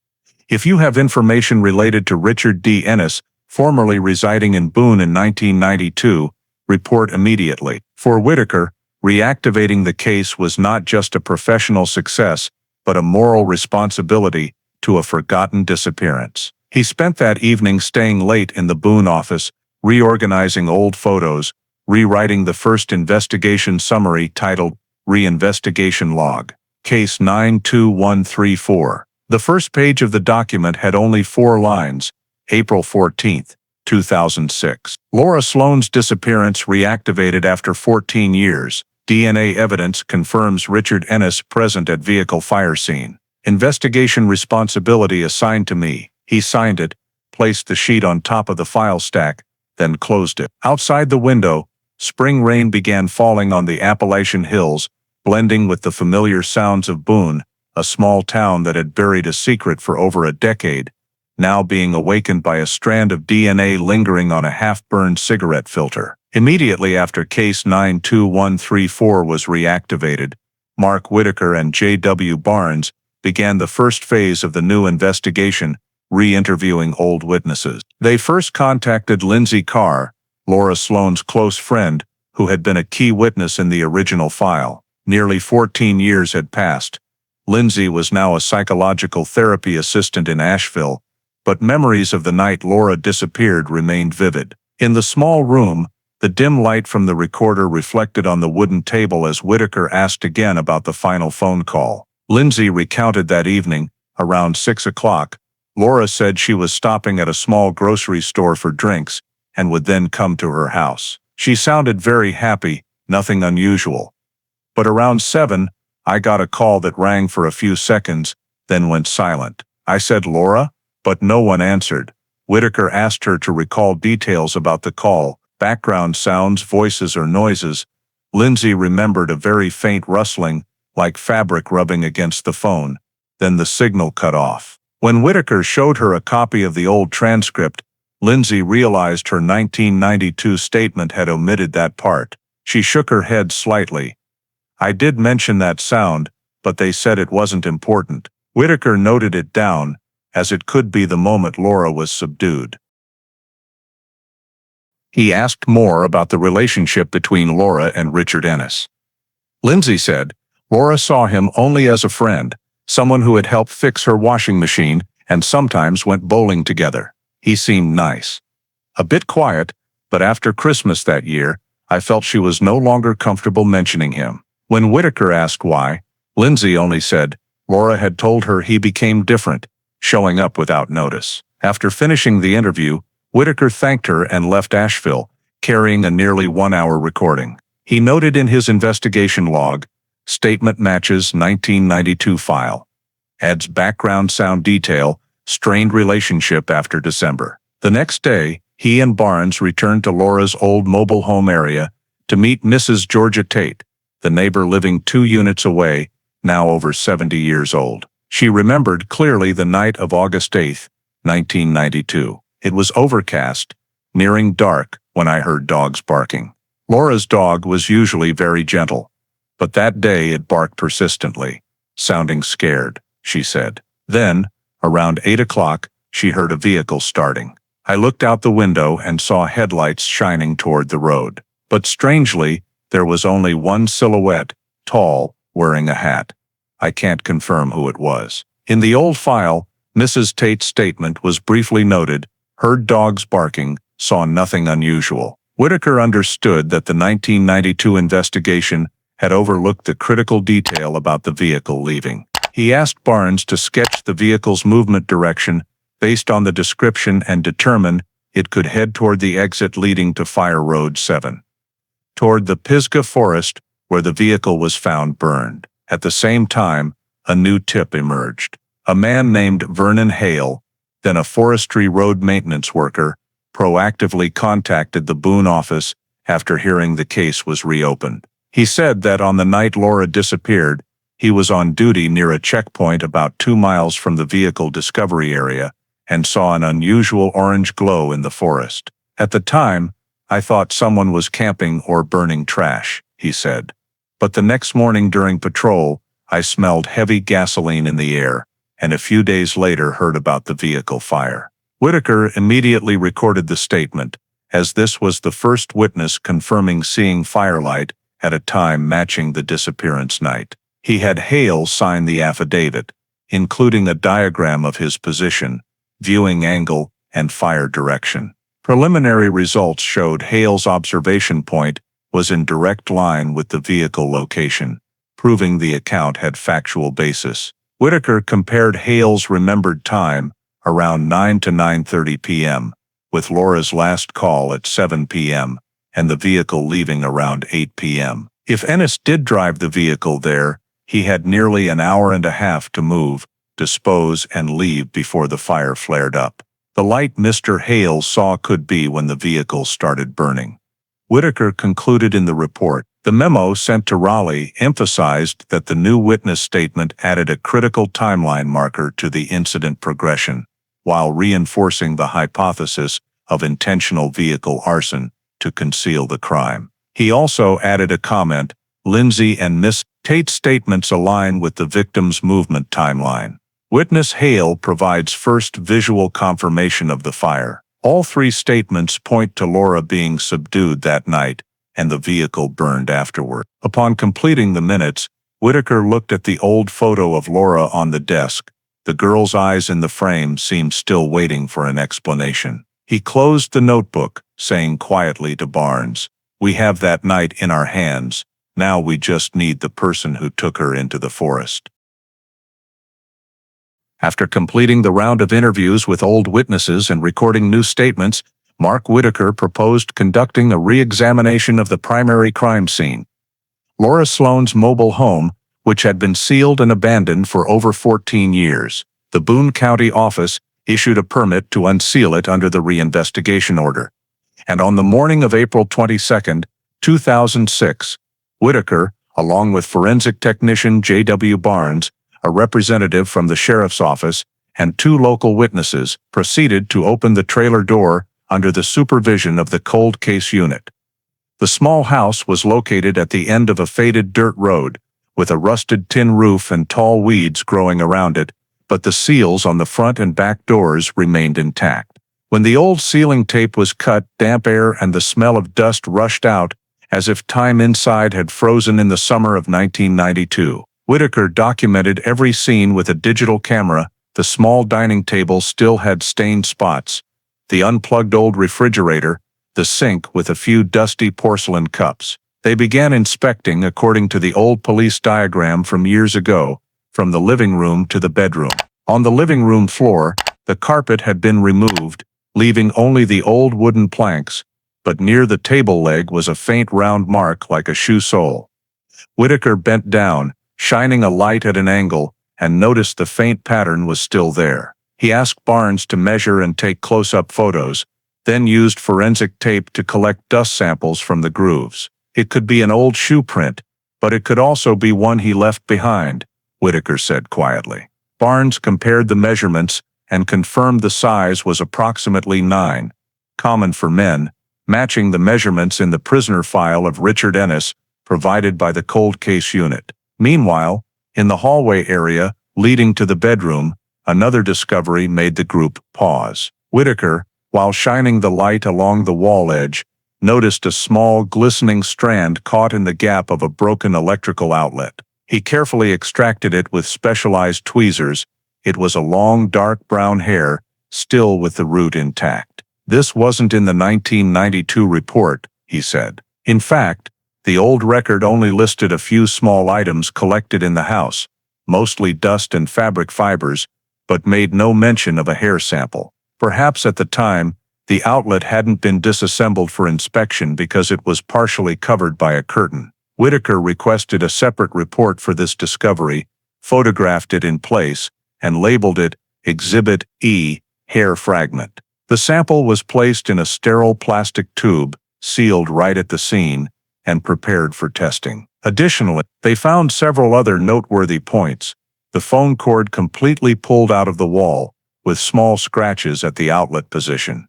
"If you have information related to Richard D. Ennis, formerly residing in Boone in 1992, report immediately." For Whitaker, reactivating the case was not just a professional success, but a moral responsibility to a forgotten disappearance. He spent that evening staying late in the Boone office, reorganizing old photos, rewriting the first investigation summary titled Reinvestigation Log, Case 92134. The first page of the document had only 4 lines. April 14, 2006. Laura Sloane's disappearance reactivated after 14 years. DNA evidence confirms Richard Ennis present at vehicle fire scene. Investigation responsibility assigned to me. He signed it, placed the sheet on top of the file stack, then closed it. Outside the window, spring rain began falling on the Appalachian hills, blending with the familiar sounds of Boone, a small town that had buried a secret for over a decade, now being awakened by a strand of DNA lingering on a half-burned cigarette filter. Immediately after case 92134 was reactivated, Mark Whitaker and J.W. Barnes began the first phase of the new investigation, re-interviewing old witnesses. They first contacted Lindsay Carr, Laura Sloane's close friend, who had been a key witness in the original file. Nearly 14 years had passed. Lindsay was now a psychological therapy assistant in Asheville, but memories of the night Laura disappeared remained vivid. In the small room, the dim light from the recorder reflected on the wooden table as Whitaker asked again about the final phone call. Lindsay recounted that evening, around 6 o'clock, Laura said she was stopping at a small grocery store for drinks and would then come to her house. She sounded very happy, nothing unusual. But around 7, I got a call that rang for a few seconds, then went silent. I said, "Laura?" But no one answered. Whitaker asked her to recall details about the call, background sounds, voices or noises. Lindsay remembered a very faint rustling, like fabric rubbing against the phone. Then the signal cut off. When Whitaker showed her a copy of the old transcript, Lindsay realized her 1992 statement had omitted that part. She shook her head slightly. "I did mention that sound, but they said it wasn't important." Whitaker noted it down, as it could be the moment Laura was subdued. He asked more about the relationship between Laura and Richard Ennis. Lindsay said, Laura saw him only as a friend, someone who had helped fix her washing machine and sometimes went bowling together. He seemed nice. A bit quiet, but after Christmas that year, I felt she was no longer comfortable mentioning him. When Whitaker asked why, Lindsay only said, Laura had told her he became different, showing up without notice. After finishing the interview, Whitaker thanked her and left Asheville, carrying a nearly 1-hour recording. He noted in his investigation log, "Statement matches 1992 file. Adds background sound detail, strained relationship after December." The next day, he and Barnes returned to Laura's old mobile home area to meet Mrs. Georgia Tate, the neighbor living 2 units away, now over 70 years old. She remembered clearly the night of August 8, 1992. "It was overcast, nearing dark, when I heard dogs barking. Laura's dog was usually very gentle, but that day it barked persistently, sounding scared," she said. "Then, around 8 o'clock, she heard a vehicle starting. I looked out the window and saw headlights shining toward the road. But strangely, there was only one silhouette, tall, wearing a hat. I can't confirm who it was." In the old file, Mrs. Tate's statement was briefly noted, "Heard dogs barking, saw nothing unusual." Whitaker understood that the 1992 investigation had overlooked the critical detail about the vehicle leaving. He asked Barnes to sketch the vehicle's movement direction based on the description and determined it could head toward the exit leading to Fire Road 7. Toward the Pisgah Forest, where the vehicle was found burned. At the same time, a new tip emerged. A man named Vernon Hale, then a forestry road maintenance worker, proactively contacted the Boone office after hearing the case was reopened. He said that on the night Laura disappeared, he was on duty near a checkpoint about 2 miles from the vehicle discovery area and saw an unusual orange glow in the forest. "At the time, I thought someone was camping or burning trash," he said. "But the next morning during patrol, I smelled heavy gasoline in the air, and a few days later heard about the vehicle fire." Whitaker immediately recorded the statement, as this was the first witness confirming seeing firelight at a time matching the disappearance night. He had Hale sign the affidavit, including a diagram of his position, viewing angle, and fire direction. Preliminary results showed Hale's observation point was in direct line with the vehicle location, proving the account had factual basis. Whitaker compared Hale's remembered time, around 9 to 9:30 p.m., with Laura's last call at 7 p.m., and the vehicle leaving around 8 p.m. If Ennis did drive the vehicle there, he had nearly an hour and a half to move, dispose, and leave before the fire flared up. The light Mr. Hale saw could be when the vehicle started burning. Whitaker concluded in the report, "The memo sent to Raleigh emphasized that the new witness statement added a critical timeline marker to the incident progression, while reinforcing the hypothesis of intentional vehicle arson to conceal the crime." He also added a comment, "Lindsay and Miss Tate's statements align with the victim's movement timeline." Witness Hale provides first visual confirmation of the fire. All 3 statements point to Laura being subdued that night, and the vehicle burned afterward. Upon completing the minutes, Whitaker looked at the old photo of Laura on the desk. The girl's eyes in the frame seemed still waiting for an explanation. He closed the notebook, saying quietly to Barnes, "We have that night in our hands. Now we just need the person who took her into the forest." After completing the round of interviews with old witnesses and recording new statements, Mark Whitaker proposed conducting a re-examination of the primary crime scene. Laura Sloane's mobile home, which had been sealed and abandoned for over 14 years. The Boone County office issued a permit to unseal it under the reinvestigation order. And on the morning of April 22, 2006, Whitaker, along with forensic technician J.W. Barnes, a representative from the sheriff's office, and 2 local witnesses, proceeded to open the trailer door under the supervision of the cold case unit. The small house was located at the end of a faded dirt road, with a rusted tin roof and tall weeds growing around it, but the seals on the front and back doors remained intact. When the old ceiling tape was cut, damp air and the smell of dust rushed out, as if time inside had frozen in the summer of 1992. Whitaker documented every scene with a digital camera. The small dining table still had stained spots, the unplugged old refrigerator, the sink with a few dusty porcelain cups. They began inspecting according to the old police diagram from years ago, from the living room to the bedroom. On the living room floor, The carpet had been removed, leaving only the old wooden planks, but near the table leg was a faint round mark like a shoe sole. Whitaker bent down, shining a light at an angle, and noticed the faint pattern was still there. He asked Barnes to measure and take close-up photos, then used forensic tape to collect dust samples from the grooves. It could be an old shoe print, but it could also be one he left behind, Whitaker said quietly. Barnes compared the measurements and confirmed the size was approximately 9, common for men, matching the measurements in the prisoner file of Richard Ennis, provided by the cold case unit. Meanwhile, in the hallway area leading to the bedroom, another discovery made the group pause. Whitaker, while shining the light along the wall edge, noticed a small glistening strand caught in the gap of a broken electrical outlet. He carefully extracted it with specialized tweezers. It was a long dark brown hair, still with the root intact. This wasn't in the 1992 report, he said. In fact, the old record only listed a few small items collected in the house, mostly dust and fabric fibers, but made no mention of a hair sample. Perhaps at the time, the outlet hadn't been disassembled for inspection because it was partially covered by a curtain. Whitaker requested a separate report for this discovery, photographed it in place, and labeled it Exhibit E, Hair Fragment. The sample was placed in a sterile plastic tube, sealed right at the scene, and prepared for testing. Additionally, they found several other noteworthy points. The phone cord completely pulled out of the wall, with small scratches at the outlet position.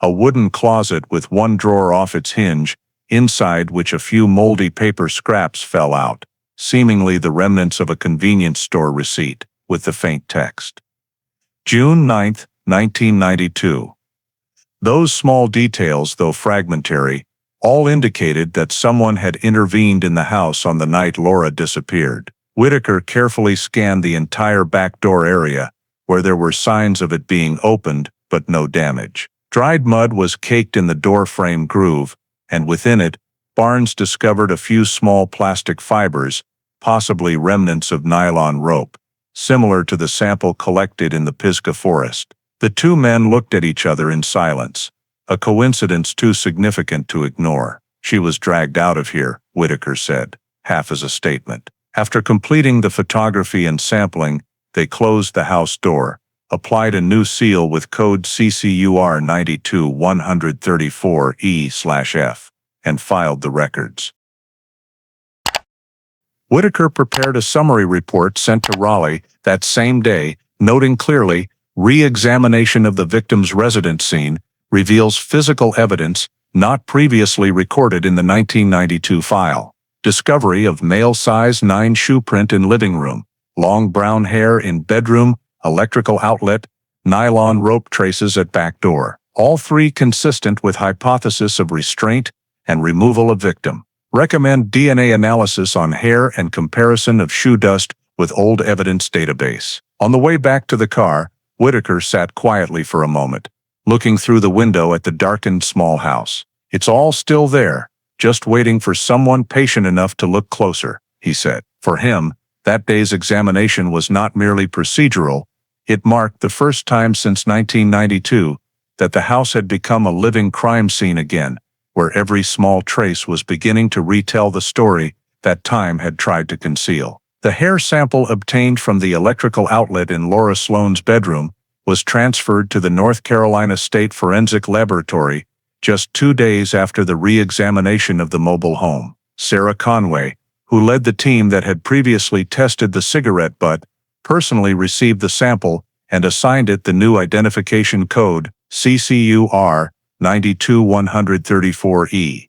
A wooden closet with one drawer off its hinge, inside which a few moldy paper scraps fell out, seemingly the remnants of a convenience store receipt, with the faint text. June 9, 1992. Those small details, though fragmentary, all indicated that someone had intervened in the house on the night Laura disappeared. Whitaker carefully scanned the entire back door area, where there were signs of it being opened, but no damage. Dried mud was caked in the door frame groove, and within it, Barnes discovered a few small plastic fibers, possibly remnants of nylon rope, similar to the sample collected in the Pisgah forest. The two men looked at each other in silence, a coincidence too significant to ignore. She was dragged out of here, Whitaker said, half as a statement. After completing the photography and sampling, they closed the house door, applied a new seal with code CCUR 92134E/F, and filed the records. Whitaker prepared a summary report sent to Raleigh that same day, noting clearly, re-examination of the victim's residence scene reveals physical evidence not previously recorded in the 1992 file. Discovery of male size 9 shoe print in living room, long brown hair in bedroom, electrical outlet, nylon rope traces at back door. All three consistent with hypothesis of restraint and removal of victim. Recommend DNA analysis on hair and comparison of shoe dust with old evidence database. On the way back to the car, Whitaker sat quietly for a moment, looking through the window at the darkened small house. It's all still there, just waiting for someone patient enough to look closer, he said. For him, that day's examination was not merely procedural, it marked the first time since 1992 that the house had become a living crime scene again, where every small trace was beginning to retell the story that time had tried to conceal. The hair sample obtained from the electrical outlet in Laura Sloane's bedroom was transferred to the North Carolina State Forensic Laboratory just 2 days after the re-examination of the mobile home. Sarah Conway, who led the team that had previously tested the cigarette butt, personally received the sample and assigned it the new identification code, CCUR 92134E.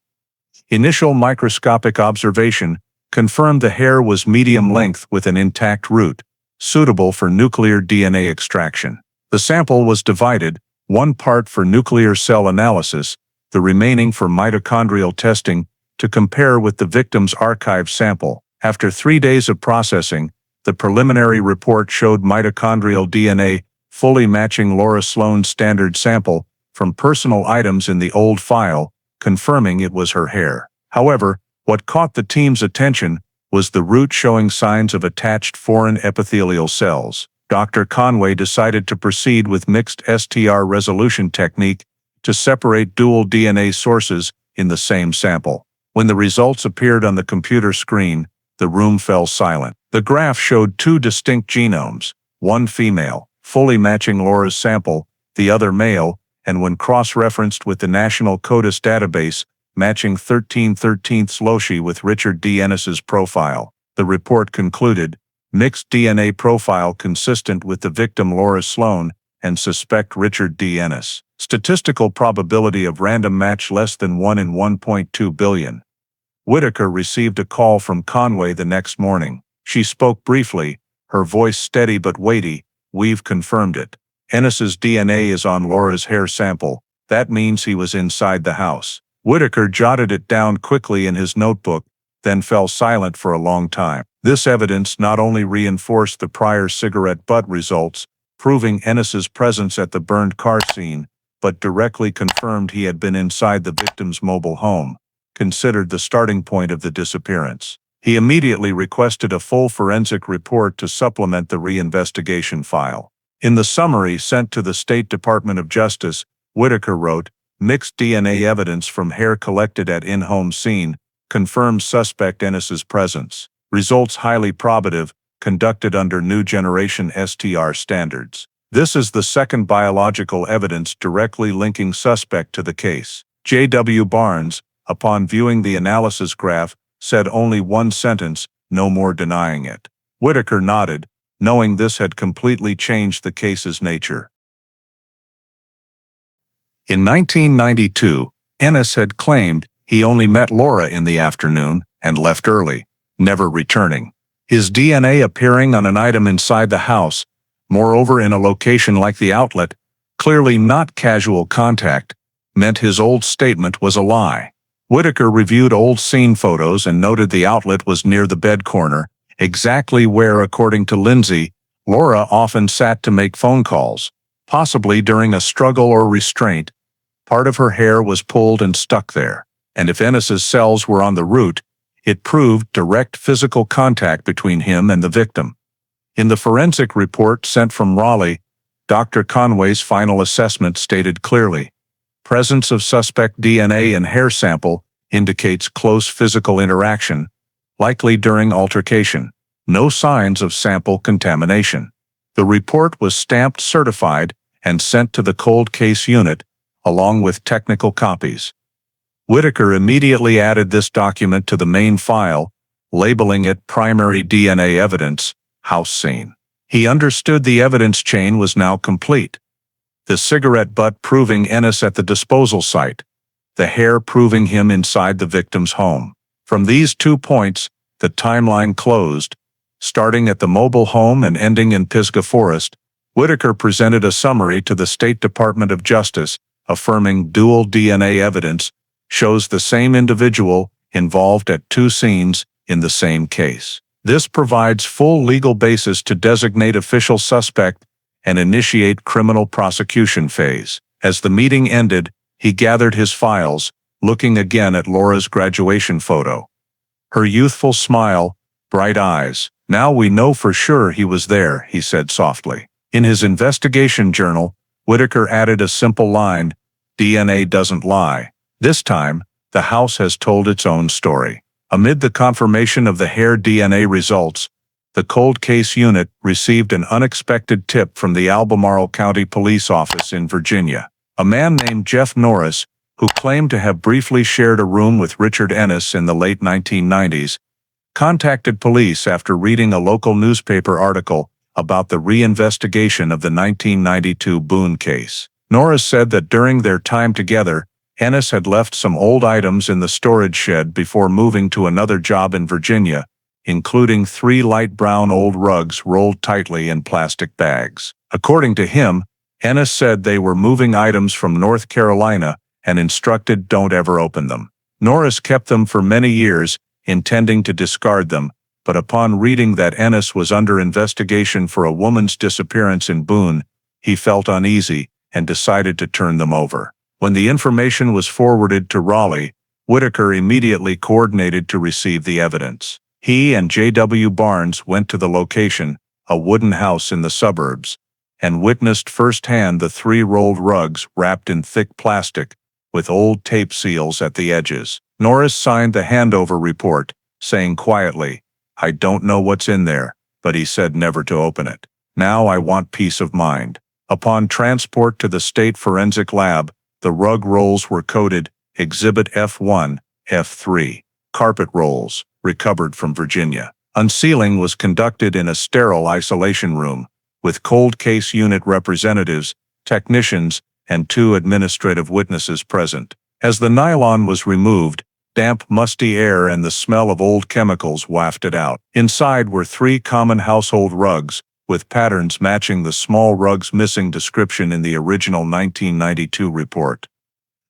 Initial microscopic observation confirmed the hair was medium length with an intact root, suitable for nuclear DNA extraction. The sample was divided, one part for nuclear cell analysis, the remaining for mitochondrial testing, to compare with the victim's archive sample. After 3 days of processing, the preliminary report showed mitochondrial DNA fully matching Laura Sloane's standard sample from personal items in the old file, confirming it was her hair. However, what caught the team's attention was the root showing signs of attached foreign epithelial cells. Dr. Conway decided to proceed with mixed STR resolution technique to separate dual DNA sources in the same sample. When the results appeared on the computer screen, the room fell silent. The graph showed two distinct genomes, one female, fully matching Laura's sample, the other male, and when cross-referenced with the National CODIS database, matching 13/13 Loshi with Richard D. Ennis's profile. The report concluded, mixed DNA profile consistent with the victim Laura Sloane and suspect Richard D. Ennis. Statistical probability of random match less than 1 in 1.2 billion. Whitaker received a call from Conway the next morning. She spoke briefly, her voice steady but weighty. "We've confirmed it. Ennis's DNA is on Laura's hair sample. That means he was inside the house." Whitaker jotted it down quickly in his notebook, then fell silent for a long time. This evidence not only reinforced the prior cigarette butt results, proving Ennis's presence at the burned car scene, but directly confirmed he had been inside the victim's mobile home, considered the starting point of the disappearance. He immediately requested a full forensic report to supplement the reinvestigation file. In the summary sent to the State Department of Justice, Whitaker wrote, "Mixed DNA evidence from hair collected at in-home scene confirms suspect Ennis's presence. Results highly probative, conducted under new generation STR standards." This is the second biological evidence directly linking suspect to the case. J.W. Barnes, upon viewing the analysis graph, said only one sentence, "No more denying it." Whitaker nodded, knowing this had completely changed the case's nature. In 1992, Ennis had claimed he only met Laura in the afternoon and left early, never returning. His DNA appearing on an item inside the house, moreover in a location like the outlet, clearly not casual contact, meant his old statement was a lie. Whitaker reviewed old scene photos and noted the outlet was near the bed corner, exactly where, according to Lindsay, Laura often sat to make phone calls, possibly during a struggle or restraint. Part of her hair was pulled and stuck there, and if Ennis's cells were on the root, it proved direct physical contact between him and the victim. In the forensic report sent from Raleigh, Dr. Conway's final assessment stated clearly, presence of suspect DNA in hair sample indicates close physical interaction, likely during altercation. No signs of sample contamination. The report was stamped certified and sent to the cold case unit, along with technical copies. Whitaker immediately added this document to the main file, labeling it primary DNA evidence, house scene. He understood the evidence chain was now complete. The cigarette butt proving Ennis at the disposal site, the hair proving him inside the victim's home. From these 2 points, the timeline closed. Starting at the mobile home and ending in Pisgah Forest, Whitaker presented a summary to the State Department of Justice, affirming dual DNA evidence shows the same individual involved at 2 scenes in the same case. This provides full legal basis to designate official suspect and initiate criminal prosecution phase. As the meeting ended, he gathered his files, looking again at Laura's graduation photo. Her youthful smile, bright eyes. "Now we know for sure he was there," he said softly. In his investigation journal, Whitaker added a simple line, "DNA doesn't lie. This time, the house has told its own story." Amid the confirmation of the hair DNA results, the cold case unit received an unexpected tip from the Albemarle County Police Office in Virginia. A man named Jeff Norris, who claimed to have briefly shared a room with Richard Ennis in the late 1990s, contacted police after reading a local newspaper article about the reinvestigation of the 1992 Boone case. Norris said that during their time together, Ennis had left some old items in the storage shed before moving to another job in Virginia, including 3 light brown old rugs rolled tightly in plastic bags. According to him, Ennis said they were moving items from North Carolina and instructed don't ever open them. Norris kept them for many years, intending to discard them, but upon reading that Ennis was under investigation for a woman's disappearance in Boone, he felt uneasy and decided to turn them over. When the information was forwarded to Raleigh, Whitaker immediately coordinated to receive the evidence. He and J.W. Barnes went to the location, a wooden house in the suburbs, and witnessed firsthand the 3 rolled rugs wrapped in thick plastic, with old tape seals at the edges. Norris signed the handover report, saying quietly, "I don't know what's in there," but he said never to open it. "Now I want peace of mind." Upon transport to the state forensic lab, the rug rolls were coded Exhibit F1, F3, carpet rolls, recovered from Virginia. Unsealing was conducted in a sterile isolation room, with cold case unit representatives, technicians, and 2 administrative witnesses present. As the nylon was removed, damp, musty air and the smell of old chemicals wafted out. Inside were 3 common household rugs, with patterns matching the small rugs missing description in the original 1992 report.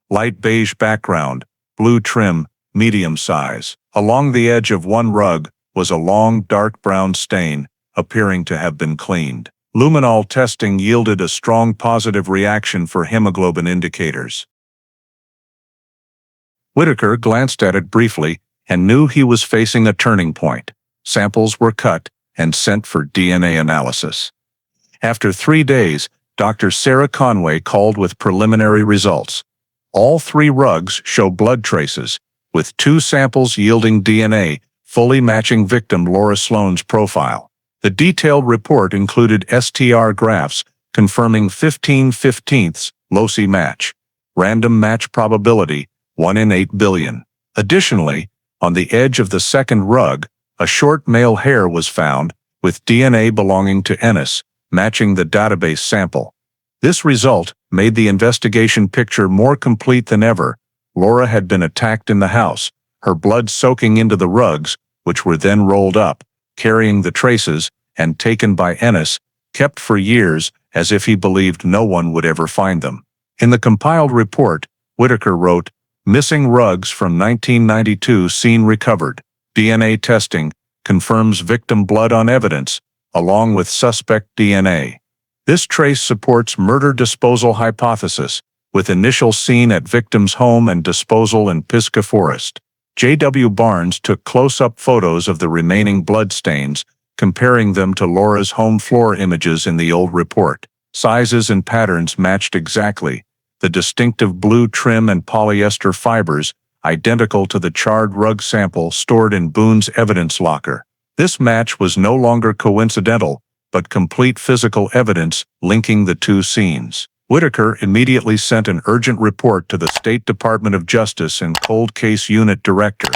Light beige background, blue trim, medium size. Along the edge of one rug was a long dark brown stain, appearing to have been cleaned. Luminol testing yielded a strong positive reaction for hemoglobin indicators. Whitaker glanced at it briefly and knew he was facing a turning point. Samples were cut and sent for DNA analysis. After 3 days, Dr. Sarah Conway called with preliminary results. All 3 rugs show blood traces, with 2 samples yielding DNA, fully matching victim Laura Sloane's profile. The detailed report included STR graphs confirming 15/15 loci match, random match probability 1 in 8 billion. Additionally, on the edge of the second rug, a short male hair was found, with DNA belonging to Ennis, matching the database sample. This result made the investigation picture more complete than ever. Laura had been attacked in the house, her blood soaking into the rugs, which were then rolled up, carrying the traces, and taken by Ennis, kept for years as if he believed no one would ever find them. In the compiled report, Whitaker wrote, "Missing rugs from 1992 seen recovered. DNA testing confirms victim blood on evidence, along with suspect DNA. This trace supports murder disposal hypothesis, with initial seen at victim's home and disposal in Pisgah Forest." J.W. Barnes took close-up photos of the remaining blood stains, comparing them to Laura's home floor images in the old report. Sizes and patterns matched exactly. The distinctive blue trim and polyester fibers, identical to the charred rug sample stored in Boone's evidence locker. This match was no longer coincidental, but complete physical evidence linking the 2 scenes. Whitaker immediately sent an urgent report to the State Department of Justice and Cold Case Unit Director,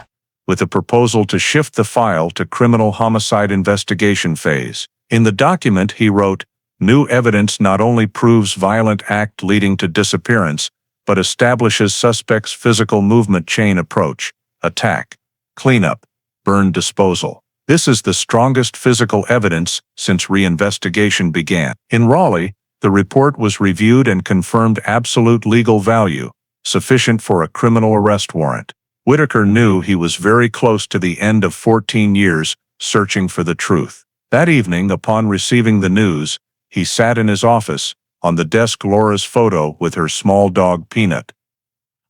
with a proposal to shift the file to criminal homicide investigation phase. In the document he wrote, "New evidence not only proves violent act leading to disappearance, but establishes suspect's physical movement chain approach, attack, cleanup, burn disposal. This is the strongest physical evidence since reinvestigation began." In Raleigh, the report was reviewed and confirmed absolute legal value, sufficient for a criminal arrest warrant. Whitaker knew he was very close to the end of 14 years searching for the truth. That evening, upon receiving the news, he sat in his office, on the desk Laura's photo with her small dog Peanut.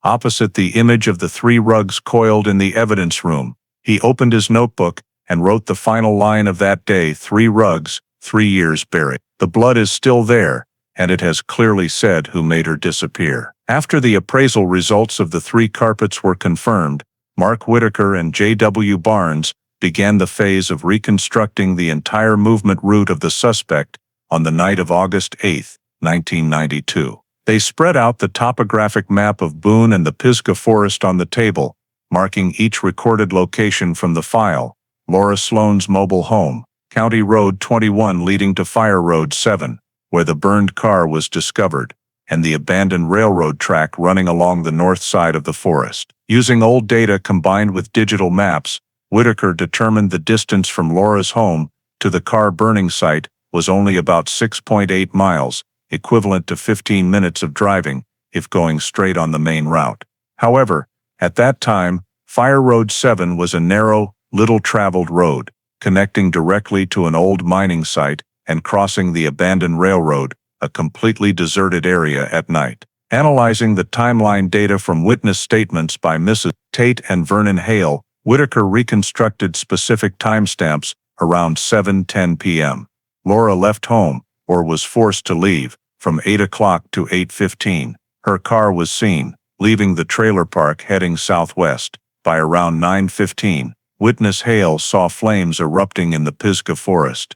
Opposite the image of the 3 rugs coiled in the evidence room, he opened his notebook and wrote the final line of that day: 3 rugs, 3 years buried. The blood is still there, and it has clearly said who made her disappear. After the appraisal results of the 3 carpets were confirmed, Mark Whitaker and J.W. Barnes began the phase of reconstructing the entire movement route of the suspect on the night of August 8, 1992. They spread out the topographic map of Boone and the Pisgah Forest on the table, marking each recorded location from the file: Laura Sloane's mobile home, County Road 21 leading to Fire Road 7, where the burned car was discovered, and the abandoned railroad track running along the north side of the forest. Using old data combined with digital maps, Whitaker determined the distance from Laura's home to the car burning site was only about 6.8 miles, equivalent to 15 minutes of driving, if going straight on the main route. However, at that time, Fire Road 7 was a narrow, little-traveled road, connecting directly to an old mining site and crossing the abandoned railroad, a completely deserted area at night. Analyzing the timeline data from witness statements by Mrs. Tate and Vernon Hale, Whitaker reconstructed specific timestamps around 7:10 p.m. Laura left home, or was forced to leave, from 8 o'clock to 8:15. Her car was seen, leaving the trailer park heading southwest. By around 9:15, witness Hale saw flames erupting in the Pisgah forest.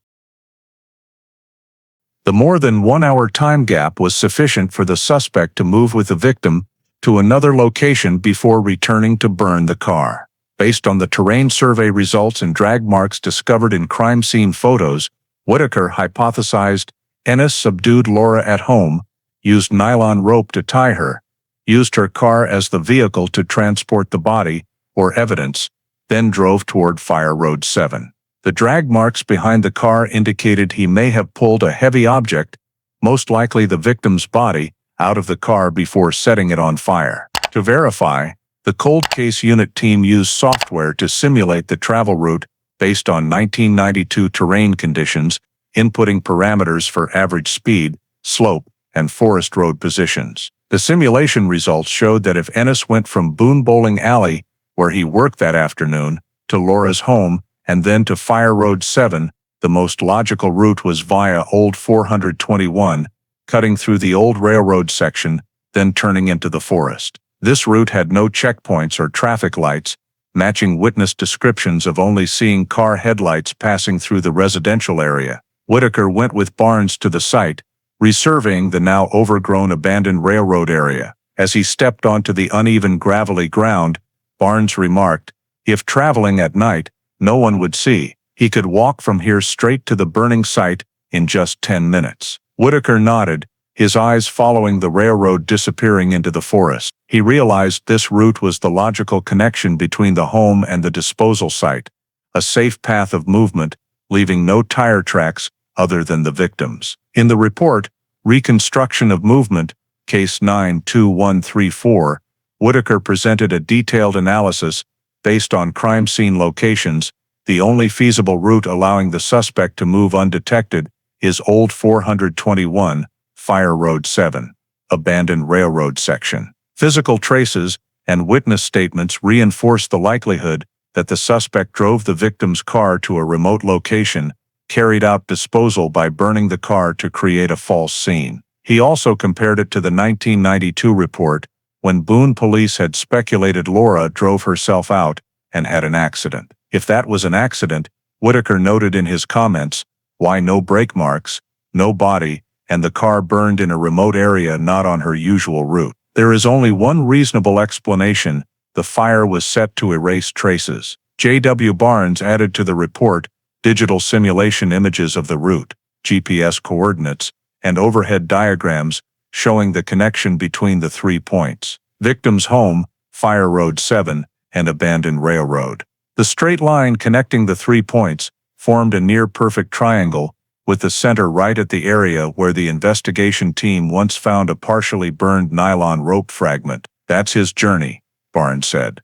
The more than 1 hour time gap was sufficient for the suspect to move with the victim to another location before returning to burn the car. Based on the terrain survey results and drag marks discovered in crime scene photos, Whitaker hypothesized Ennis subdued Laura at home, used nylon rope to tie her, used her car as the vehicle to transport the body, or evidence, then drove toward Fire Road 7. The drag marks behind the car indicated he may have pulled a heavy object, most likely the victim's body, out of the car before setting it on fire. To verify, the cold case unit team used software to simulate the travel route based on 1992 terrain conditions, inputting parameters for average speed, slope, and forest road positions. The simulation results showed that if Ennis went from Boone Bowling Alley, where he worked that afternoon, to Laura's home, and then to Fire Road 7, the most logical route was via Old 421, cutting through the old railroad section, then turning into the forest. This route had no checkpoints or traffic lights, matching witness descriptions of only seeing car headlights passing through the residential area. Whitaker went with Barnes to the site, resurveying the now overgrown abandoned railroad area. As he stepped onto the uneven gravelly ground, Barnes remarked, "If traveling at night, no one would see. He could walk from here straight to the burning site in just 10 minutes. Whitaker nodded, his eyes following the railroad disappearing into the forest. He realized this route was the logical connection between the home and the disposal site, a safe path of movement, leaving no tire tracks other than the victims. In the report, Reconstruction of Movement, Case 92134, Whitaker presented a detailed analysis based on crime scene locations. The only feasible route allowing the suspect to move undetected is Old 421, Fire Road 7, abandoned railroad section. Physical traces and witness statements reinforce the likelihood that the suspect drove the victim's car to a remote location, carried out disposal by burning the car to create a false scene. He also compared it to the 1992 report, when Boone police had speculated Laura drove herself out and had an accident. If that was an accident, Whitaker noted in his comments, why no brake marks, no body, and the car burned in a remote area not on her usual route. There is only one reasonable explanation: the fire was set to erase traces. J.W. Barnes added to the report digital simulation images of the route, GPS coordinates, and overhead diagrams showing the connection between the 3 points: victim's home, Fire Road 7, and abandoned railroad. The straight line connecting the 3 points formed a near-perfect triangle, with the center right at the area where the investigation team once found a partially burned nylon rope fragment. That's his journey, Barnes said.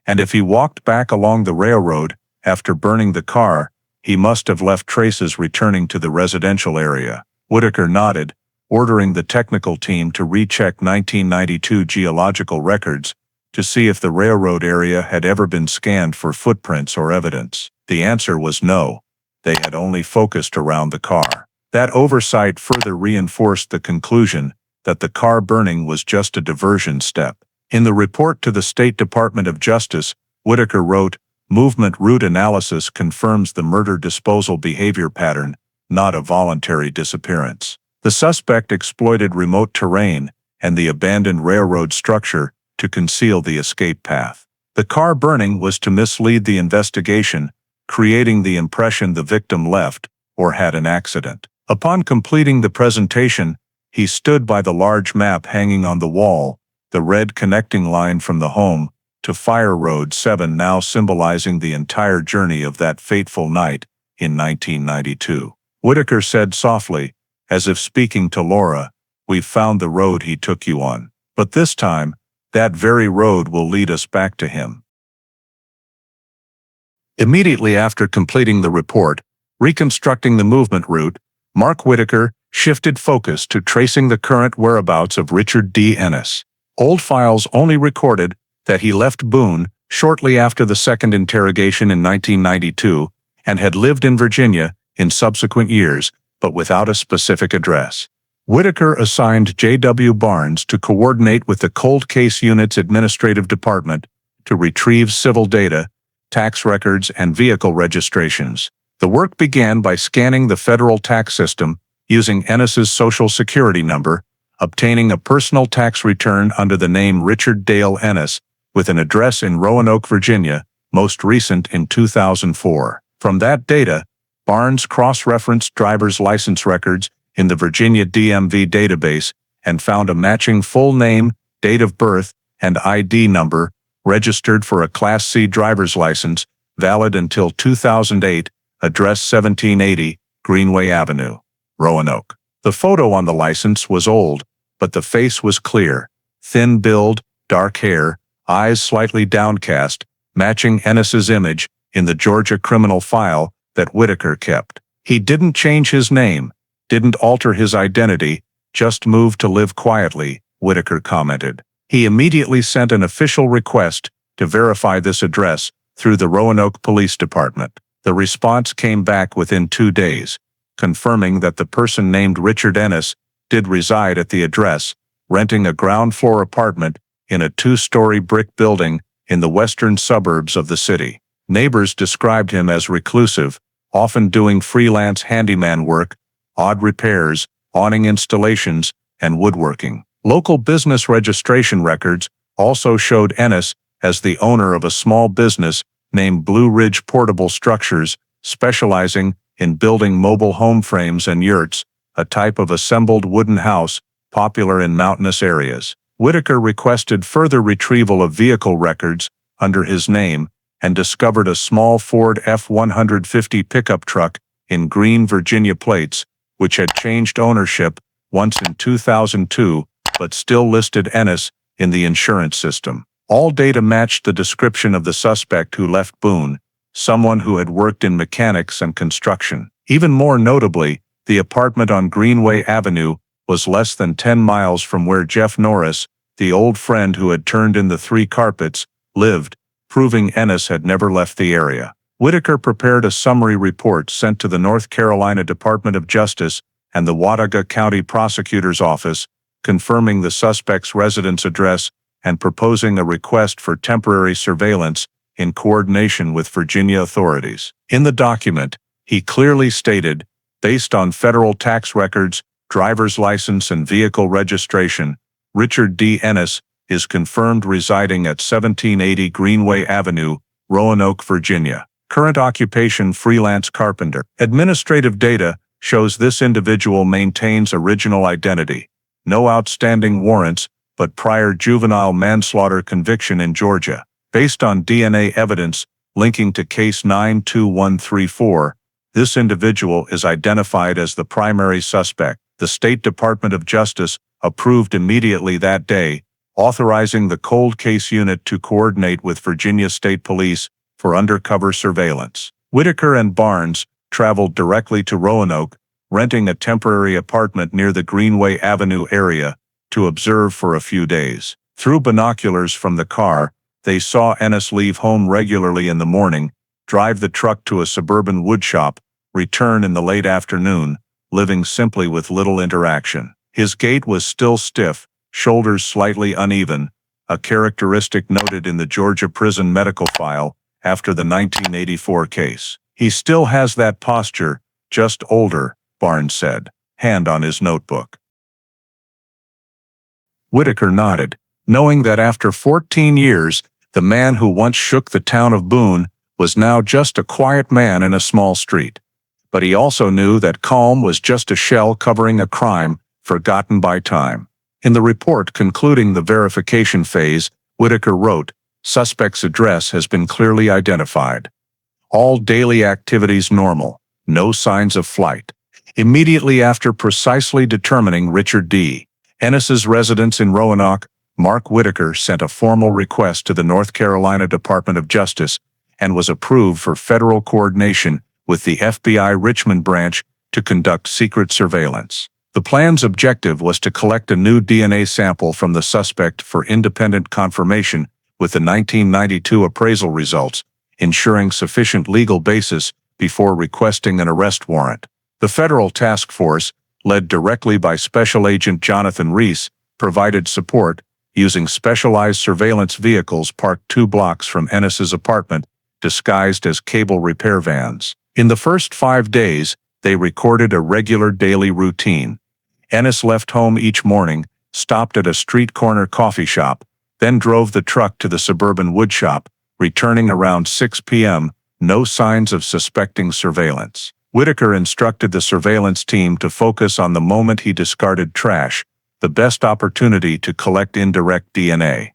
And if he walked back along the railroad after burning the car, he must have left traces returning to the residential area. Whitaker nodded, ordering the technical team to recheck 1992 geological records to see if the railroad area had ever been scanned for footprints or evidence. The answer was no. They had only focused around the car. That oversight further reinforced the conclusion that the car burning was just a diversion step. In the report to the State Department of Justice, Whitaker wrote, "Movement route analysis confirms the murder disposal behavior pattern, not a voluntary disappearance." The suspect exploited remote terrain and the abandoned railroad structure to conceal the escape path. The car burning was to mislead the investigation, creating the impression the victim left or had an accident. Upon completing the presentation, he stood by the large map hanging on the wall, the red connecting line from the home to Fire Road 7 now symbolizing the entire journey of that fateful night in 1992. Whitaker said softly, as if speaking to Laura, "We've found the road he took you on. But this time, that very road will lead us back to him." Immediately after completing the report, reconstructing the movement route, Mark Whitaker shifted focus to tracing the current whereabouts of Richard D. Ennis. Old files only recorded that he left Boone shortly after the second interrogation in 1992 and had lived in Virginia in subsequent years, but without a specific address. Whitaker assigned J.W. Barnes to coordinate with the Cold Case Unit's administrative department to retrieve civil data, tax records, and vehicle registrations. The work began by scanning the federal tax system using Ennis's Social Security number, obtaining a personal tax return under the name Richard Dale Ennis, with an address in Roanoke, Virginia, most recent in 2004. From that data, Barnes cross-referenced driver's license records in the Virginia DMV database and found a matching full name, date of birth, and ID number registered for a Class C driver's license, valid until 2008, address 1780 Greenway Avenue, Roanoke. The photo on the license was old, but the face was clear, thin build, dark hair, eyes slightly downcast, matching Ennis's image in the Georgia criminal file that Whitaker kept. He didn't change his name, didn't alter his identity, just moved to live quietly, Whitaker commented. He immediately sent an official request to verify this address through the Roanoke Police Department. The response came back within 2 days, confirming that the person named Richard Ennis did reside at the address, renting a ground-floor apartment in a 2-story brick building in the western suburbs of the city. Neighbors described him as reclusive, often doing freelance handyman work, odd repairs, awning installations, and woodworking. Local business registration records also showed Ennis as the owner of a small business named Blue Ridge Portable Structures, specializing in building mobile home frames and yurts, a type of assembled wooden house popular in mountainous areas. Whitaker requested further retrieval of vehicle records under his name and discovered a small Ford F-150 pickup truck in green Virginia plates, which had changed ownership once in 2002, but still listed Ennis in the insurance system. All data matched the description of the suspect who left Boone, someone who had worked in mechanics and construction. Even more notably, the apartment on Greenway Avenue was less than 10 miles from where Jeff Norris, the old friend who had turned in the 3 carpets, lived, proving Ennis had never left the area. Whitaker prepared a summary report sent to the North Carolina Department of Justice and the Watauga County Prosecutor's Office, confirming the suspect's residence address and proposing a request for temporary surveillance in coordination with Virginia authorities. In the document, he clearly stated, based on federal tax records, driver's license, and vehicle registration, Richard D. Ennis is confirmed residing at 1780 Greenway Avenue, Roanoke, Virginia. Current occupation: freelance carpenter. Administrative data shows this individual maintains original identity. No outstanding warrants, but prior juvenile manslaughter conviction in Georgia. Based on DNA evidence linking to case 92134, this individual is identified as the primary suspect. The State Department of Justice approved immediately that day, authorizing the Cold Case Unit to coordinate with Virginia State Police for undercover surveillance. Whitaker and Barnes traveled directly to Roanoke, renting a temporary apartment near the Greenway Avenue area to observe for a few days. Through binoculars from the car, they saw Ennis leave home regularly in the morning, drive the truck to a suburban woodshop, return in the late afternoon, living simply with little interaction. His gait was still stiff, shoulders slightly uneven, a characteristic noted in the Georgia prison medical file after the 1984 case. "He still has that posture, just older," Barnes said, hand on his notebook. Whitaker nodded, knowing that after 14 years, the man who once shook the town of Boone was now just a quiet man in a small street. But he also knew that calm was just a shell covering a crime forgotten by time. In the report concluding the verification phase, Whitaker wrote, "Suspect's address has been clearly identified. All daily activities normal, no signs of flight." Immediately after precisely determining Richard D. Ennis's residence in Roanoke, Mark Whitaker sent a formal request to the North Carolina Department of Justice and was approved for federal coordination with the FBI Richmond branch to conduct secret surveillance. The plan's objective was to collect a new DNA sample from the suspect for independent confirmation with the 1992 appraisal results, ensuring sufficient legal basis before requesting an arrest warrant. The federal task force, led directly by Special Agent Jonathan Reese, provided support, using specialized surveillance vehicles parked 2 blocks from Ennis's apartment, disguised as cable repair vans. In the first 5 days, they recorded a regular daily routine. Ennis left home each morning, stopped at a street corner coffee shop, then drove the truck to the suburban woodshop, returning around 6 p.m., no signs of suspecting surveillance. Whitaker instructed the surveillance team to focus on the moment he discarded trash, the best opportunity to collect indirect DNA.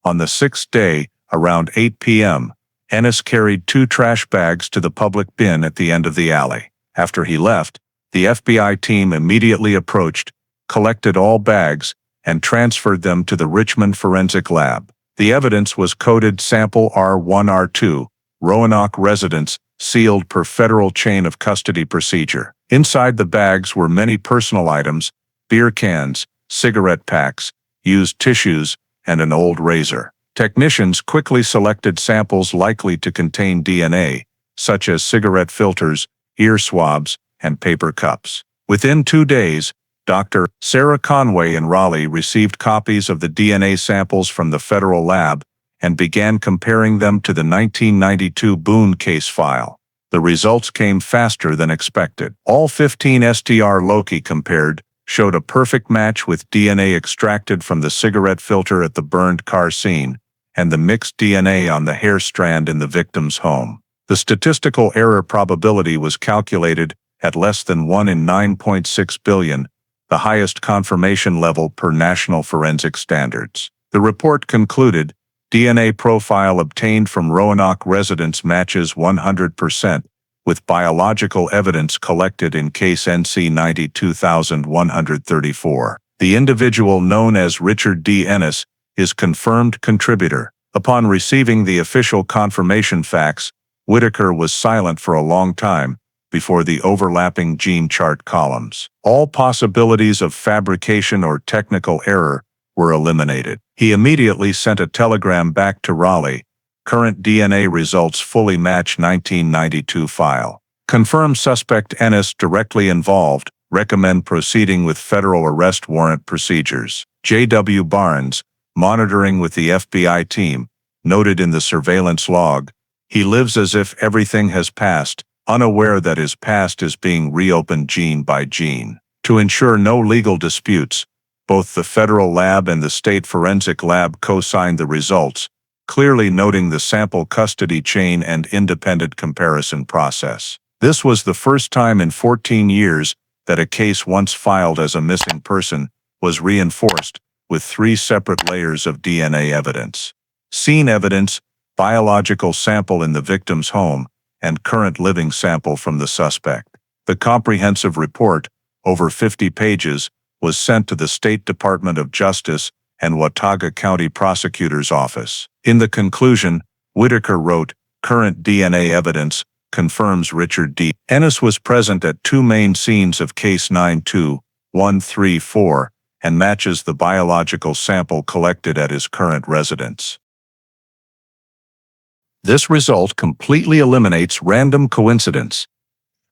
On the 6th day, around 8 p.m., Ennis carried 2 trash bags to the public bin at the end of the alley. After he left, the FBI team immediately approached, collected all bags, and transferred them to the Richmond Forensic Lab. The evidence was coded Sample R1R2, Roanoke residence, sealed per federal chain of custody procedure. Inside the bags were many personal items, beer cans, cigarette packs, used tissues, and an old razor. Technicians quickly selected samples likely to contain DNA, such as cigarette filters, ear swabs, and paper cups. Within 2 days, Dr. Sarah Conway in Raleigh received copies of the DNA samples from the federal lab and began comparing them to the 1992 Boone case file. The results came faster than expected. All 15 STR loci compared showed a perfect match with DNA extracted from the cigarette filter at the burned car scene and the mixed DNA on the hair strand in the victim's home. The statistical error probability was calculated at less than 1 in 9.6 billion, the highest confirmation level per national forensic standards. The report concluded, DNA profile obtained from Roanoke residents matches 100% with biological evidence collected in case NC 92134. The individual known as Richard D. Ennis is confirmed contributor. Upon receiving the official confirmation fax, Whitaker was silent for a long time before the overlapping gene chart columns. All possibilities of fabrication or technical error were eliminated. He immediately sent a telegram back to Raleigh. Current DNA results fully match 1992 file. Confirm suspect Ennis directly involved. Recommend proceeding with federal arrest warrant procedures. J.W. Barnes, monitoring with the FBI team, noted in the surveillance log, he lives as if everything has passed, unaware that his past is being reopened gene by gene. To ensure no legal disputes, both the federal lab and the state forensic lab co-signed the results, clearly noting the sample custody chain and independent comparison process. This was the first time in 14 years that a case once filed as a missing person was reinforced with 3 separate layers of DNA evidence. Scene evidence, biological sample in the victim's home, and current living sample from the suspect. The comprehensive report, over 50 pages, was sent to the State Department of Justice and Watauga County Prosecutor's Office. In the conclusion, Whitaker wrote, "Current DNA evidence confirms Richard D. Ennis was present at 2 main scenes of case 92134 and matches the biological sample collected at his current residence." This result completely eliminates random coincidence.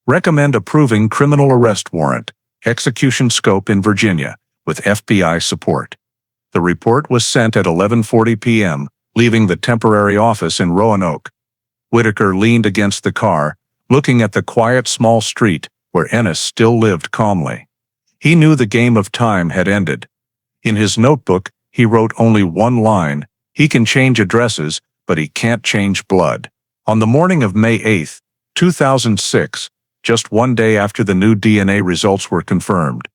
Recommend approving criminal arrest warrant, execution scope in Virginia, with FBI support. The report was sent at 11:40 p.m., leaving the temporary office in Roanoke. Whitaker leaned against the car, looking at the quiet small street where Ennis still lived calmly. He knew the game of time had ended. In his notebook, he wrote only one line: "He can change addresses, but he can't change blood." On the morning of May 8, 2006, just 1 day after the new DNA results were confirmed,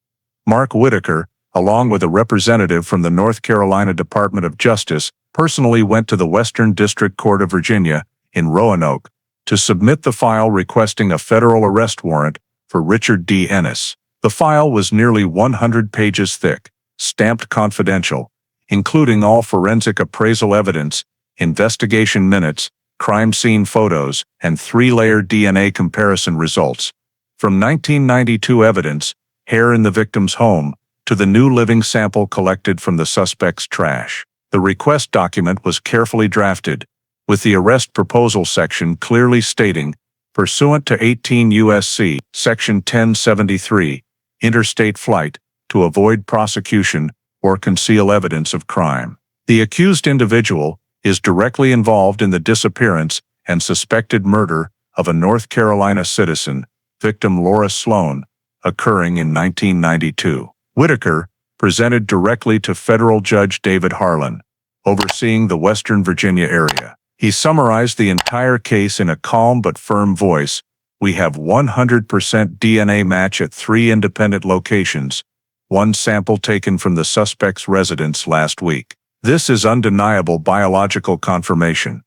Mark Whitaker, along with a representative from the North Carolina Department of Justice, personally went to the Western District Court of Virginia in Roanoke to submit the file requesting a federal arrest warrant for Richard D. Ennis. The file was nearly 100 pages thick, stamped confidential, including all forensic appraisal evidence, investigation minutes, crime scene photos, and 3-layer DNA comparison results. From 1992 evidence, hair in the victim's home, to the new living sample collected from the suspect's trash. The request document was carefully drafted, with the arrest proposal section clearly stating, pursuant to 18 U.S.C. Section 1073, interstate flight, to avoid prosecution or conceal evidence of crime. The accused individual is directly involved in the disappearance and suspected murder of a North Carolina citizen, victim Laura Sloane, occurring in 1992. Whitaker presented directly to federal Judge David Harlan, overseeing the Western Virginia area. He summarized the entire case in a calm but firm voice. "We have 100% DNA match at 3 independent locations, 1 sample taken from the suspect's residence last week. This is undeniable biological confirmation.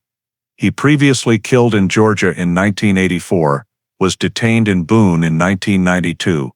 He previously killed in Georgia in 1984, was detained in Boone in 1992,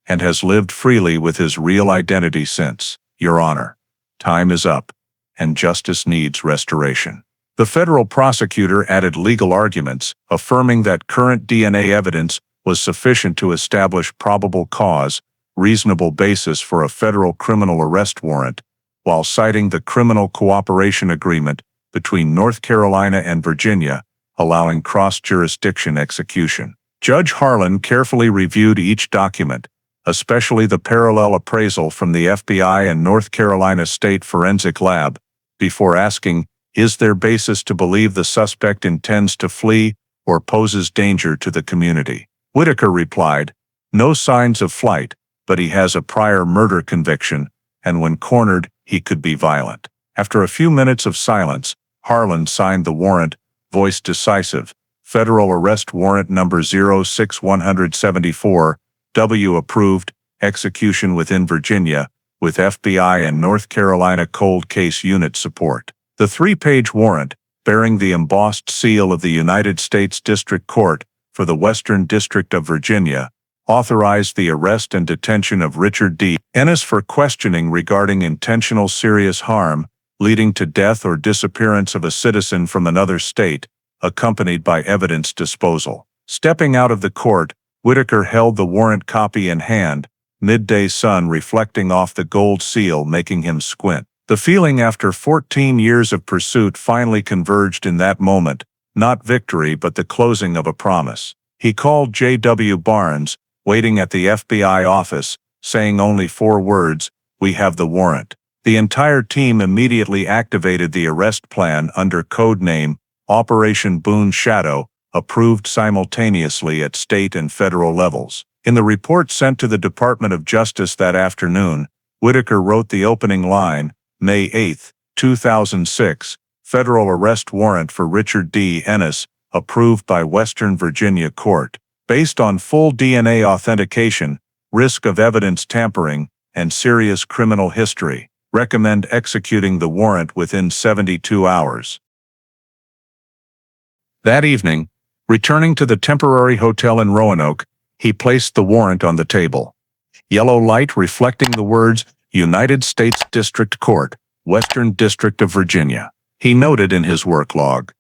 and has lived freely with his real identity since. Your Honor, time is up, and justice needs restoration." The federal prosecutor added legal arguments, affirming that current DNA evidence was sufficient to establish probable cause, reasonable basis for a federal criminal arrest warrant, while citing the criminal cooperation agreement between North Carolina and Virginia, allowing cross-jurisdiction execution. Judge Harlan carefully reviewed each document, especially the parallel appraisal from the FBI and North Carolina State Forensic Lab, before asking, "Is there basis to believe the suspect intends to flee or poses danger to the community?" Whitaker replied, "No signs of flight, but he has a prior murder conviction, and when cornered, he could be violent." After a few minutes of silence, Harlan signed the warrant, voiced decisive, "Federal arrest warrant number 06174, W approved, execution within Virginia, with FBI and North Carolina cold case unit support." The 3-page warrant, bearing the embossed seal of the United States District Court for the Western District of Virginia, authorized the arrest and detention of Richard D. Ennis for questioning regarding intentional serious harm, leading to death or disappearance of a citizen from another state, accompanied by evidence disposal. Stepping out of the court, Whitaker held the warrant copy in hand, midday sun reflecting off the gold seal making him squint. The feeling after 14 years of pursuit finally converged in that moment, not victory but the closing of a promise. He called J.W. Barnes, waiting at the FBI office, saying only 4 words, "We have the warrant." The entire team immediately activated the arrest plan under code name Operation Boone Shadow, approved simultaneously at state and federal levels. In the report sent to the Department of Justice that afternoon, Whitaker wrote the opening line, "May 8, 2006, federal arrest warrant for Richard D. Ennis, approved by Western Virginia Court. Based on full DNA authentication, risk of evidence tampering, and serious criminal history. Recommend executing the warrant within 72 hours." That evening, returning to the temporary hotel in Roanoke, he placed the warrant on the table. Yellow light reflecting the words, "United States District Court, Western District of Virginia." He noted in his work log,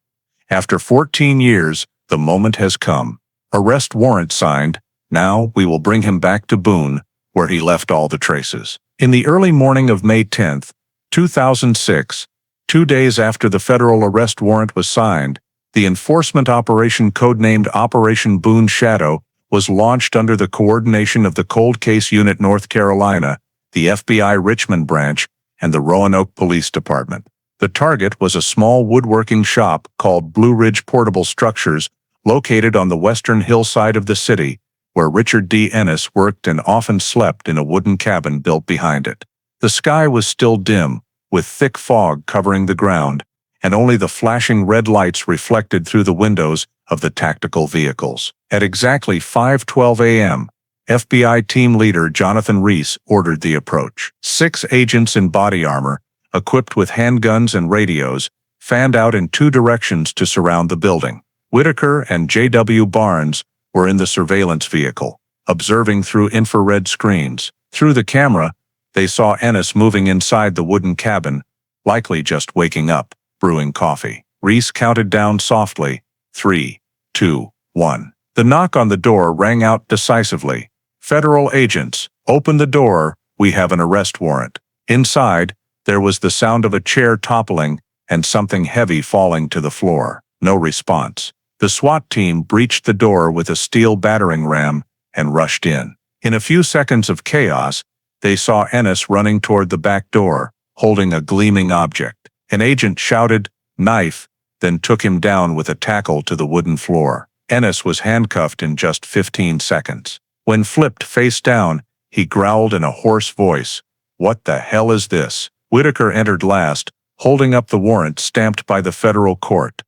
"After 14 years, the moment has come. Arrest warrant signed. Now we will bring him back to Boone, where he left all the traces." In the early morning of May 10, 2006, 2 days after the federal arrest warrant was signed, the enforcement operation codenamed Operation Boone Shadow was launched under the coordination of the Cold Case Unit North Carolina, the FBI Richmond branch, and the Roanoke Police Department. The target was a small woodworking shop called Blue Ridge Portable Structures, located on the western hillside of the city, where Richard D. Ennis worked and often slept in a wooden cabin built behind it. The sky was still dim, with thick fog covering the ground, and only the flashing red lights reflected through the windows of the tactical vehicles. At exactly 5:12 a.m., FBI team leader Jonathan Reese ordered the approach. 6 agents in body armor, equipped with handguns and radios, fanned out in 2 directions to surround the building. Whitaker and J.W. Barnes were in the surveillance vehicle, observing through infrared screens. Through the camera, they saw Ennis moving inside the wooden cabin, likely just waking up, brewing coffee. Reese counted down softly, 3, 2, 1. The knock on the door rang out decisively. "Federal agents, open the door, we have an arrest warrant." Inside, there was the sound of a chair toppling and something heavy falling to the floor. No response. The SWAT team breached the door with a steel battering ram and rushed in. In a few seconds of chaos, they saw Ennis running toward the back door, holding a gleaming object. An agent shouted, "Knife," then took him down with a tackle to the wooden floor. Ennis was handcuffed in just 15 seconds. When flipped face down, he growled in a hoarse voice, "What the hell is this?" Whitaker entered last, holding up the warrant stamped by the federal court.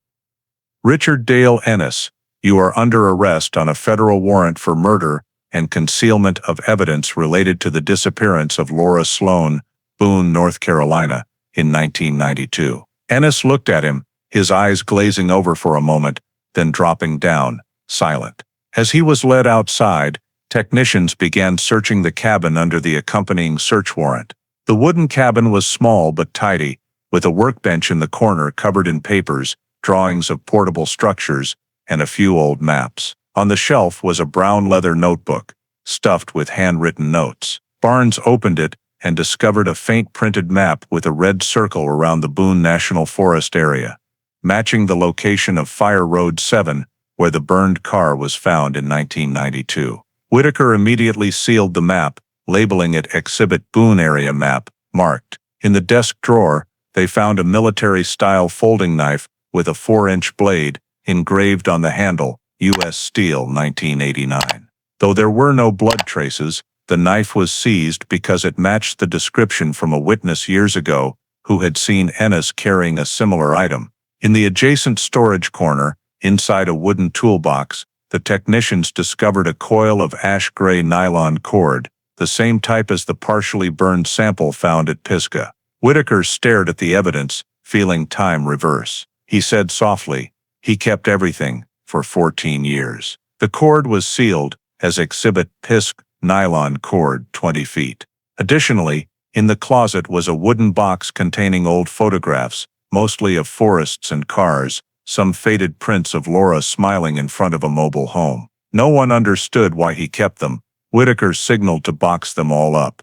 "Richard Dale Ennis, you are under arrest on a federal warrant for murder and concealment of evidence related to the disappearance of Laura Sloane, Boone, North Carolina, in 1992. Ennis looked at him, his eyes glazing over for a moment, then dropping down, silent. As he was led outside, technicians began searching the cabin under the accompanying search warrant. The wooden cabin was small but tidy, with a workbench in the corner covered in papers, drawings of portable structures, and a few old maps. On the shelf was a brown leather notebook, stuffed with handwritten notes. Barnes opened it and discovered a faint printed map with a red circle around the Boone National Forest area, matching the location of Fire Road 7, where the burned car was found in 1992. Whitaker immediately sealed the map, labeling it Exhibit Boone Area Map, marked. In the desk drawer, they found a military-style folding knife with a 4-inch blade, engraved on the handle, U.S. Steel 1989. Though there were no blood traces, the knife was seized because it matched the description from a witness years ago who had seen Ennis carrying a similar item. In the adjacent storage corner, inside a wooden toolbox, the technicians discovered a coil of ash-gray nylon cord, the same type as the partially burned sample found at Pisgah. Whitaker stared at the evidence, feeling time reverse. He said softly, "He kept everything for 14 years. The cord was sealed as Exhibit Pisk nylon cord 20 feet. Additionally, in the closet was a wooden box containing old photographs, mostly of forests and cars, some faded prints of Laura smiling in front of a mobile home. No one understood why he kept them. Whitaker signaled to box them all up.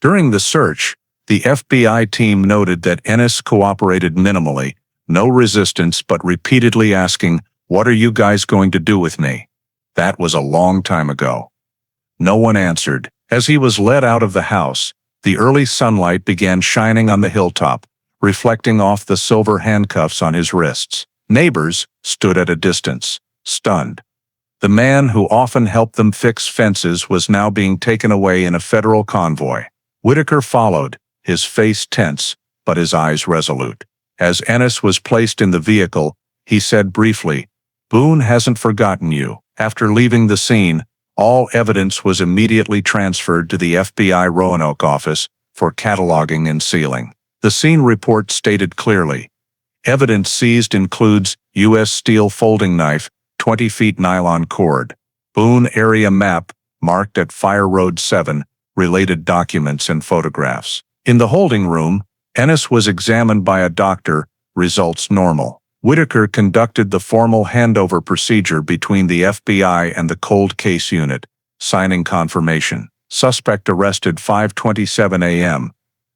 During the search, the FBI team noted that Ennis cooperated minimally, no resistance but repeatedly asking, "What are you guys going to do with me?" That was a long time ago. No one answered. As he was led out of the house, the early sunlight began shining on the hilltop, reflecting off the silver handcuffs on his wrists. Neighbors stood at a distance, stunned. The man who often helped them fix fences was now being taken away in a federal convoy. Whitaker followed, his face tense, but his eyes resolute. As Ennis was placed in the vehicle, he said briefly, "Boone hasn't forgotten you." After leaving the scene, all evidence was immediately transferred to the FBI Roanoke office for cataloging and sealing. The scene report stated clearly, evidence seized includes U.S. Steel folding knife, 20 feet nylon cord, Boone area map marked at Fire Road 7, related documents and photographs. In the holding room, Ennis was examined by a doctor, results normal. Whitaker conducted the formal handover procedure between the FBI and the cold case unit, signing confirmation. Suspect arrested 5:27 a.m.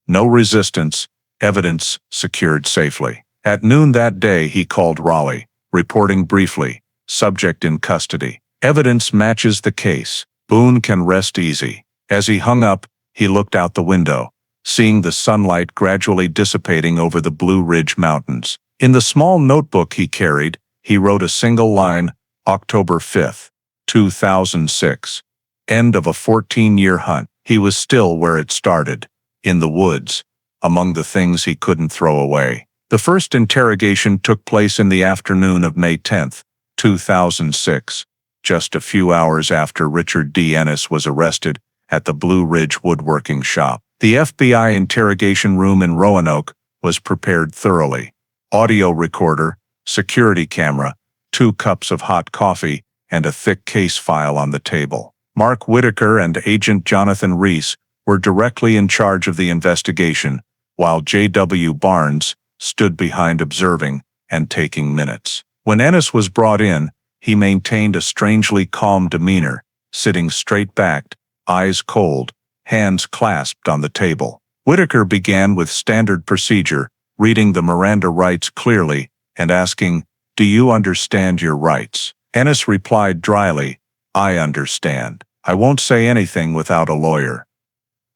No resistance, evidence secured safely. At noon that day he called Raleigh, reporting briefly, subject in custody. Evidence matches the case. Boone can rest easy. As he hung up, he looked out the window, seeing the sunlight gradually dissipating over the Blue Ridge Mountains. In the small notebook he carried, he wrote a single line, October 5, 2006. End of a 14-year hunt. He was still where it started, in the woods, among the things he couldn't throw away. The first interrogation took place in the afternoon of May 10, 2006, just a few hours after Richard D. Ennis was arrested at the Blue Ridge Woodworking Shop. The FBI interrogation room in Roanoke was prepared thoroughly. Audio recorder, security camera, 2 cups of hot coffee, and a thick case file on the table. Mark Whitaker and Agent Jonathan Reese were directly in charge of the investigation, while J.W. Barnes stood behind observing and taking minutes. When Ennis was brought in, he maintained a strangely calm demeanor, sitting straight-backed, eyes cold, hands clasped on the table. Whitaker began with standard procedure, reading the Miranda rights clearly and asking, Do you understand your rights? Ennis replied dryly, I understand. I won't say anything without a lawyer.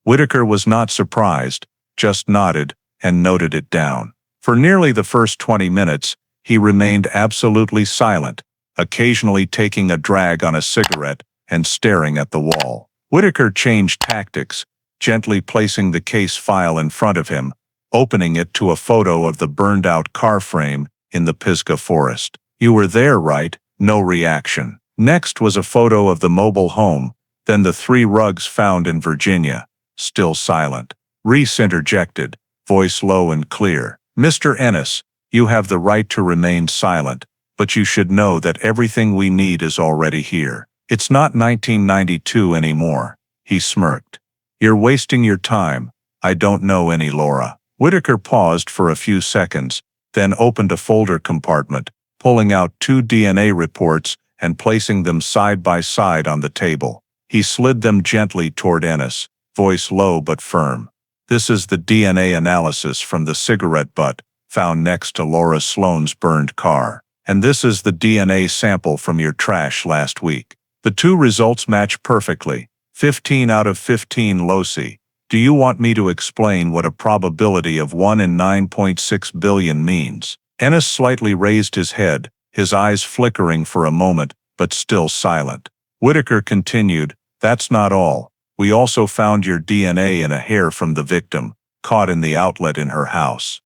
Whitaker was not surprised, just nodded and noted it down. For nearly the first 20 minutes, he remained absolutely silent, occasionally taking a drag on a cigarette and staring at the wall. Whitaker changed tactics, gently placing the case file in front of him, opening it to a photo of the burned-out car frame in the Pisgah forest. You were there, right? No reaction. Next was a photo of the mobile home, then the 3 rugs found in Virginia. Still silent. Reese interjected, voice low and clear. Mr. Ennis, you have the right to remain silent, but you should know that everything we need is already here. It's not 1992 anymore. He smirked. You're wasting your time. I don't know any Laura. Whitaker paused for a few seconds, then opened a folder compartment, pulling out 2 DNA reports and placing them side by side on the table. He slid them gently toward Ennis, voice low but firm. This is the DNA analysis from the cigarette butt found next to Laura Sloane's burned car. And this is the DNA sample from your trash last week. The 2 results match perfectly. 15 out of 15 loci. Do you want me to explain what a probability of 1 in 9.6 billion means? Ennis slightly raised his head, his eyes flickering for a moment, but still silent. Whitaker continued, That's not all. We also found your DNA in a hair from the victim, caught in the outlet in her house.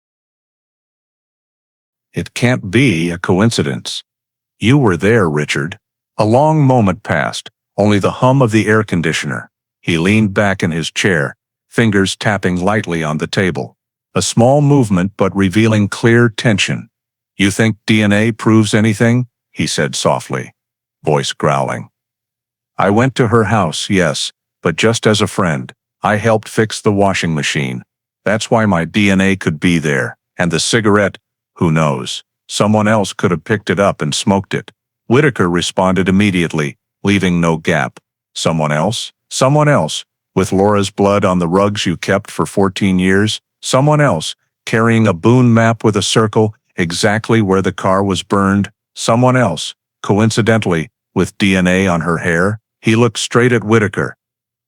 It can't be a coincidence. You were there, Richard. A long moment passed, only the hum of the air conditioner. He leaned back in his chair, fingers tapping lightly on the table. A small movement but revealing clear tension. You think DNA proves anything? He said softly, voice growling. I went to her house, yes, but just as a friend. I helped fix the washing machine. That's why my DNA could be there. And the cigarette, who knows? Someone else could have picked it up and smoked it. Whitaker responded immediately, leaving no gap. Someone else? Someone else, with Laura's blood on the rugs you kept for 14 years? Someone else, carrying a Boone map with a circle exactly where the car was burned? Someone else, coincidentally, with DNA on her hair? He looked straight at Whitaker,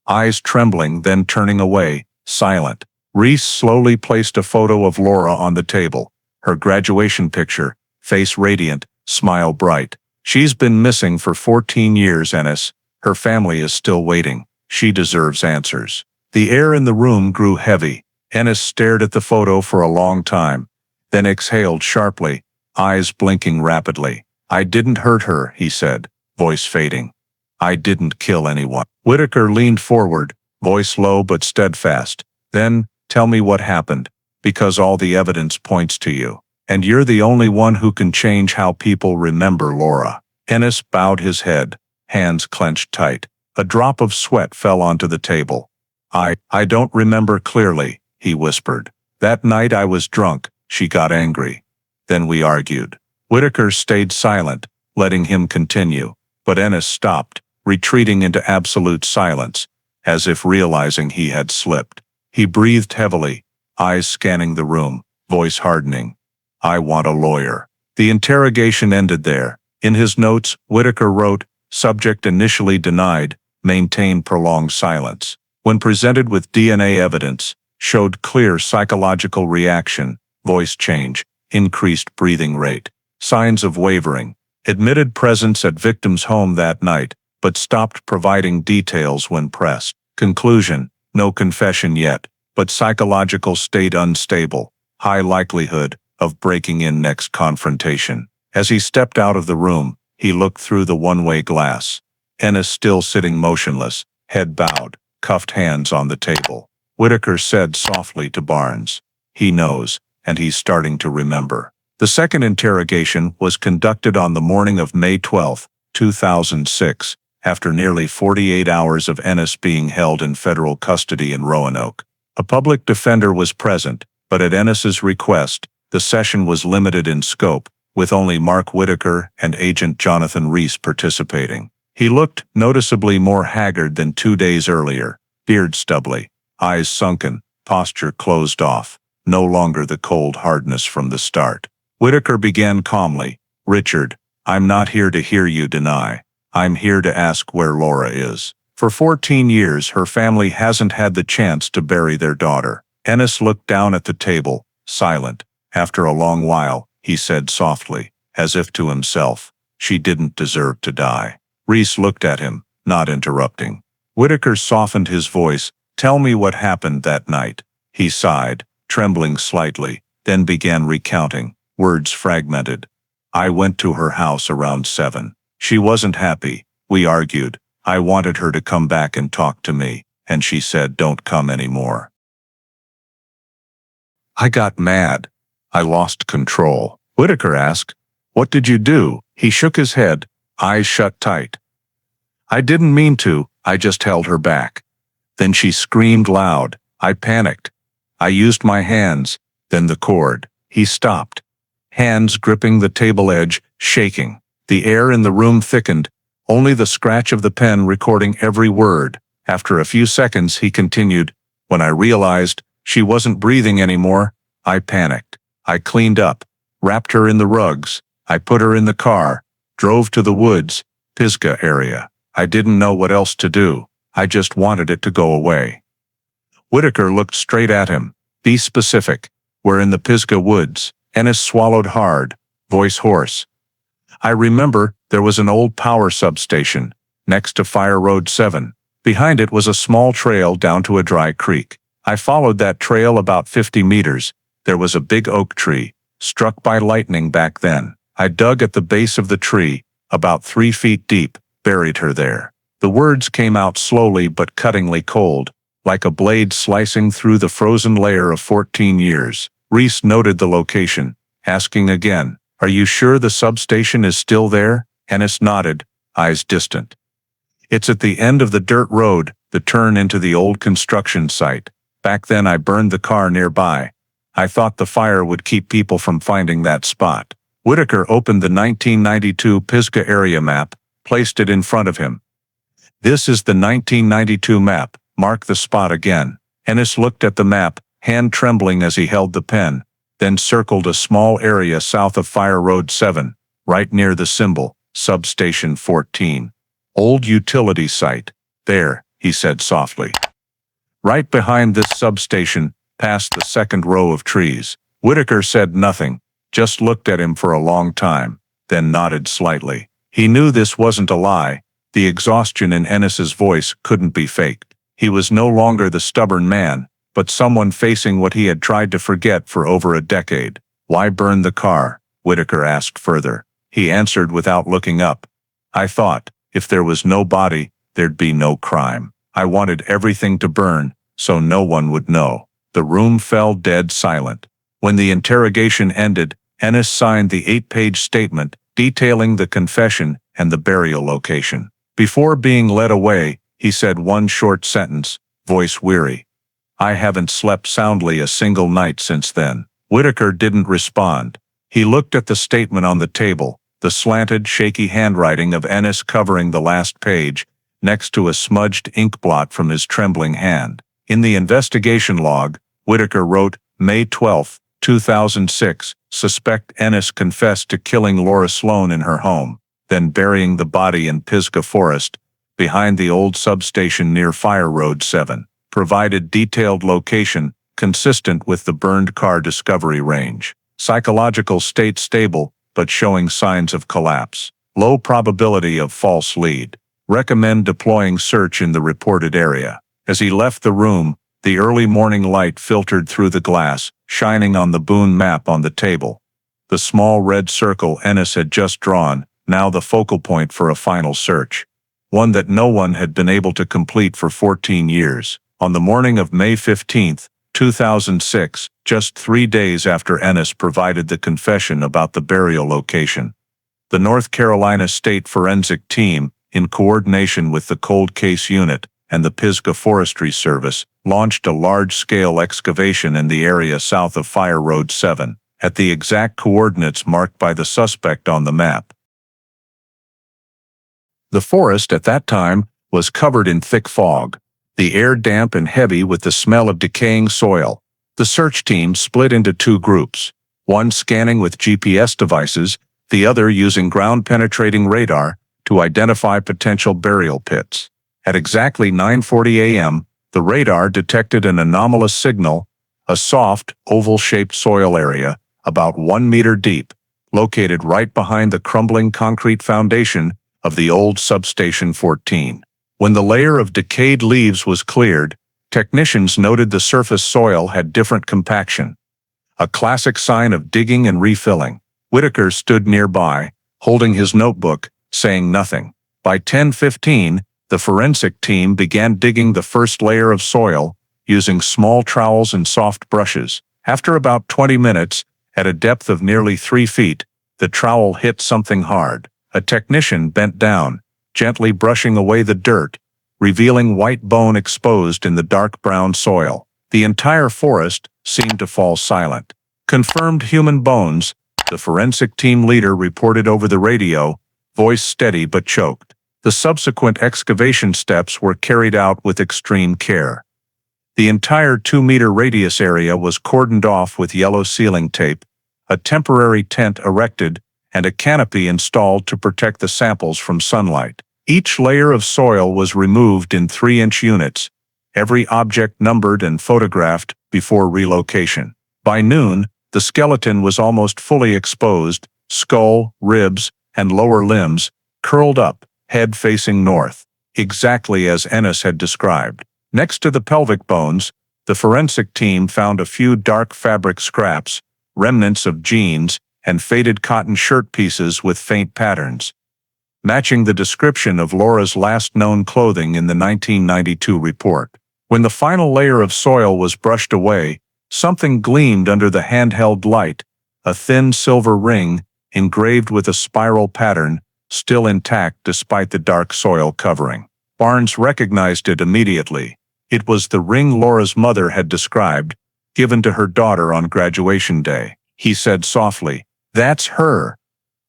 eyes trembling, then turning away, silent. Reese slowly placed a photo of Laura on the table, her graduation picture, face radiant, smile bright. She's been missing for 14 years, Ennis. Her family is still waiting. She deserves answers. The air in the room grew heavy. Ennis stared at the photo for a long time, then exhaled sharply, eyes blinking rapidly. I didn't hurt her, he said, voice fading. I didn't kill anyone. Whitaker leaned forward, voice low but steadfast. Then, tell me what happened, because all the evidence points to you. And you're the only one who can change how people remember Laura. Ennis bowed his head, hands clenched tight. A drop of sweat fell onto the table. I don't remember clearly, he whispered. That night I was drunk. She got angry. Then we argued. Whitaker stayed silent, letting him continue, but Ennis stopped, retreating into absolute silence, as if realizing he had slipped. He breathed heavily, eyes scanning the room, voice hardening. I want a lawyer. The interrogation ended there. In his notes, Whitaker wrote, subject initially denied, maintained prolonged silence. When presented with DNA evidence, showed clear psychological reaction, voice change, increased breathing rate, signs of wavering, admitted presence at victim's home that night, but stopped providing details when pressed. Conclusion, no confession yet, but psychological state unstable, high likelihood of breaking in next confrontation. As he stepped out of the room, he looked through the one-way glass. Ennis still sitting motionless, head bowed, cuffed hands on the table. Whitaker said softly to Barnes, he knows, and he's starting to remember. The second interrogation was conducted on the morning of May 12, 2006, after nearly 48 hours of Ennis being held in federal custody in Roanoke. A public defender was present, but at Ennis's request, the session was limited in scope, with only Mark Whitaker and Agent Jonathan Reese participating. He looked noticeably more haggard than 2 days earlier, beard stubbly, eyes sunken, posture closed off, no longer the cold hardness from the start. Whitaker began calmly, Richard, I'm not here to hear you deny. I'm here to ask where Laura is. For 14 years her family hasn't had the chance to bury their daughter. Ennis looked down at the table, silent. After a long while, he said softly, as if to himself, she didn't deserve to die. Reese looked at him, not interrupting. Whitaker softened his voice. Tell me what happened that night. He sighed, trembling slightly, then began recounting, words fragmented. I went to her house around 7. She wasn't happy. We argued. I wanted her to come back and talk to me, and she said don't come anymore. I got mad. I lost control. Whitaker asked, what did you do? He shook his head, eyes shut tight. I didn't mean to, I just held her back. Then she screamed loud. I panicked. I used my hands, then the cord. He stopped. Hands gripping the table edge, shaking. The air in the room thickened, only the scratch of the pen recording every word. After a few seconds he continued, when I realized she wasn't breathing anymore, I panicked. I cleaned up, wrapped her in the rugs. I put her in the car, drove to the woods, Pisgah area. I didn't know what else to do. I just wanted it to go away. Whitaker looked straight at him. Be specific. We're in the Pisgah woods. Ennis swallowed hard, voice hoarse. I remember there was an old power substation next to Fire Road 7. Behind it was a small trail down to a dry creek. I followed that trail about 50 meters. There was a big oak tree, struck by lightning back then. I dug at the base of the tree, about 3 feet deep, buried her there. The words came out slowly but cuttingly cold, like a blade slicing through the frozen layer of 14 years. Reese noted the location, asking again, are you sure the substation is still there? Ennis nodded, eyes distant. It's at the end of the dirt road, the turn into the old construction site. Back then I burned the car nearby. I thought the fire would keep people from finding that spot. Whitaker opened the 1992 Pisgah area map, placed it in front of him. This is the 1992 map. Mark the spot again. Ennis looked at the map, hand trembling as he held the pen, then circled a small area south of Fire Road 7, right near the symbol, Substation 14. Old utility site. There, he said softly. Right behind this substation, past the second row of trees. Whitaker said nothing, just looked at him for a long time, then nodded slightly. He knew this wasn't a lie. The exhaustion in Ennis's voice couldn't be faked. He was no longer the stubborn man, but someone facing what he had tried to forget for over a decade. Why burn the car? Whitaker asked further. He answered without looking up. I thought, if there was no body, there'd be no crime. I wanted everything to burn, so no one would know. The room fell dead silent. When the interrogation ended, Ennis signed the 8-page statement detailing the confession and the burial location. Before being led away, he said one short sentence, voice weary. I haven't slept soundly a single night since then. Whitaker didn't respond. He looked at the statement on the table, the slanted, shaky handwriting of Ennis covering the last page, next to a smudged ink blot from his trembling hand. In the investigation log, Whitaker wrote, May 12, 2006, suspect Ennis confessed to killing Laura Sloane in her home, then burying the body in Pisgah Forest, behind the old substation near Fire Road 7. Provided detailed location, consistent with the burned car discovery range. Psychological state stable, but showing signs of collapse. Low probability of false lead. Recommend deploying search in the reported area. As he left the room, the early morning light filtered through the glass, shining on the Boone map on the table. The small red circle Ennis had just drawn, now the focal point for a final search. One that no one had been able to complete for 14 years. On the morning of May 15, 2006, just 3 days after Ennis provided the confession about the burial location, the North Carolina State Forensic Team, in coordination with the Cold Case Unit and the Pisgah Forestry Service, launched a large-scale excavation in the area south of Fire Road 7, at the exact coordinates marked by the suspect on the map. The forest at that time was covered in thick fog, the air damp and heavy with the smell of decaying soil. The search team split into 2 groups, one scanning with GPS devices, the other using ground-penetrating radar to identify potential burial pits. At exactly 9:40 a.m., the radar detected an anomalous signal, a soft, oval-shaped soil area, about 1 meter deep, located right behind the crumbling concrete foundation of the old substation 14. When the layer of decayed leaves was cleared, technicians noted the surface soil had different compaction, a classic sign of digging and refilling. Whitaker stood nearby, holding his notebook, saying nothing. By 10:15, the forensic team began digging the first layer of soil, using small trowels and soft brushes. After about 20 minutes, at a depth of nearly 3 feet, the trowel hit something hard. A technician bent down, gently brushing away the dirt, revealing white bone exposed in the dark brown soil. The entire forest seemed to fall silent. Confirmed human bones, the forensic team leader reported over the radio, voice steady but choked. The subsequent excavation steps were carried out with extreme care. The entire 2-meter radius area was cordoned off with yellow sealing tape, a temporary tent erected, and a canopy installed to protect the samples from sunlight. Each layer of soil was removed in 3-inch units, every object numbered and photographed before relocation. By noon, the skeleton was almost fully exposed, skull, ribs, and lower limbs, curled up, head facing north, exactly as Ennis had described. Next to the pelvic bones, the forensic team found a few dark fabric scraps, remnants of jeans, and faded cotton shirt pieces with faint patterns, matching the description of Laura's last known clothing in the 1992 report. When the final layer of soil was brushed away, something gleamed under the handheld light, a thin silver ring, engraved with a spiral pattern, still intact despite the dark soil covering. Barnes recognized it immediately. It was the ring Laura's mother had described, given to her daughter on graduation day. He said softly, "That's her."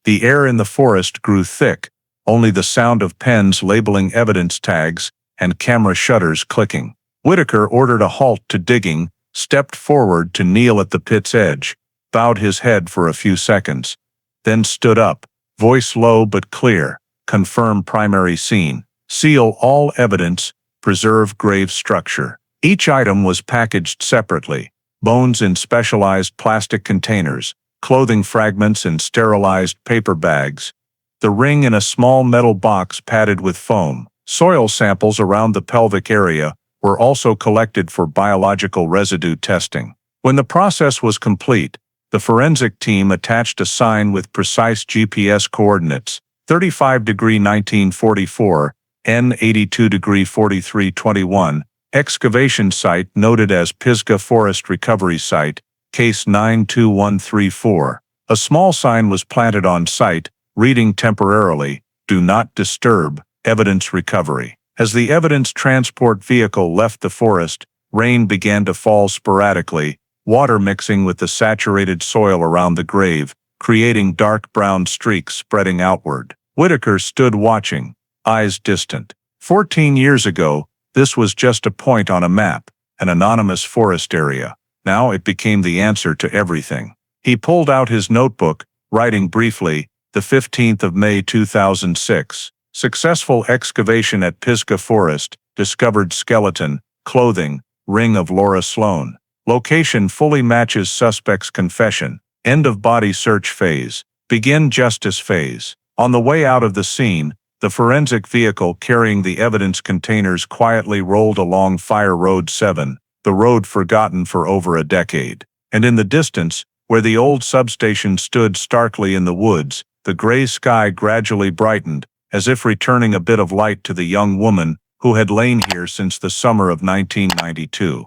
The air in the forest grew thick, only the sound of pens labeling evidence tags and camera shutters clicking. Whitaker ordered a halt to digging, stepped forward to kneel at the pit's edge, bowed his head for a few seconds, then stood up, voice low but clear, "Confirm primary scene. Seal all evidence, preserve grave structure." Each item was packaged separately, bones in specialized plastic containers, clothing fragments in sterilized paper bags, the ring in a small metal box padded with foam. Soil samples around the pelvic area were also collected for biological residue testing. When the process was complete, the forensic team attached a sign with precise GPS coordinates, 35° 1944, N 82° 4321, excavation site noted as Pisgah Forest Recovery Site, case 92134. A small sign was planted on site, reading temporarily, "Do not disturb, evidence recovery." As the evidence transport vehicle left the forest, rain began to fall sporadically, water mixing with the saturated soil around the grave, creating dark brown streaks spreading outward. Whitaker stood watching, eyes distant. 14 years ago, this was just a point on a map, an anonymous forest area. Now it became the answer to everything. He pulled out his notebook, writing briefly, the 15th of May 2006. Successful excavation at Pisgah Forest, discovered skeleton, clothing, ring of Laura Sloane. Location fully matches suspect's confession. End of body search phase. Begin justice phase. On the way out of the scene, the forensic vehicle carrying the evidence containers quietly rolled along Fire Road 7, the road forgotten for over a decade. And in the distance, where the old substation stood starkly in the woods, the gray sky gradually brightened, as if returning a bit of light to the young woman who had lain here since the summer of 1992.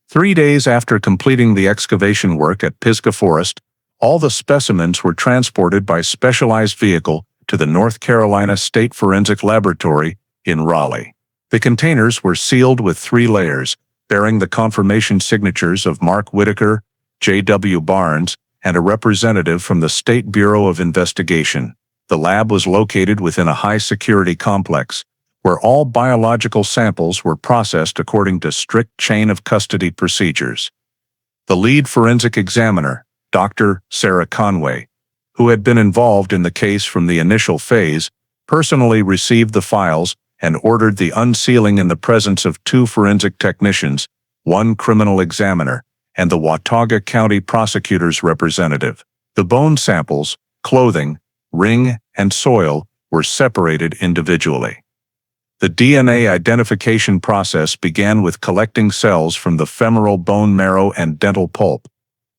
3 days after completing the excavation work at Pisgah Forest, all the specimens were transported by specialized vehicle to the North Carolina State Forensic Laboratory in Raleigh. The containers were sealed with 3 layers, bearing the confirmation signatures of Mark Whitaker, J.W. Barnes, and a representative from the State Bureau of Investigation. The lab was located within a high-security complex, where all biological samples were processed according to strict chain-of-custody procedures. The lead forensic examiner, Dr. Sarah Conway, who had been involved in the case from the initial phase, personally received the files and ordered the unsealing in the presence of 2 forensic technicians, 1 criminal examiner, and the Watauga County prosecutor's representative. The bone samples, clothing, ring, and soil were separated individually. The DNA identification process began with collecting cells from the femoral bone marrow and dental pulp,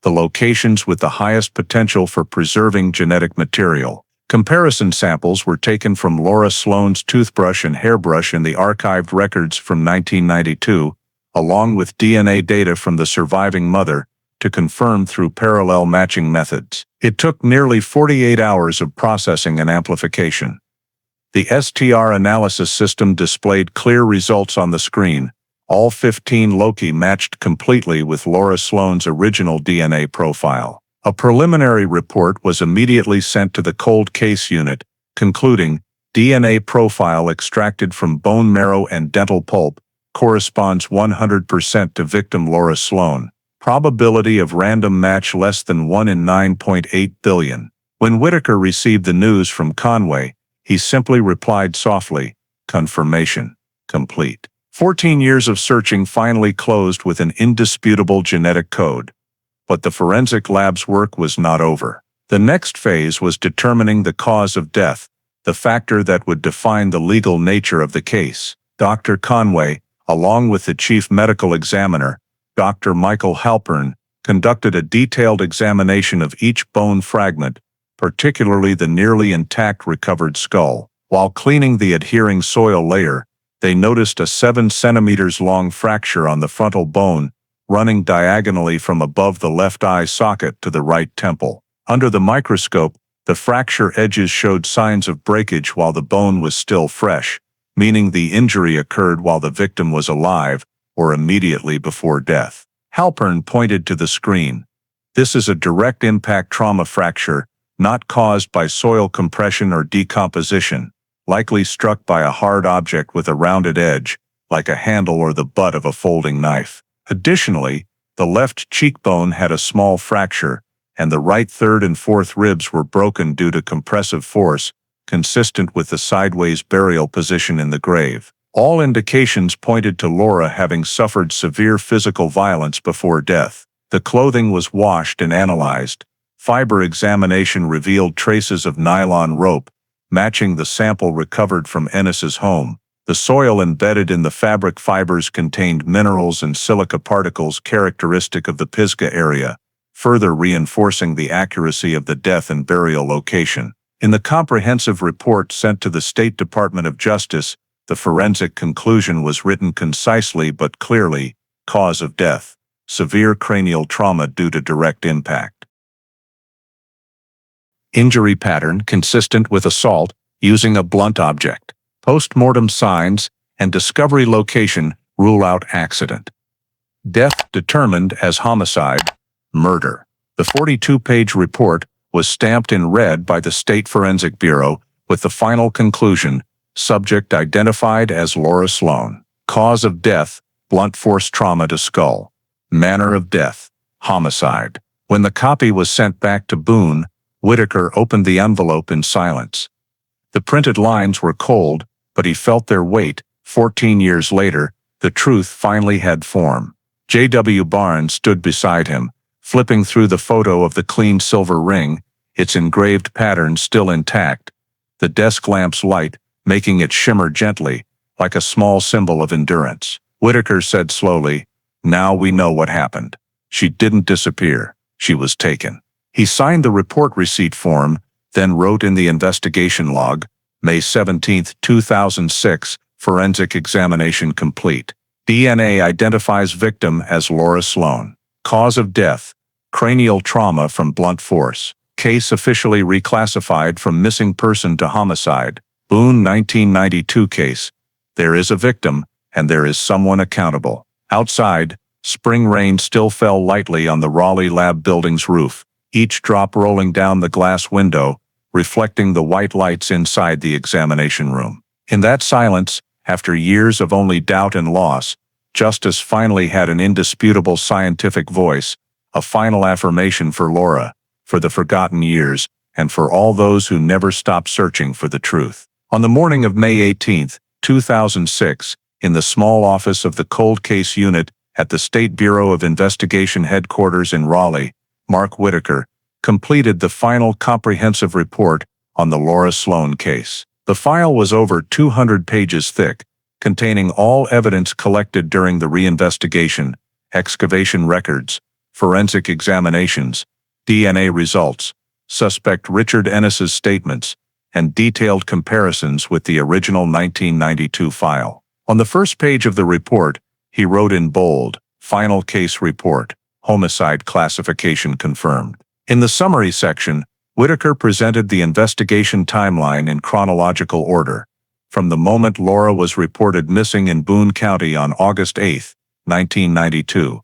the locations with the highest potential for preserving genetic material. Comparison samples were taken from Laura Sloane's toothbrush and hairbrush in the archived records from 1992, along with DNA data from the surviving mother, to confirm through parallel matching methods. It took nearly 48 hours of processing and amplification. The STR analysis system displayed clear results on the screen. All 15 loci matched completely with Laura Sloane's original DNA profile. A preliminary report was immediately sent to the cold case unit, concluding, DNA profile extracted from bone marrow and dental pulp corresponds 100% to victim Laura Sloane. Probability of random match less than 1 in 9.8 billion. When Whitaker received the news from Conway, he simply replied softly, "Confirmation. Complete." 14 years of searching finally closed with an indisputable genetic code. But the forensic lab's work was not over. The next phase was determining the cause of death, the factor that would define the legal nature of the case. Dr. Conway, along with the chief medical examiner, Dr. Michael Halpern, conducted a detailed examination of each bone fragment, particularly the nearly intact recovered skull. While cleaning the adhering soil layer, they noticed a 7 centimeters long fracture on the frontal bone, running diagonally from above the left eye socket to the right temple. Under the microscope, the fracture edges showed signs of breakage while the bone was still fresh, meaning the injury occurred while the victim was alive or immediately before death. Halpern pointed to the screen. This is a direct impact trauma fracture, not caused by soil compression or decomposition, likely struck by a hard object with a rounded edge, like a handle or the butt of a folding knife. Additionally, the left cheekbone had a small fracture, and the right third and fourth ribs were broken due to compressive force, consistent with the sideways burial position in the grave. All indications pointed to Laura having suffered severe physical violence before death. The clothing was washed and analyzed. Fiber examination revealed traces of nylon rope, matching the sample recovered from Ennis's home. The soil embedded in the fabric fibers contained minerals and silica particles characteristic of the Pisgah area, further reinforcing the accuracy of the death and burial location. In the comprehensive report sent to the State Department of Justice, the forensic conclusion was written concisely but clearly: cause of death, severe cranial trauma due to direct impact. Injury pattern consistent with assault using a blunt object. Post-mortem signs and discovery location rule out accident. Death determined as homicide, murder. The 42-page report was stamped in red by the State Forensic Bureau with the final conclusion: subject identified as Laura Sloane. Cause of death, blunt force trauma to skull. Manner of death, homicide. When the copy was sent back to Boone, Whitaker opened the envelope in silence. The printed lines were cold, but he felt their weight. 14 years later, the truth finally had form. J.W. Barnes stood beside him, flipping through the photo of the clean silver ring, its engraved pattern still intact, the desk lamp's light making it shimmer gently, like a small symbol of endurance. Whitaker said slowly, "Now we know what happened. She didn't disappear. She was taken." He signed the report receipt form, then wrote in the investigation log, May 17, 2006, forensic examination complete. DNA identifies victim as Laura Sloane. Cause of death, cranial trauma from blunt force. Case officially reclassified from missing person to homicide. Boone 1992 case. There is a victim, and there is someone accountable. Outside, spring rain still fell lightly on the Raleigh Lab building's roof, each drop rolling down the glass window, reflecting the white lights inside the examination room. In that silence, after years of only doubt and loss, justice finally had an indisputable scientific voice, a final affirmation for Laura, for the forgotten years, and for all those who never stopped searching for the truth. On the morning of May 18, 2006, in the small office of the Cold Case Unit at the State Bureau of Investigation headquarters in Raleigh, Mark Whitaker completed the final comprehensive report on the Laura Sloane case. The file was over 200 pages thick, containing all evidence collected during the reinvestigation, excavation records, forensic examinations, DNA results, suspect Richard Ennis's statements, and detailed comparisons with the original 1992 file. On the first page of the report, he wrote in bold, "Final Case Report, Homicide Classification Confirmed." In the summary section, Whitaker presented the investigation timeline in chronological order, from the moment Laura was reported missing in Boone County on August 8, 1992,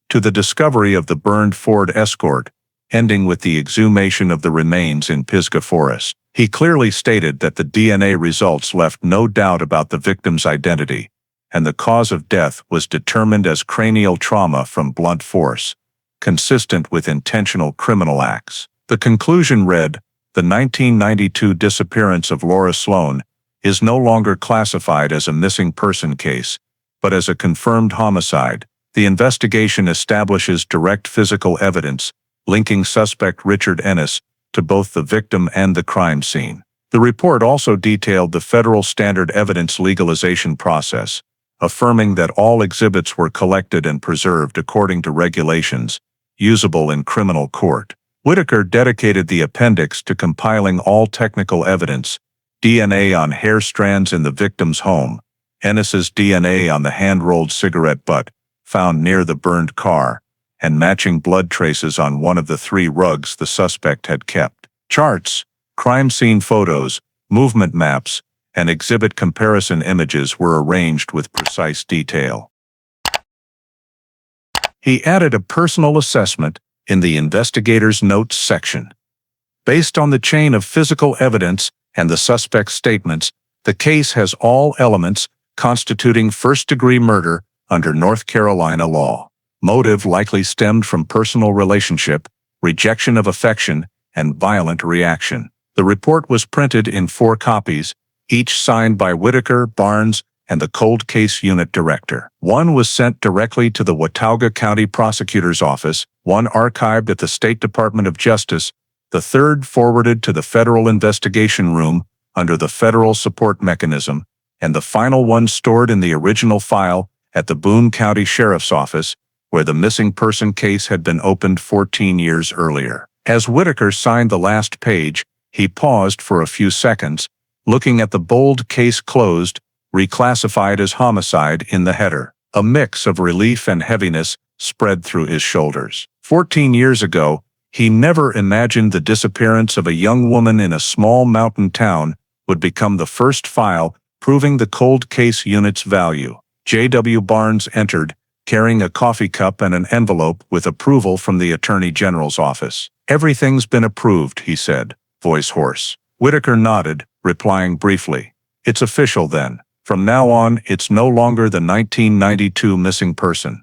to the discovery of the burned Ford Escort, ending with the exhumation of the remains in Pisgah Forest. He clearly stated that the DNA results left no doubt about the victim's identity, and the cause of death was determined as cranial trauma from blunt force, consistent with intentional criminal acts. The conclusion read, "The 1992 disappearance of Laura Sloane is no longer classified as a missing person case, but as a confirmed homicide. The investigation establishes direct physical evidence linking suspect Richard Ennis to both the victim and the crime scene." The report also detailed the federal standard evidence legalization process, affirming that all exhibits were collected and preserved according to regulations, usable in criminal court. Whitaker dedicated the appendix to compiling all technical evidence: DNA on hair strands in the victim's home, Ennis's DNA on the hand-rolled cigarette butt found near the burned car, and matching blood traces on one of the 3 rugs the suspect had kept. Charts, crime scene photos, movement maps, and exhibit comparison images were arranged with precise detail. He added a personal assessment in the investigator's notes section. Based on the chain of physical evidence and the suspect's statements, the case has all elements constituting first-degree murder under North Carolina law. Motive likely stemmed from personal relationship, rejection of affection, and violent reaction. The report was printed in 4 copies, each signed by Whitaker, Barnes, and the Cold Case Unit Director. One was sent directly to the Watauga County Prosecutor's Office, one archived at the State Department of Justice, the third forwarded to the Federal Investigation Room under the Federal Support Mechanism, and the final one stored in the original file at the Boone County Sheriff's Office, where the missing person case had been opened 14 years earlier. As Whitaker signed the last page, he paused for a few seconds, looking at the bold "Case Closed," reclassified as homicide in the header. A mix of relief and heaviness spread through his shoulders. 14 years ago, he never imagined the disappearance of a young woman in a small mountain town would become the first file proving the Cold Case Unit's value. J.W. Barnes entered, carrying a coffee cup and an envelope with approval from the Attorney General's office. "Everything's been approved," he said, voice hoarse. Whitaker nodded, replying briefly, "It's official then. From now on, it's no longer the 1992 missing person.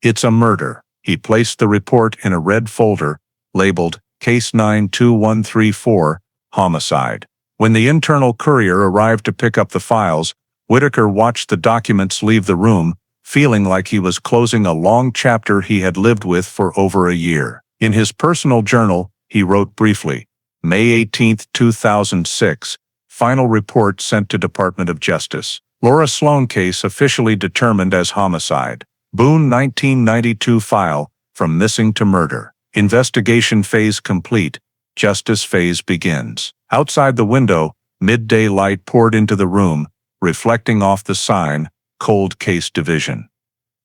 It's a murder." He placed the report in a red folder, labeled Case 92134, Homicide. When the internal courier arrived to pick up the files, Whitaker watched the documents leave the room, feeling like he was closing a long chapter he had lived with for over a year. In his personal journal, he wrote briefly, May 18, 2006, final report sent to Department of Justice. Laura Sloane case officially determined as homicide. Boone 1992 file, from missing to murder. Investigation phase complete. Justice phase begins. Outside the window, midday light poured into the room, reflecting off the sign, Cold Case Division.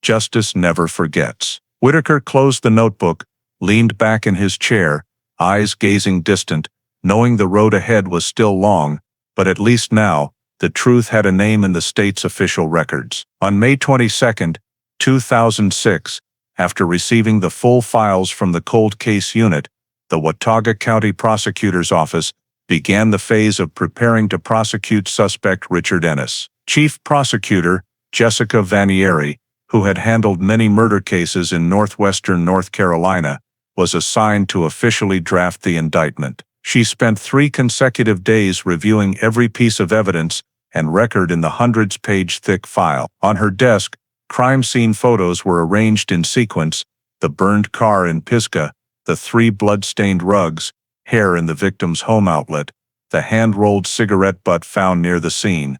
Justice never forgets. Whitaker closed the notebook, leaned back in his chair, eyes gazing distant, knowing the road ahead was still long, but at least now, the truth had a name in the state's official records. On May 22, 2006, after receiving the full files from the Cold Case Unit, the Watauga County Prosecutor's Office began the phase of preparing to prosecute suspect Richard Ennis. Chief Prosecutor Jessica Vanieri who had handled many murder cases in northwestern North Carolina, was assigned to officially draft the indictment. She spent 3 consecutive days reviewing every piece of evidence and record in the hundreds-page thick file. On her desk, crime scene photos were arranged in sequence: the burned car in Pisgah, the 3 blood-stained rugs, hair in the victim's home outlet, the hand-rolled cigarette butt found near the scene,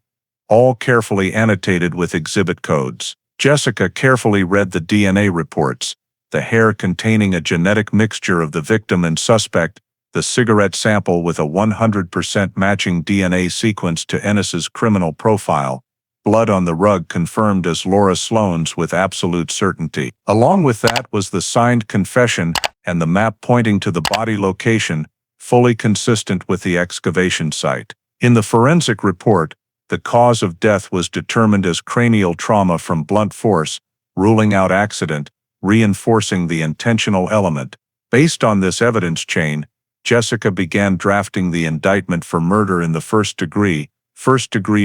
all carefully annotated with exhibit codes. Jessica carefully read the DNA reports: the hair containing a genetic mixture of the victim and suspect, the cigarette sample with a 100% matching DNA sequence to Ennis's criminal profile, blood on the rug confirmed as Laura Sloane's with absolute certainty. Along with that was the signed confession and the map pointing to the body location, fully consistent with the excavation site. In the forensic report, the cause of death was determined as cranial trauma from blunt force, ruling out accident, reinforcing the intentional element. Based on this evidence chain, Jessica began drafting the indictment for murder in the first degree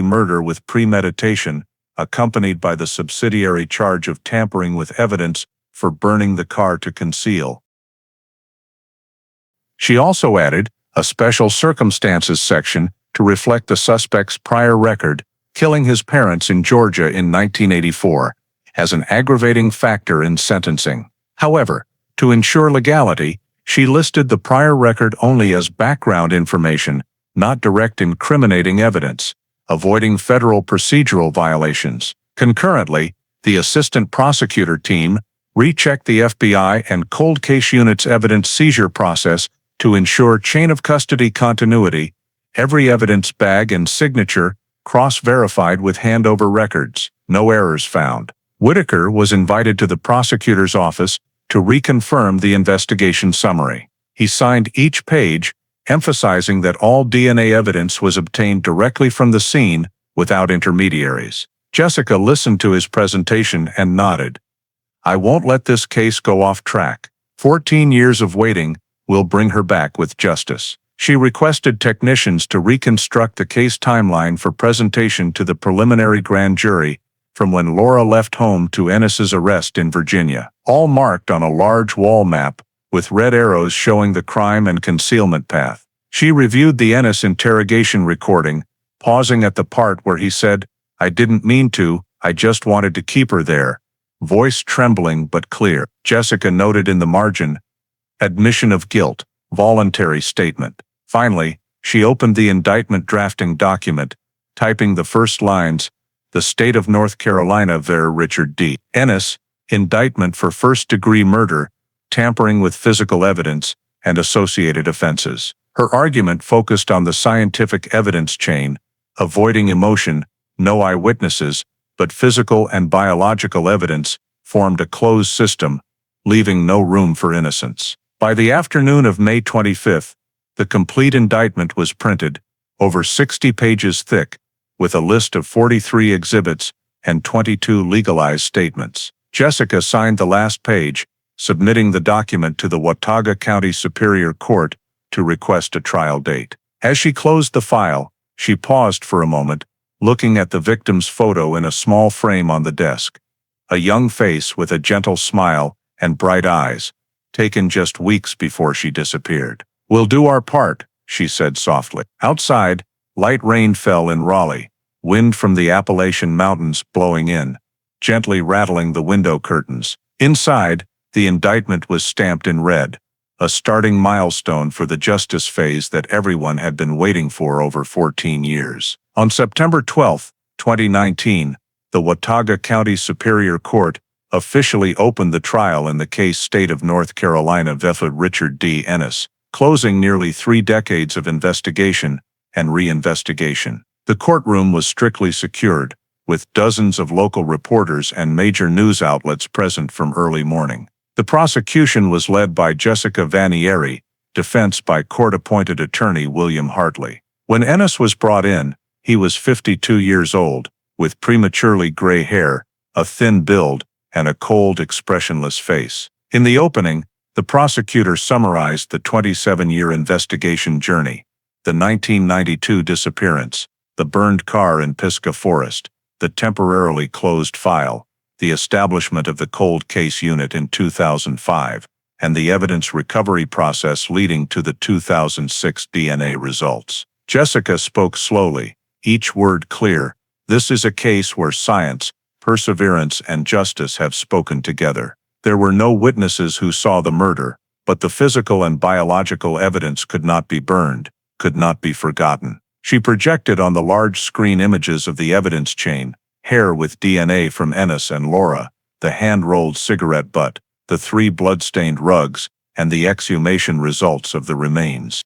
murder with premeditation, accompanied by the subsidiary charge of tampering with evidence for burning the car to conceal. She also added a special circumstances section to reflect the suspect's prior record, killing his parents in Georgia in 1984, as an aggravating factor in sentencing. However, to ensure legality, she listed the prior record only as background information, not direct incriminating evidence, avoiding federal procedural violations. Concurrently, the assistant prosecutor team rechecked the FBI and cold case unit's evidence seizure process to ensure chain of custody continuity. Every evidence bag and signature cross-verified with handover records. No errors found. Whitaker was invited to the prosecutor's office to reconfirm the investigation summary. He signed each page, emphasizing that all DNA evidence was obtained directly from the scene without intermediaries. Jessica listened to his presentation and nodded. "I won't let this case go off track. 14 years of waiting will bring her back with justice." She requested technicians to reconstruct the case timeline for presentation to the preliminary grand jury from when Laura left home to Ennis's arrest in Virginia, all marked on a large wall map with red arrows showing the crime and concealment path. She reviewed the Ennis interrogation recording, pausing at the part where he said, "I didn't mean to, I just wanted to keep her there," voice trembling but clear. Jessica noted in the margin, "Admission of guilt, voluntary statement." Finally, she opened the indictment drafting document, typing the first lines: "The State of North Carolina v. Richard D. Ennis, indictment for first-degree murder, tampering with physical evidence, and associated offenses." Her argument focused on the scientific evidence chain, avoiding emotion. No eyewitnesses, but physical and biological evidence formed a closed system, leaving no room for innocence. By the afternoon of May 25th, the complete indictment was printed, over 60 pages thick, with a list of 43 exhibits and 22 legalized statements. Jessica signed the last page, submitting the document to the Watauga County Superior Court to request a trial date. As she closed the file, she paused for a moment, looking at the victim's photo in a small frame on the desk. A young face with a gentle smile and bright eyes, taken just weeks before she disappeared. "We'll do our part," she said softly. Outside, light rain fell in Raleigh, wind from the Appalachian Mountains blowing in, gently rattling the window curtains. Inside, the indictment was stamped in red, a starting milestone for the justice phase that everyone had been waiting for over 14 years. On September 12, 2019, the Watauga County Superior Court officially opened the trial in the case State of North Carolina v. Richard D. Ennis, closing nearly 3 decades of investigation and reinvestigation. The courtroom was strictly secured, with dozens of local reporters and major news outlets present from early morning. The prosecution was led by Jessica Vanieri, defense by court-appointed attorney William Hartley. When Ennis was brought in, he was 52 years old, with prematurely gray hair, a thin build, and a cold, expressionless face. In the opening, the prosecutor summarized the 27-year investigation journey: the 1992 disappearance, the burned car in Pisgah Forest, the temporarily closed file, the establishment of the cold case unit in 2005, and the evidence recovery process leading to the 2006 DNA results. Jessica spoke slowly, each word clear. This is a case where science, perseverance, and justice have spoken together. There were no witnesses who saw the murder, but the physical and biological evidence could not be burned, could not be forgotten. She projected on the large screen images of the evidence chain, hair with DNA from Ennis and Laura, the hand-rolled cigarette butt, the 3 blood-stained rugs, and the exhumation results of the remains.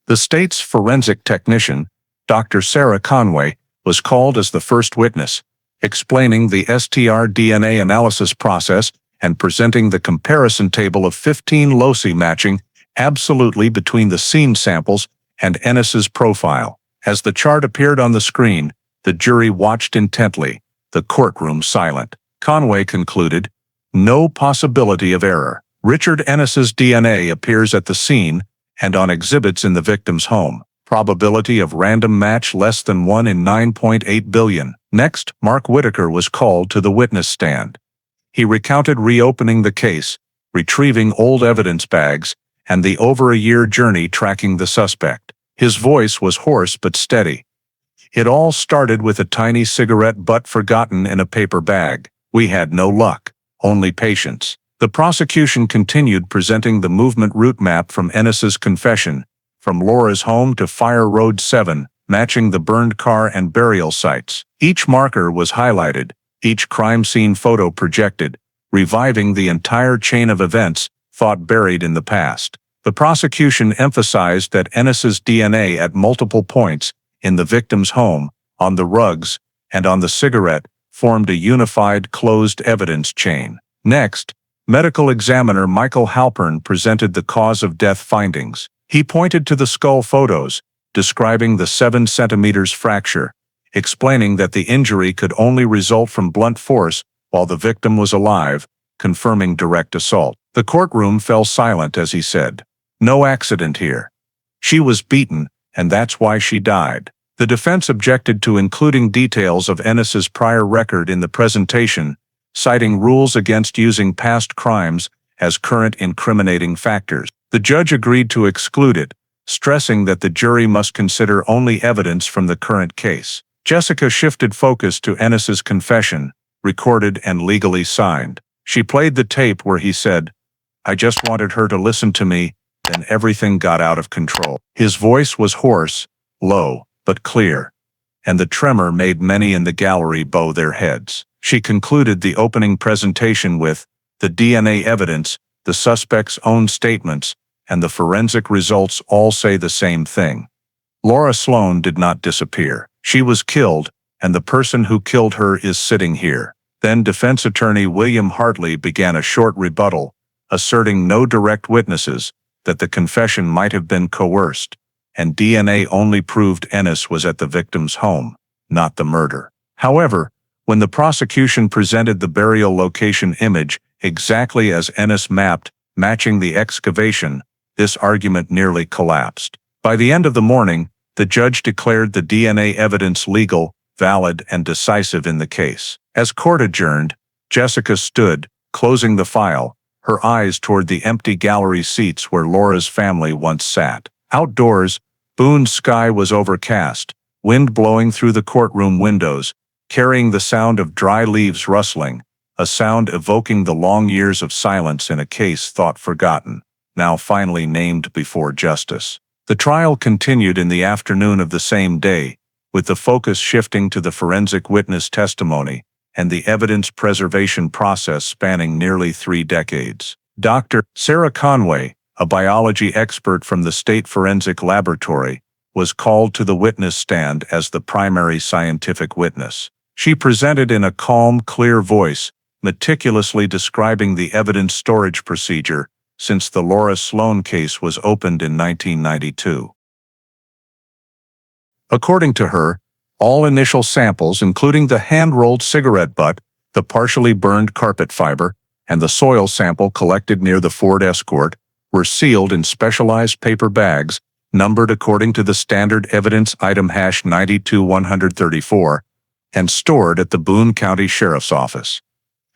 The state's forensic technician, Dr. Sarah Conway, was called as the first witness, explaining the STR-DNA analysis process and presenting the comparison table of 15 loci matching absolutely between the scene samples and Ennis's profile. As the chart appeared on the screen, the jury watched intently, the courtroom silent. Conway concluded, "No possibility of error. Richard Ennis's DNA appears at the scene and on exhibits in the victim's home. Probability of random match less than 1 in 9.8 billion. Next, Mark Whitaker was called to the witness stand. He recounted reopening the case, retrieving old evidence bags, and the over-a-year journey tracking the suspect. His voice was hoarse but steady. It all started with a tiny cigarette butt forgotten in a paper bag. We had no luck, only patience. The prosecution continued presenting the movement route map from Ennis's confession, from Laura's home to Fire Road 7, matching the burned car and burial sites. Each marker was highlighted, each crime scene photo projected, reviving the entire chain of events thought buried in the past. The prosecution emphasized that Ennis's DNA at multiple points, in the victim's home, on the rugs, and on the cigarette, formed a unified closed evidence chain. Next, medical examiner Michael Halpern presented the cause of death findings. He pointed to the skull photos, describing the 7 centimeters fracture, explaining that the injury could only result from blunt force while the victim was alive, confirming direct assault. The courtroom fell silent as he said, "No accident here. She was beaten, and that's why she died." The defense objected to including details of Ennis's prior record in the presentation, citing rules against using past crimes as current incriminating factors. The judge agreed to exclude it, stressing that the jury must consider only evidence from the current case. Jessica shifted focus to Ennis's confession, recorded and legally signed. She played the tape where he said, "I just wanted her to listen to me, then everything got out of control." His voice was hoarse, low, but clear, and the tremor made many in the gallery bow their heads. She concluded the opening presentation with, "The DNA evidence, the suspect's own statements, and the forensic results all say the same thing. Laura Sloane did not disappear. She was killed, and the person who killed her is sitting here." Then defense attorney William Hartley began a short rebuttal, asserting no direct witnesses, that the confession might have been coerced, and DNA only proved Ennis was at the victim's home, not the murder. However, when the prosecution presented the burial location image exactly as Ennis mapped, matching the excavation, this argument nearly collapsed. By the end of the morning, the judge declared the DNA evidence legal, valid, and decisive in the case. As court adjourned, Jessica stood, closing the file, her eyes toward the empty gallery seats where Laura's family once sat. Outdoors, Boone's sky was overcast, wind blowing through the courtroom windows, carrying the sound of dry leaves rustling, a sound evoking the long years of silence in a case thought forgotten, now finally named before justice. The trial continued in the afternoon of the same day, with the focus shifting to the forensic witness testimony and the evidence preservation process spanning nearly 3 decades. Dr. Sarah Conway, a biology expert from the State Forensic Laboratory, was called to the witness stand as the primary scientific witness. She presented in a calm, clear voice, meticulously describing the evidence storage procedure since the Laura Sloane case was opened in 1992. According to her, all initial samples, including the hand-rolled cigarette butt, the partially burned carpet fiber, and the soil sample collected near the Ford Escort, were sealed in specialized paper bags, numbered according to the standard evidence item #92134, and stored at the Boone County Sheriff's Office.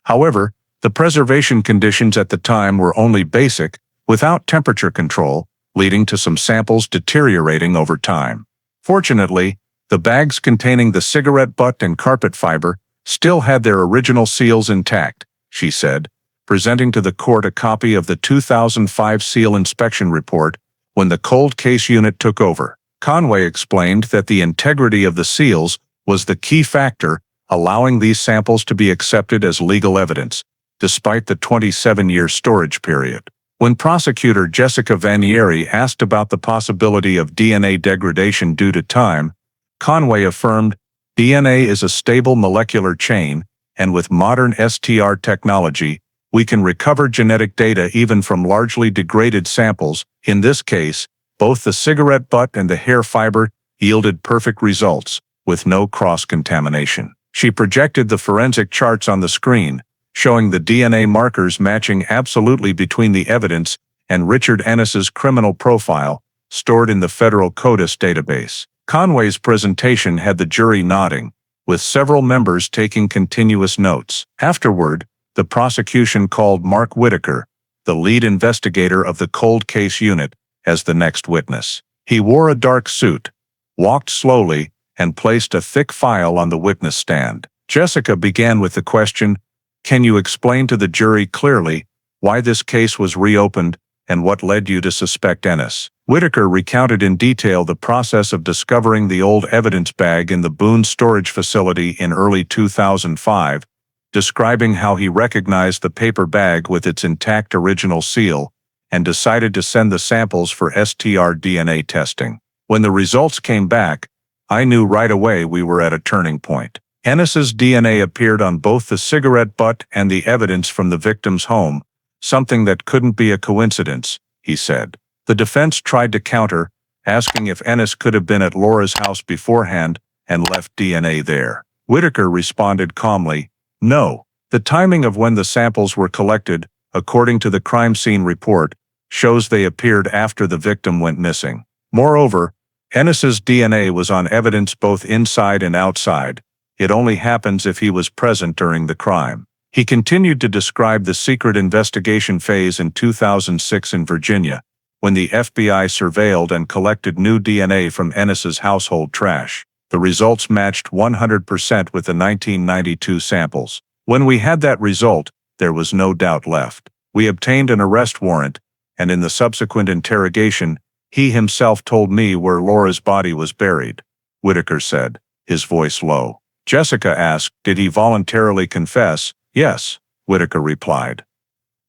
However, the preservation conditions at the time were only basic, without temperature control, leading to some samples deteriorating over time. Fortunately, the bags containing the cigarette butt and carpet fiber still had their original seals intact, she said, presenting to the court a copy of the 2005 seal inspection report when the cold case unit took over. Conway explained that the integrity of the seals was the key factor allowing these samples to be accepted as legal evidence, despite the 27-year storage period. When prosecutor Jessica Vanieri asked about the possibility of DNA degradation due to time, Conway affirmed, "DNA is a stable molecular chain, and with modern STR technology, we can recover genetic data even from largely degraded samples. In this case, both the cigarette butt and the hair fiber yielded perfect results, with no cross-contamination." She projected the forensic charts on the screen, showing the DNA markers matching absolutely between the evidence and Richard Ennis's criminal profile, stored in the federal CODIS database. Conway's presentation had the jury nodding, with several members taking continuous notes. Afterward, the prosecution called Mark Whitaker, the lead investigator of the cold case unit, as the next witness. He wore a dark suit, walked slowly, and placed a thick file on the witness stand. Jessica began with the question, "Can you explain to the jury clearly why this case was reopened and what led you to suspect Ennis?" Whitaker recounted in detail the process of discovering the old evidence bag in the Boone storage facility in early 2005, describing how he recognized the paper bag with its intact original seal and decided to send the samples for STR DNA testing. "When the results came back, I knew right away we were at a turning point. Ennis's DNA appeared on both the cigarette butt and the evidence from the victim's home, something that couldn't be a coincidence," he said. The defense tried to counter, asking if Ennis could have been at Laura's house beforehand and left DNA there. Whitaker responded calmly, "No. The timing of when the samples were collected, according to the crime scene report, shows they appeared after the victim went missing. Moreover, Ennis's DNA was on evidence both inside and outside. It only happens if he was present during the crime." He continued to describe the secret investigation phase in 2006 in Virginia, when the FBI surveilled and collected new DNA from Ennis's household trash. The results matched 100% with the 1992 samples. "When we had that result, there was no doubt left. We obtained an arrest warrant, and in the subsequent interrogation, he himself told me where Laura's body was buried," Whitaker said, his voice low. Jessica asked, "Did he voluntarily confess?" "Yes," Whitaker replied.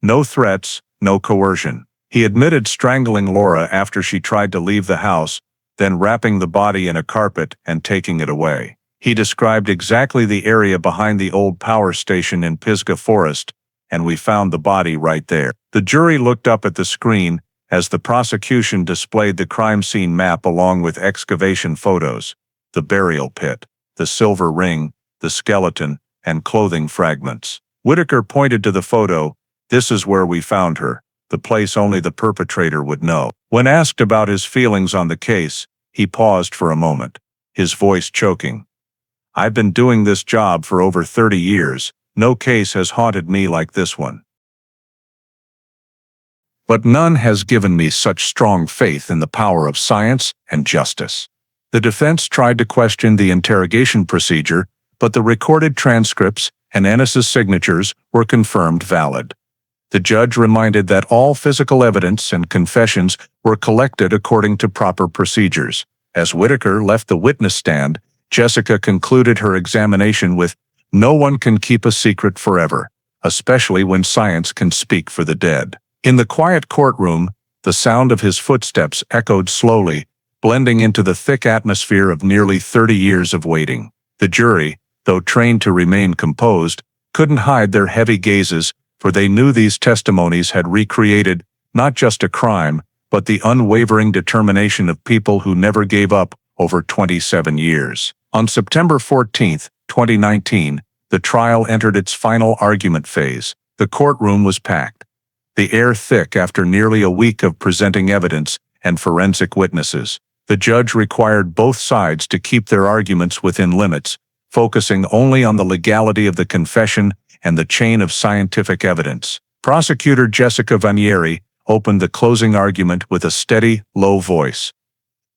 "No threats, no coercion. He admitted strangling Laura after she tried to leave the house, then wrapping the body in a carpet and taking it away. He described exactly the area behind the old power station in Pisgah Forest, and we found the body right there." The jury looked up at the screen as the prosecution displayed the crime scene map along with excavation photos, the burial pit, the silver ring, the skeleton, and clothing fragments. Whitaker pointed to the photo. "This is where we found her, the place only the perpetrator would know." When asked about his feelings on the case, he paused for a moment, his voice choking. "I've been doing this job for over 30 years. No case has haunted me like this one. But none has given me such strong faith in the power of science and justice." The defense tried to question the interrogation procedure, but the recorded transcripts and Ennis's signatures were confirmed valid. The judge reminded that all physical evidence and confessions were collected according to proper procedures. As Whitaker left the witness stand, Jessica concluded her examination with, "No one can keep a secret forever, especially when science can speak for the dead." In the quiet courtroom, the sound of his footsteps echoed slowly, blending into the thick atmosphere of nearly 30 years of waiting. The jury, though trained to remain composed, couldn't hide their heavy gazes, for they knew these testimonies had recreated not just a crime, but the unwavering determination of people who never gave up over 27 years. On September 14, 2019, the trial entered its final argument phase. The courtroom was packed, the air thick after nearly a week of presenting evidence and forensic witnesses. The judge required both sides to keep their arguments within limits, focusing only on the legality of the confession and the chain of scientific evidence. Prosecutor Jessica Vanieri opened the closing argument with a steady, low voice.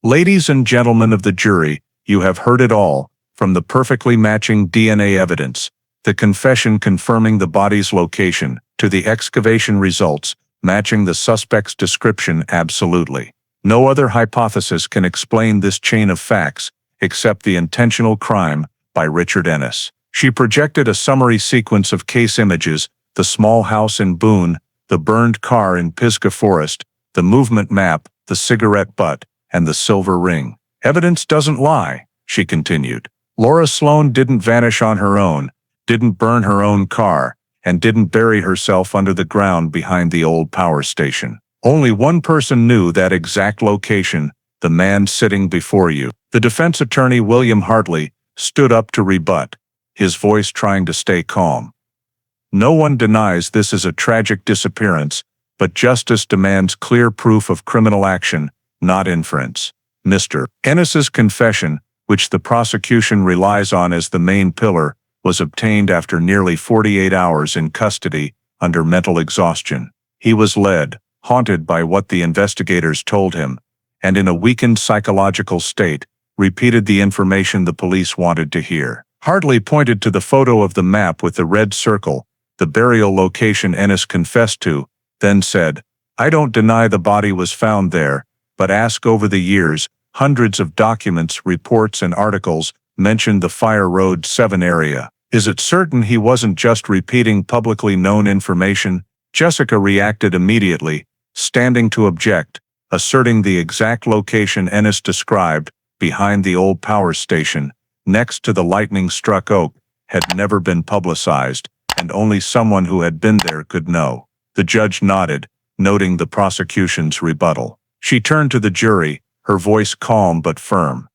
"Ladies and gentlemen of the jury, you have heard it all, from the perfectly matching DNA evidence, the confession confirming the body's location, to the excavation results matching the suspect's description absolutely. No other hypothesis can explain this chain of facts, except the intentional crime by Richard Ennis." She projected a summary sequence of case images: the small house in Boone, the burned car in Pisgah Forest, the movement map, the cigarette butt, and the silver ring. "Evidence doesn't lie," she continued. "Laura Sloane didn't vanish on her own, didn't burn her own car, and didn't bury herself under the ground behind the old power station. Only one person knew that exact location: the man sitting before you." The defense attorney, William Hartley, stood up to rebut, his voice trying to stay calm. "No one denies this is a tragic disappearance, but justice demands clear proof of criminal action, not inference. Mr. Ennis's confession, which the prosecution relies on as the main pillar, was obtained after nearly 48 hours in custody under mental exhaustion. He was led, haunted by what the investigators told him, and in a weakened psychological state, repeated the information the police wanted to hear." Hartley pointed to the photo of the map with the red circle, the burial location Ennis confessed to, then said, "I don't deny the body was found there, but ask over the years, hundreds of documents, reports, and articles mentioned the Fire Road 7 area. Is it certain he wasn't just repeating publicly known information?" Jessica reacted immediately, standing to object, asserting the exact location Ennis described, behind the old power station, next to the lightning-struck oak, had never been publicized, and only someone who had been there could know. The judge nodded, noting the prosecution's rebuttal. She turned to the jury, her voice calm but firm.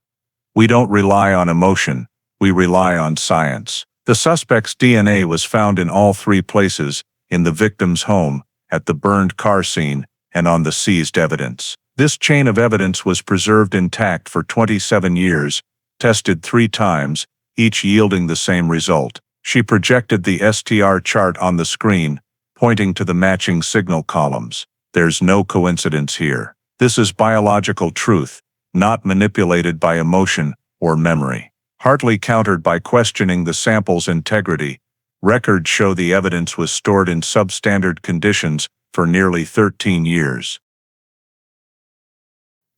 "We don't rely on emotion, we rely on science." The suspect's DNA was found in all three places: in the victim's home, at the burned car scene, and on the seized evidence. This chain of evidence was preserved intact for 27 years, tested 3 times, each yielding the same result. She projected the STR chart on the screen, pointing to the matching signal columns. "There's no coincidence here. This is biological truth, not manipulated by emotion or memory." Hartley countered by questioning the sample's integrity. "Records show the evidence was stored in substandard conditions for nearly 13 years.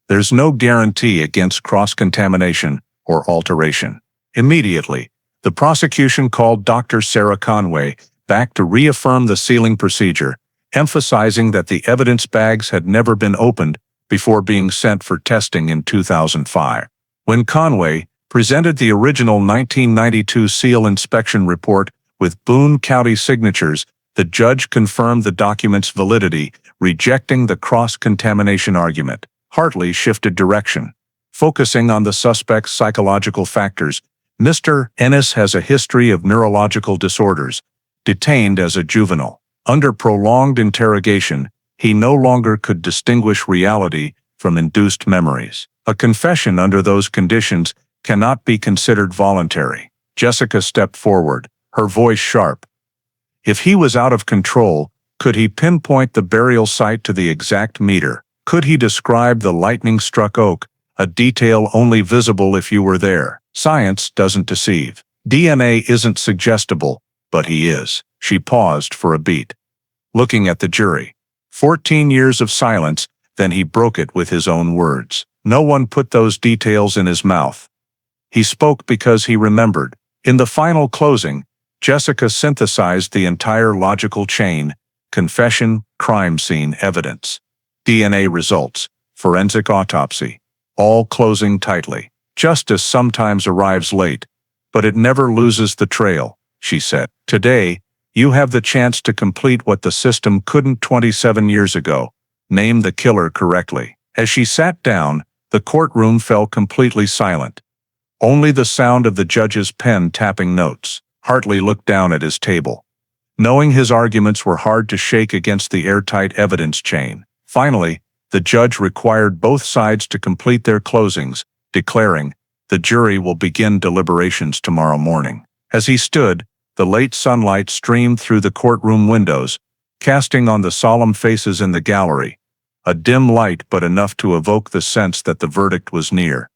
There's no guarantee against cross-contamination or alteration." Immediately, the prosecution called Dr. Sarah Conway back to reaffirm the sealing procedure, emphasizing that the evidence bags had never been opened before being sent for testing in 2005. When Conway presented the original 1992 seal inspection report with Boone County signatures, the judge confirmed the document's validity, rejecting the cross-contamination argument. Hartley shifted direction. Focusing on the suspect's psychological factors, Mr. Ennis has a history of neurological disorders, detained as a juvenile. Under prolonged interrogation, he no longer could distinguish reality from induced memories. A confession under those conditions cannot be considered voluntary. Jessica stepped forward, her voice sharp. If he was out of control, could he pinpoint the burial site to the exact meter? Could he describe the lightning-struck oak, a detail only visible if you were there? Science doesn't deceive. DNA isn't suggestible, but he is. She paused for a beat, looking at the jury. 14 years of silence, then he broke it with his own words. No one put those details in his mouth. He spoke because he remembered. In the final closing, Jessica synthesized the entire logical chain: confession, crime scene evidence, DNA results, forensic autopsy, all closing tightly. "Justice sometimes arrives late, but it never loses the trail," she said. "Today, you have the chance to complete what the system couldn't 27 years ago: name the killer correctly." As she sat down, the courtroom fell completely silent. Only the sound of the judge's pen tapping notes. Hartley looked down at his table, knowing his arguments were hard to shake against the airtight evidence chain. Finally, the judge required both sides to complete their closings, declaring, The jury will begin deliberations tomorrow morning. As he stood, the late sunlight streamed through the courtroom windows, casting on the solemn faces in the gallery, a dim light but enough to evoke the sense that the verdict was near.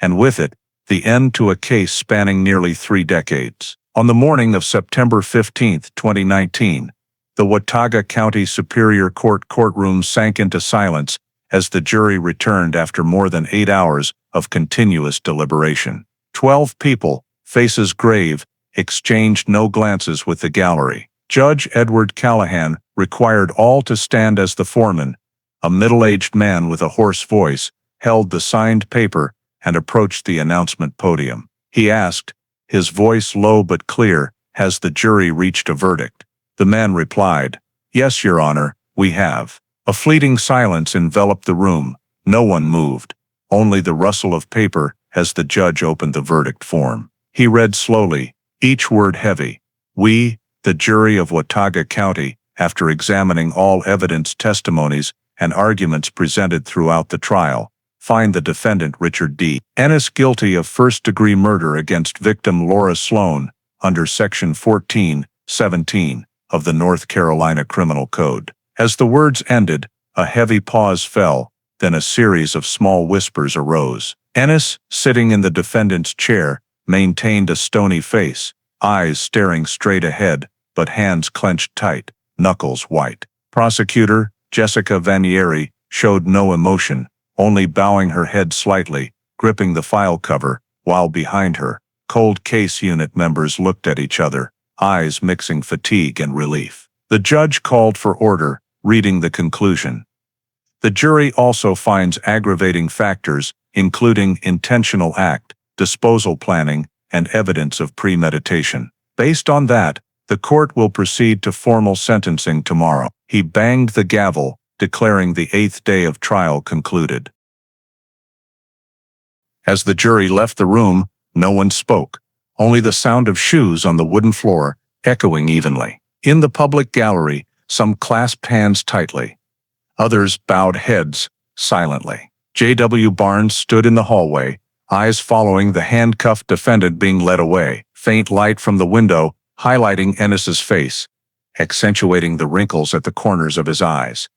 And with it, the end to a case spanning nearly 3 decades. On the morning of September 15, 2019, the Watauga County Superior Court courtroom sank into silence as the jury returned after more than 8 hours of continuous deliberation. 12 people, faces grave, exchanged no glances with the gallery. Judge Edward Callahan required all to stand as the foreman, a middle-aged man with a hoarse voice, held the signed paper and approached the announcement podium. He asked, his voice low but clear, "Has the jury reached a verdict?" The man replied, "Yes, Your Honor, we have." A fleeting silence enveloped the room. No one moved, only the rustle of paper as the judge opened the verdict form. He read slowly, each word heavy. "We, the jury of Watauga County, after examining all evidence, testimonies, and arguments presented throughout the trial, find the defendant Richard D. Ennis guilty of first-degree murder against victim Laura Sloane under Section 14(17) of the North Carolina Criminal Code." As the words ended, a heavy pause fell, then a series of small whispers arose. Ennis, sitting in the defendant's chair, maintained a stony face, eyes staring straight ahead, but hands clenched tight, knuckles white. Prosecutor Jessica Vanieri showed no emotion, only bowing her head slightly, gripping the file cover, while behind her, cold case unit members looked at each other, eyes mixing fatigue and relief. The judge called for order, reading the conclusion. The jury also finds aggravating factors, including intentional act, disposal planning, and evidence of premeditation. Based on that, the court will proceed to formal sentencing tomorrow. He banged the gavel, declaring the 8th day of trial concluded. As the jury left the room, no one spoke, only the sound of shoes on the wooden floor, echoing evenly. In the public gallery, some clasped hands tightly. Others bowed heads, silently. J.W. Barnes stood in the hallway, eyes following the handcuffed defendant being led away. Faint light from the window, highlighting Ennis's face, accentuating the wrinkles at the corners of his eyes.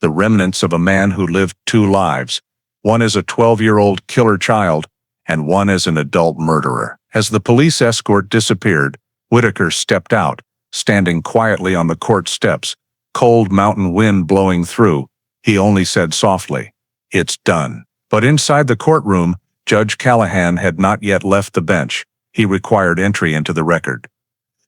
The remnants of a man who lived 2 lives, one as a 12-year-old killer child, and one as an adult murderer. As the police escort disappeared, Whitaker stepped out, standing quietly on the court steps, cold mountain wind blowing through. He only said softly, "It's done." But inside the courtroom, Judge Callahan had not yet left the bench. He required entry into the record.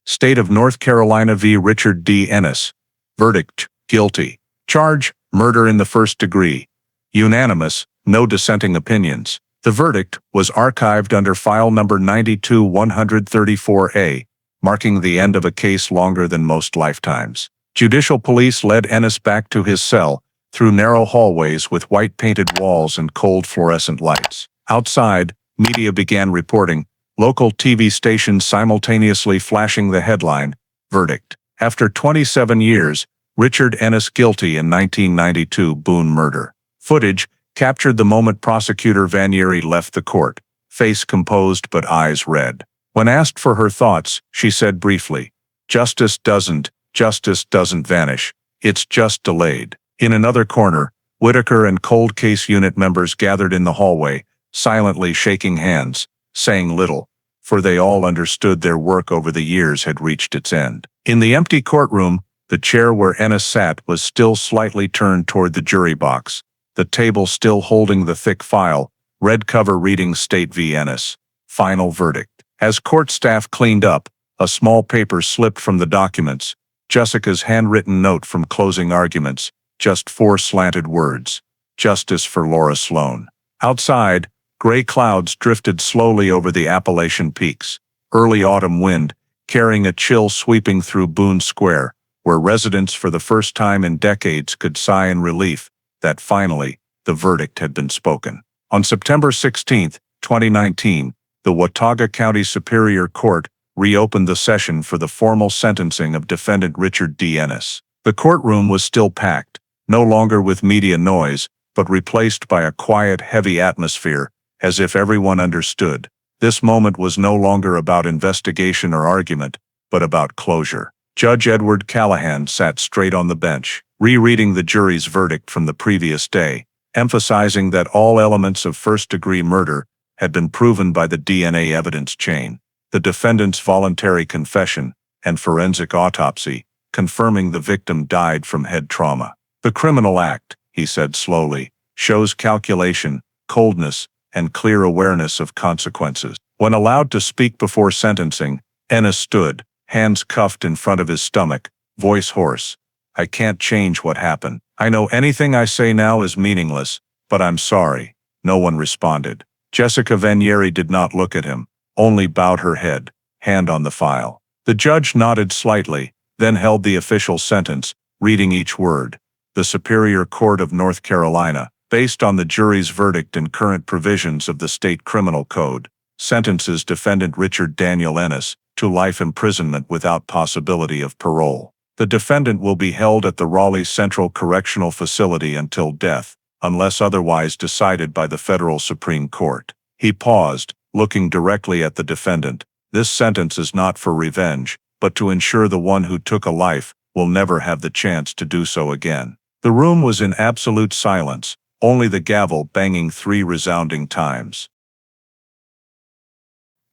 State of North Carolina v. Richard D. Ennis. Verdict, guilty. Charge, murder in the first degree. Unanimous, no dissenting opinions. The verdict was archived under file number 92-134A, marking the end of a case longer than most lifetimes. Judicial police led Ennis back to his cell, through narrow hallways with white-painted walls and cold fluorescent lights. Outside, media began reporting, local TV stations simultaneously flashing the headline, "Verdict. After 27 years, Richard Ennis guilty in 1992 Boone murder." Footage captured the moment prosecutor Vanieri left the court, face composed but eyes red. When asked for her thoughts, she said briefly, justice doesn't vanish, it's just delayed." In another corner, Whitaker and cold case unit members gathered in the hallway, silently shaking hands, saying little, for they all understood their work over the years had reached its end. In the empty courtroom, the chair where Ennis sat was still slightly turned toward the jury box, the table still holding the thick file, red cover reading State v. Ennis. Final verdict. As court staff cleaned up, a small paper slipped from the documents, Jessica's handwritten note from closing arguments, just 4 slanted words. Justice for Laura Sloane. Outside, gray clouds drifted slowly over the Appalachian peaks. Early autumn wind, carrying a chill sweeping through Boone Square, where residents for the first time in decades could sigh in relief that finally, the verdict had been spoken. On September 16, 2019, the Watauga County Superior Court reopened the session for the formal sentencing of defendant Richard D. Ennis. The courtroom was still packed, no longer with media noise, but replaced by a quiet, heavy atmosphere, as if everyone understood. This moment was no longer about investigation or argument, but about closure. Judge Edward Callahan sat straight on the bench, rereading the jury's verdict from the previous day, emphasizing that all elements of first-degree murder had been proven by the DNA evidence chain, the defendant's voluntary confession, and forensic autopsy, confirming the victim died from head trauma. The criminal act, he said slowly, shows calculation, coldness, and clear awareness of consequences. When allowed to speak before sentencing, Ennis stood, hands cuffed in front of his stomach, voice hoarse. I can't change what happened. I know anything I say now is meaningless, but I'm sorry. No one responded. Jessica Vanieri did not look at him, only bowed her head, hand on the file. The judge nodded slightly, then held the official sentence, reading each word. The Superior Court of North Carolina, based on the jury's verdict and current provisions of the state criminal code, sentences defendant Richard Daniel Ennis to life imprisonment without possibility of parole. The defendant will be held at the Raleigh Central Correctional Facility until death, unless otherwise decided by the federal Supreme Court. He paused, looking directly at the defendant. This sentence is not for revenge, but to ensure the one who took a life will never have the chance to do so again. The room was in absolute silence, only the gavel banging 3 resounding times.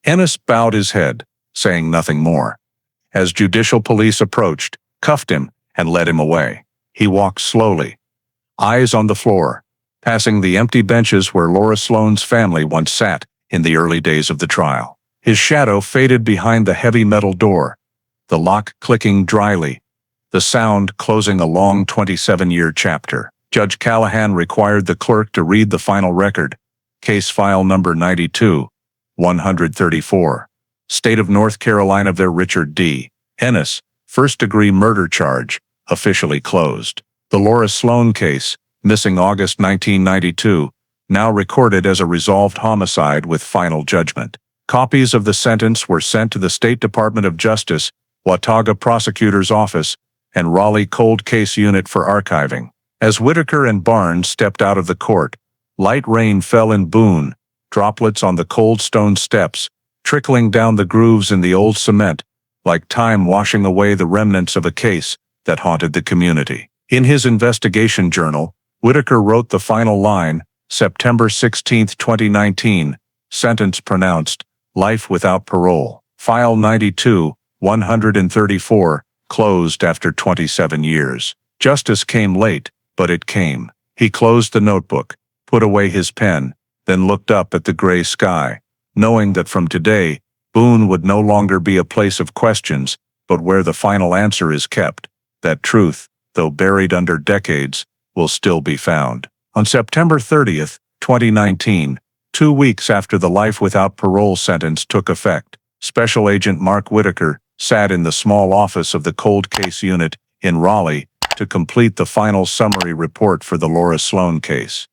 Ennis bowed his head, saying nothing more. As judicial police approached, cuffed him, and led him away, he walked slowly, eyes on the floor, passing the empty benches where Laura Sloane's family once sat in the early days of the trial. His shadow faded behind the heavy metal door, the lock clicking dryly, the sound closing a long 27-year chapter. Judge Callahan required the clerk to read the final record, case file number 92-134. State of North Carolina v. Richard D. Ennis, first-degree murder charge, officially closed. The Laura Sloane case, missing August 1992, now recorded as a resolved homicide with final judgment. Copies of the sentence were sent to the State Department of Justice, Watauga Prosecutor's Office, and Raleigh Cold Case Unit for archiving. As Whitaker and Barnes stepped out of the court, light rain fell in Boone, droplets on the cold stone steps, trickling down the grooves in the old cement, like time washing away the remnants of a case that haunted the community. In his investigation journal, Whitaker wrote the final line, September 16, 2019, sentence pronounced, life without parole. File 92-134, closed after 27 years. Justice came late, but it came. He closed the notebook, put away his pen, then looked up at the gray sky, knowing that from today, Boone would no longer be a place of questions, but where the final answer is kept. That truth, though buried under decades, will still be found. On September 30, 2019, 2 weeks after the life without parole sentence took effect, Special Agent Mark Whitaker sat in the small office of the Cold Case Unit in Raleigh to complete the final summary report for the Laura Sloane case.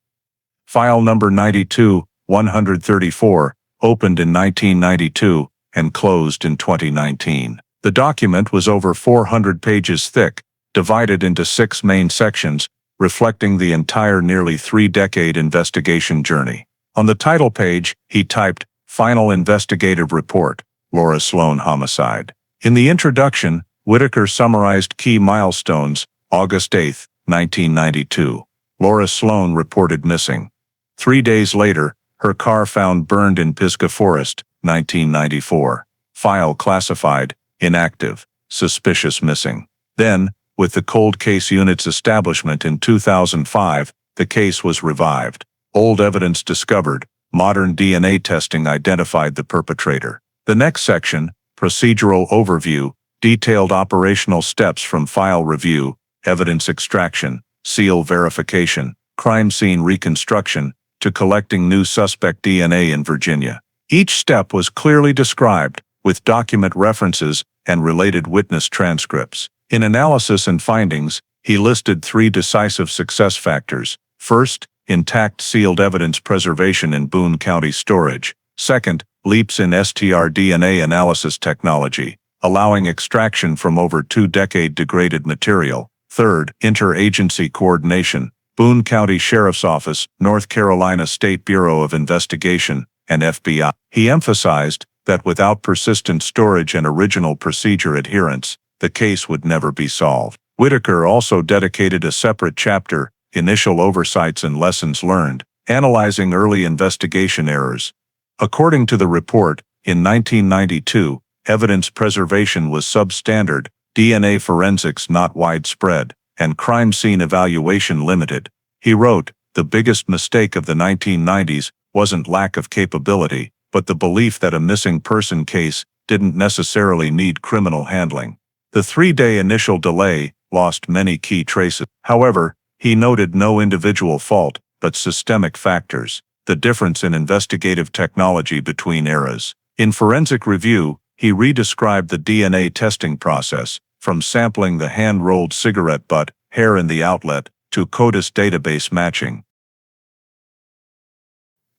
File number 92-134, opened in 1992 and closed in 2019. The document was over 400 pages thick, divided into 6 main sections, reflecting the entire nearly 3-decade investigation journey. On the title page, he typed, Final Investigative Report, Laura Sloane Homicide. In the introduction, Whitaker summarized key milestones. August 8, 1992. Laura Sloane reported missing. 3 days later, her car found burned in Pisgah Forest, 1994. File classified, inactive, suspicious missing. Then, with the Cold Case Unit's establishment in 2005, the case was revived. Old evidence discovered, modern DNA testing identified the perpetrator. The next section, procedural overview, detailed operational steps from file review, evidence extraction, seal verification, crime scene reconstruction, to collecting new suspect DNA in Virginia. Each step was clearly described, with document references and related witness transcripts. In analysis and findings, he listed 3 decisive success factors. First, intact sealed evidence preservation in Boone County storage. Second, leaps in STR-DNA analysis technology, allowing extraction from over 2-decade degraded material. Third, interagency coordination, Boone County Sheriff's Office, North Carolina State Bureau of Investigation, and FBI. He emphasized that without persistent storage and original procedure adherence, the case would never be solved. Whitaker also dedicated a separate chapter, Initial Oversights and Lessons Learned, analyzing early investigation errors. According to the report, in 1992, evidence preservation was substandard, DNA forensics not widespread, and crime scene evaluation limited. He wrote, "The biggest mistake of the 1990s wasn't lack of capability, but the belief that a missing person case didn't necessarily need criminal handling. The 3-day initial delay lost many key traces." However, he noted no individual fault, but systemic factors, the difference in investigative technology between eras. In Forensic Review, he redescribed the DNA testing process, from sampling the hand-rolled cigarette butt, hair in the outlet, to CODIS database matching.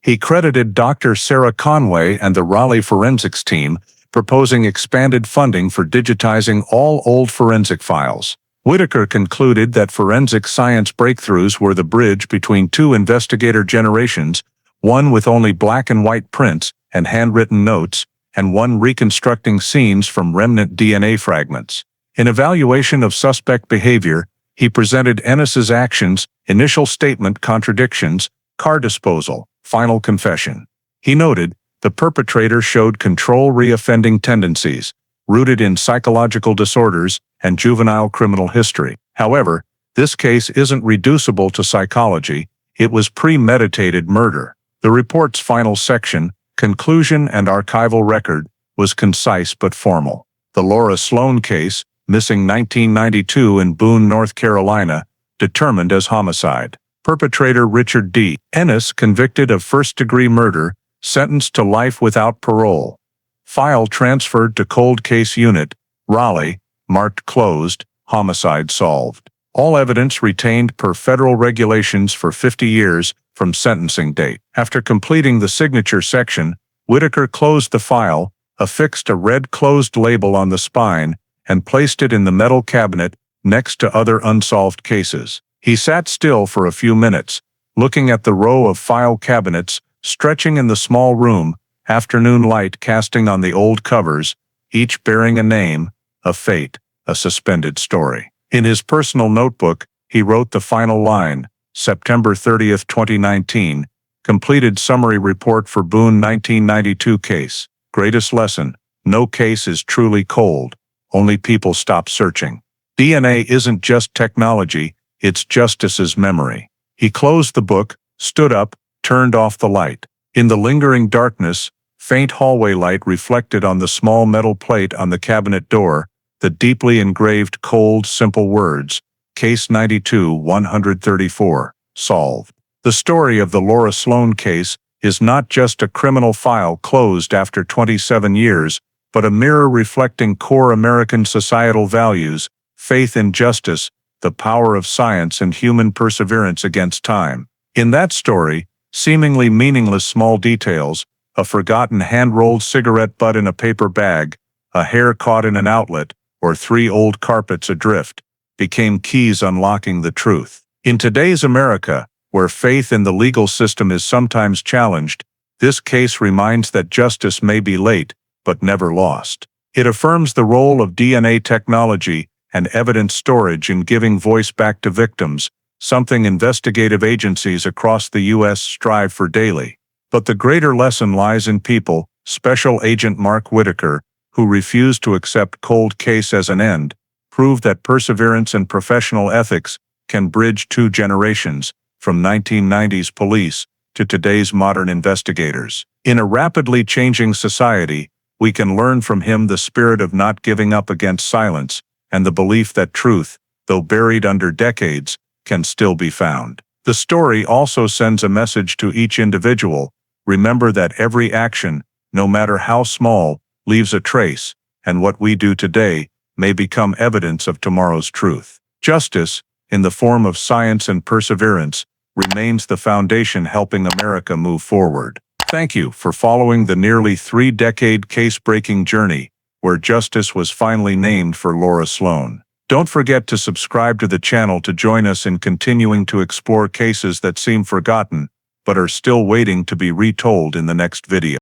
He credited Dr. Sarah Conway and the Raleigh forensics team, proposing expanded funding for digitizing all old forensic files. Whitaker concluded that forensic science breakthroughs were the bridge between two investigator generations, one with only black and white prints and handwritten notes, and one reconstructing scenes from remnant DNA fragments. In evaluation of suspect behavior, he presented Ennis's actions, initial statement contradictions, car disposal, final confession. He noted, the perpetrator showed control reoffending tendencies, rooted in psychological disorders and juvenile criminal history. However, this case isn't reducible to psychology, it was premeditated murder. The report's final section, Conclusion and Archival Record, was concise but formal. The Laura Sloane case, missing 1992 in Boone, North Carolina, determined as homicide. Perpetrator Richard D. Ennis convicted of first-degree murder, sentenced to life without parole. File transferred to Cold Case Unit, Raleigh, marked closed, homicide solved. All evidence retained per federal regulations for 50 years from sentencing date. After completing the signature section, Whitaker closed the file, affixed a red closed label on the spine, and placed it in the metal cabinet next to other unsolved cases. He sat still for a few minutes, looking at the row of file cabinets stretching in the small room, afternoon light casting on the old covers, each bearing a name, a fate, a suspended story. In his personal notebook, he wrote the final line, September 30, 2019, completed summary report for Boone 1992 case. Greatest lesson, no case is truly cold, only people stop searching. DNA isn't just technology, it's justice's memory. He closed the book, stood up, turned off the light. In the lingering darkness, faint hallway light reflected on the small metal plate on the cabinet door, the deeply engraved cold, simple words, Case 92-134, solved. The story of the Laura Sloane case is not just a criminal file closed after 27 years, but a mirror reflecting core American societal values, faith in justice, the power of science and human perseverance against time. In that story, seemingly meaningless small details, a forgotten hand-rolled cigarette butt in a paper bag, a hair caught in an outlet, or 3 old carpets adrift, became keys unlocking the truth. In today's America, where faith in the legal system is sometimes challenged, this case reminds that justice may be late, but never lost. It affirms the role of DNA technology and evidence storage in giving voice back to victims, something investigative agencies across the U.S. strive for daily. But the greater lesson lies in people, Special Agent Mark Whitaker, who refused to accept cold case as an end, proved that perseverance and professional ethics can bridge 2 generations, from 1990s police to today's modern investigators. In a rapidly changing society, we can learn from him the spirit of not giving up against silence, and the belief that truth, though buried under decades, can still be found. The story also sends a message to each individual. Remember that every action, no matter how small, leaves a trace, and what we do today may become evidence of tomorrow's truth. Justice, in the form of science and perseverance, remains the foundation helping America move forward. Thank you for following the nearly 3-decade case-breaking journey, where justice was finally named for Laura Sloane. Don't forget to subscribe to the channel to join us in continuing to explore cases that seem forgotten, but are still waiting to be retold in the next video.